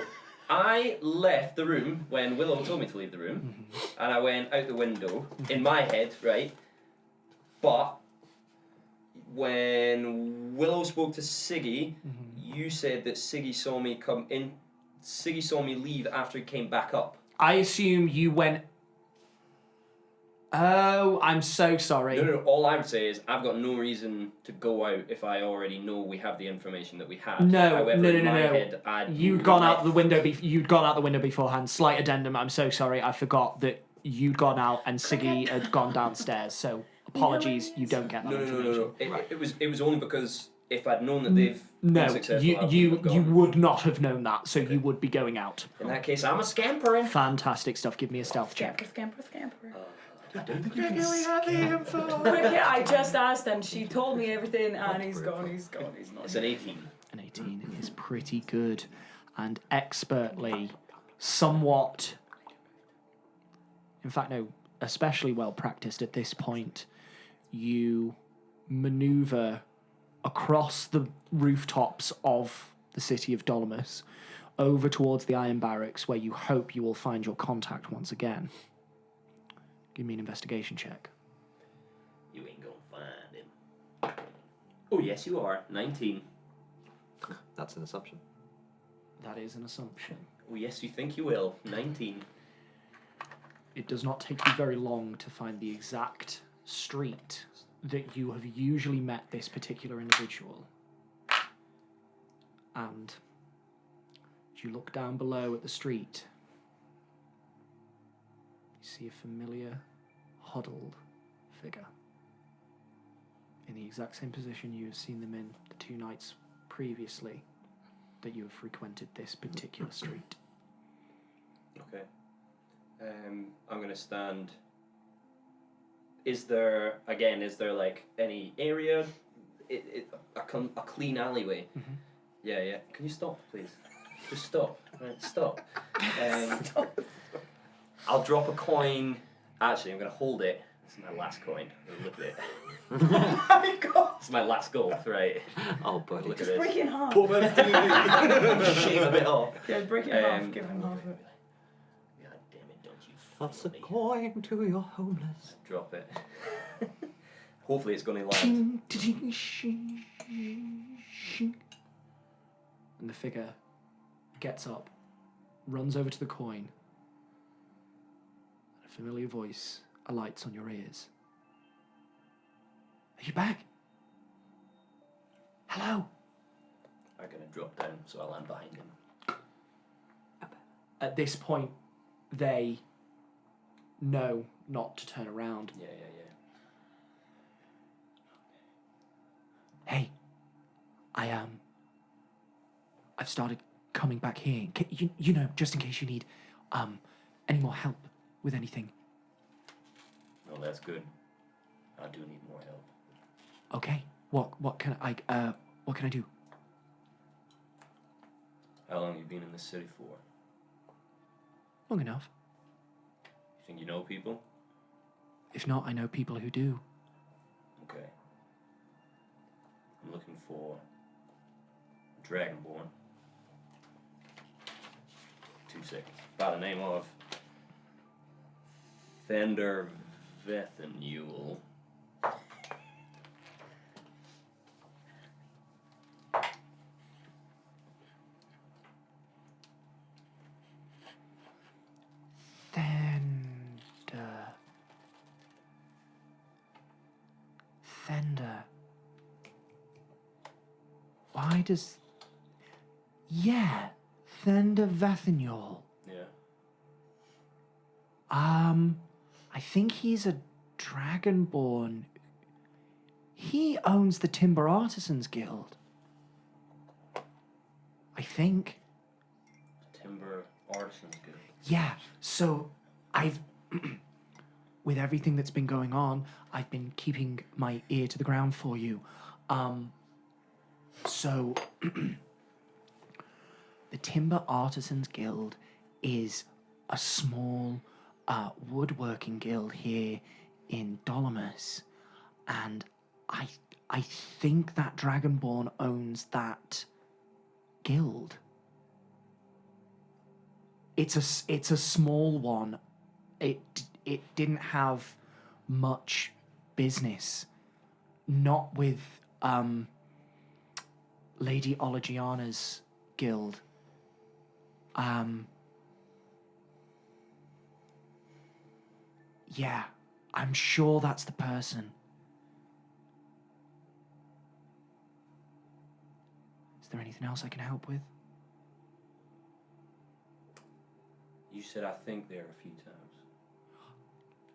I left the room when Willow told me to leave the room, and I went out the window in my head, right? But when Willow spoke to Siggy, you said that Siggy saw me come in. Siggy saw me leave after he came back up. I assume you went. Oh, I'm so sorry. No. All I would say is I've got no reason to go out if I already know we have the information that we have. No, However, no. in my head, You'd gone out the window. You'd gone out the window beforehand. Slight addendum. I'm so sorry. I forgot that you'd gone out and Siggy had gone downstairs. So apologies. You don't get that information. No. It was only because if I'd known that they've been No, successful, you would not have known that. So you would be going out. In that case, I'm a scampering. Fantastic stuff. Give me a stealth check. Scamper. I don't think Cricket, we have the info. Cricket, I just asked and she told me everything and he's gone, he's not It's an 18. An 18 is pretty good and expertly, somewhat, in fact, no, especially well practiced at this point, you maneuver across the rooftops of the city of Dolomus over towards the Iron Barracks where you hope you will find your contact once again. Give me an investigation check. You ain't gonna find him. Oh, yes, you are. 19. That's an assumption. That is an assumption. Oh, yes, you think you will. 19. It does not take you very long to find the exact street that you have usually met this particular individual. And you look down below at the street, you see a familiar, huddled figure in the exact same position you have seen them in the 2 nights previously that you have frequented this particular street. Okay. I'm going to stand. Is there like any area, a clean alleyway? Mm-hmm. Yeah. Can you stop, please? Just stop. Right, stop. I'll drop a coin. Actually, I'm going to hold it. This is my last coin. Look at it. Oh my god! It's my last gold, right? Oh, buddy. Look at Just break this. it in half. Shave a bit off. Yeah, break it in half. Give him half of it. God damn it, don't you Toss a fool me. coin to your homeless. Drop it. Hopefully it's going to land. And the figure gets up, runs over to the coin, and a familiar voice alights on your ears. Are you back? Hello? I'm going to drop down so I land behind him. At this point, they know not to turn around. Yeah. Hey, I've started coming back here. You know, just in case you need any more help with anything. No, that's good. I do need more help. Okay. What can I do? How long have you been in this city for? Long enough. You think you know people? If not, I know people who do. Okay. I'm looking for a Dragonborn. 2 seconds. By the name of Fender Vethenule. Fender. Why does... Yeah, Fender Vethenule. Yeah. I think he's a Dragonborn. He owns the Timber Artisans Guild. I think. Timber Artisans Guild. Yeah, so I've... with everything that's been going on, I've been keeping my ear to the ground for you. So... the Timber Artisans Guild is a small woodworking guild here in Dolomus, and I think that Dragonborn owns that guild. It's a small one. It didn't have much business, not with Lady Olagiana's guild. Yeah, I'm sure that's the person. Is there anything else I can help with? You said I think there a few times.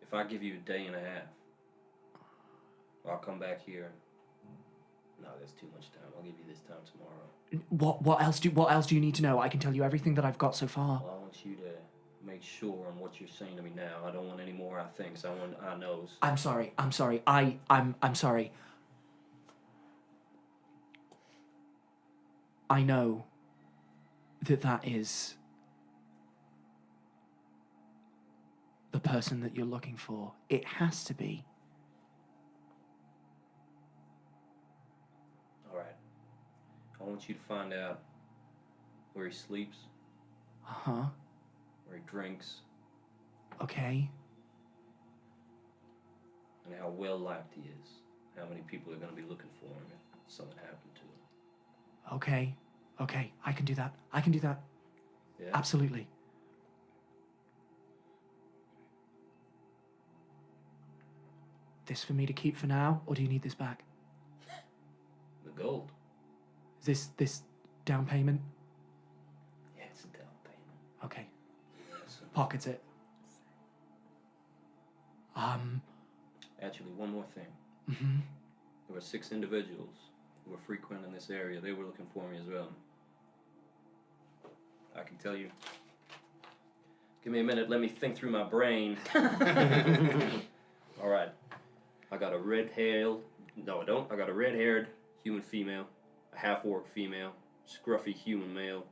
If I give you a day and a half, I'll come back here. No, that's too much time. I'll give you this time tomorrow. What else do you need to know? I can tell you everything that I've got so far. Well, I want you to make sure on what you're saying to me now. I don't want any more I thinks. I want I knows. I'm sorry. I'm sorry. I know that is the person that you're looking for. It has to be. Alright. I want you to find out where he sleeps, Uh-huh. where he drinks, Okay. and how well liked he is. How many people are going to be looking for him if something happened to him. Okay. I can do that. Yeah? Absolutely. This for me to keep for now, or do you need this back? The gold. Is this down payment? Yeah, it's Okay. Pocket it. Actually, one more thing. Mm-hmm. There were 6 individuals who were frequent in this area. They were looking for me as well. I can tell you. Give me a minute. Let me think through my brain. All right. I got a red-haired... No, I don't. I got a red-haired human female, a half-orc female, scruffy human male,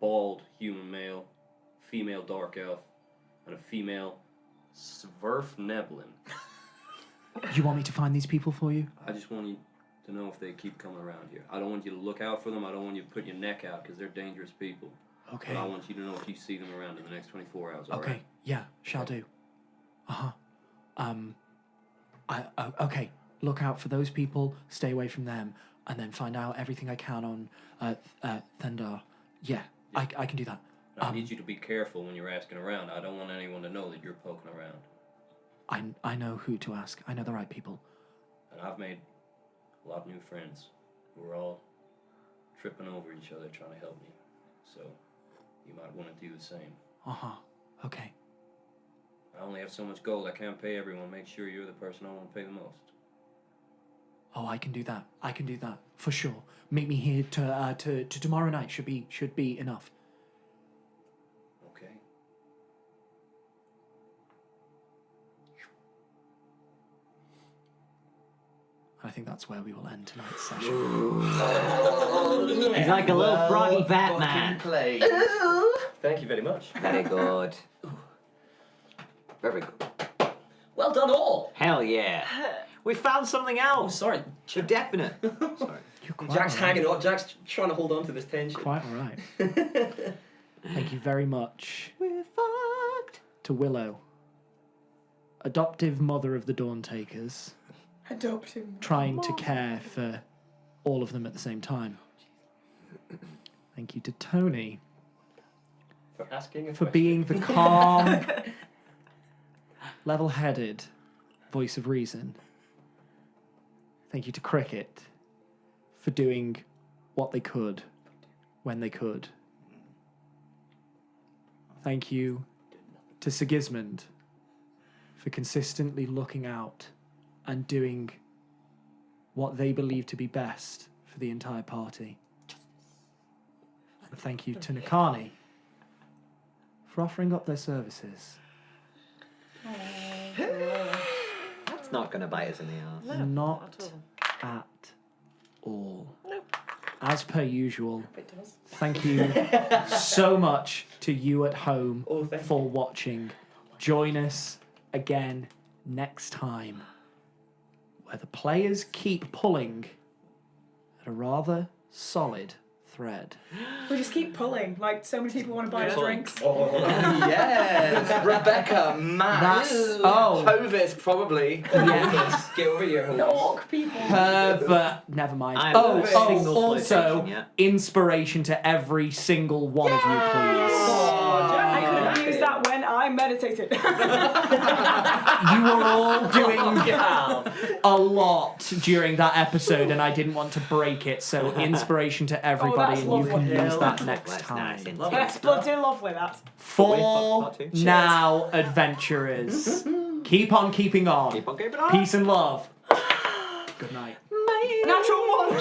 bald human male, female dark elf, and a female Sverfneblin. You want me to find these people for you? I just want you to know if they keep coming around here. I don't want you to look out for them. I don't want you to put your neck out because they're dangerous people. Okay. But I want you to know if you see them around in the next 24 hours. All Okay. right? Yeah, shall do. Okay. Look out for those people. Stay away from them, and then find out everything I can on Thendar. Yeah, I can do that. I need you to be careful when you're asking around. I don't want anyone to know that you're poking around. I know who to ask. I know the right people. And I've made a lot of new friends who are all tripping over each other trying to help me. So you might want to do the same. Okay. I only have so much gold. I can't pay everyone. Make sure you're the person I want to pay the most. Oh, I can do that. I can do that for sure. Meet me here to tomorrow night. Should be enough. Okay. I think that's where we will end tonight's session. He's like a little froggy Batman. Play. Thank you very much. Very good. Very good. Well done, all. Hell yeah. We found something Oh, else. sorry. For definite. Sorry. You're quite Jack's all right. hanging on. Jack's trying to hold on to this tension. Quite all right. Thank you very much. We're fucked. To Willow, adoptive mother of the Dawntakers, Adopt him. trying to care for all of them at the same time. Thank you to Tony For asking a for question. being the calm, level-headed voice of reason. Thank you to Cricket for doing what they could when they could. Thank you to Sigismund for consistently looking out and doing what they believe to be best for the entire party. And thank you to Nakani for offering up their services. That's not going to bite us in the arse. Not at all. As per usual, It does. thank you so much to you at home for watching. Join us again next time, where the players keep pulling at a rather solid thread. We just keep pulling. Like, so many people want to buy us drinks. Yes, Rebecca, Matt, That's Hovis, probably. yeah. Get over here, The Holmes. orc people. But never mind. I'm a single Also flotation, yeah. inspiration to every single one of you, please. I could have used that when I meditated. You were all doing a lot during that episode, and I didn't want to break it. So inspiration to everybody, that's and you can lovely. use that next That's time. nice. Yes, bloody lovely that. For Fuck, now, adventurers, keep on keeping on. Keep on keeping on. Peace and love. Good night. Natural one.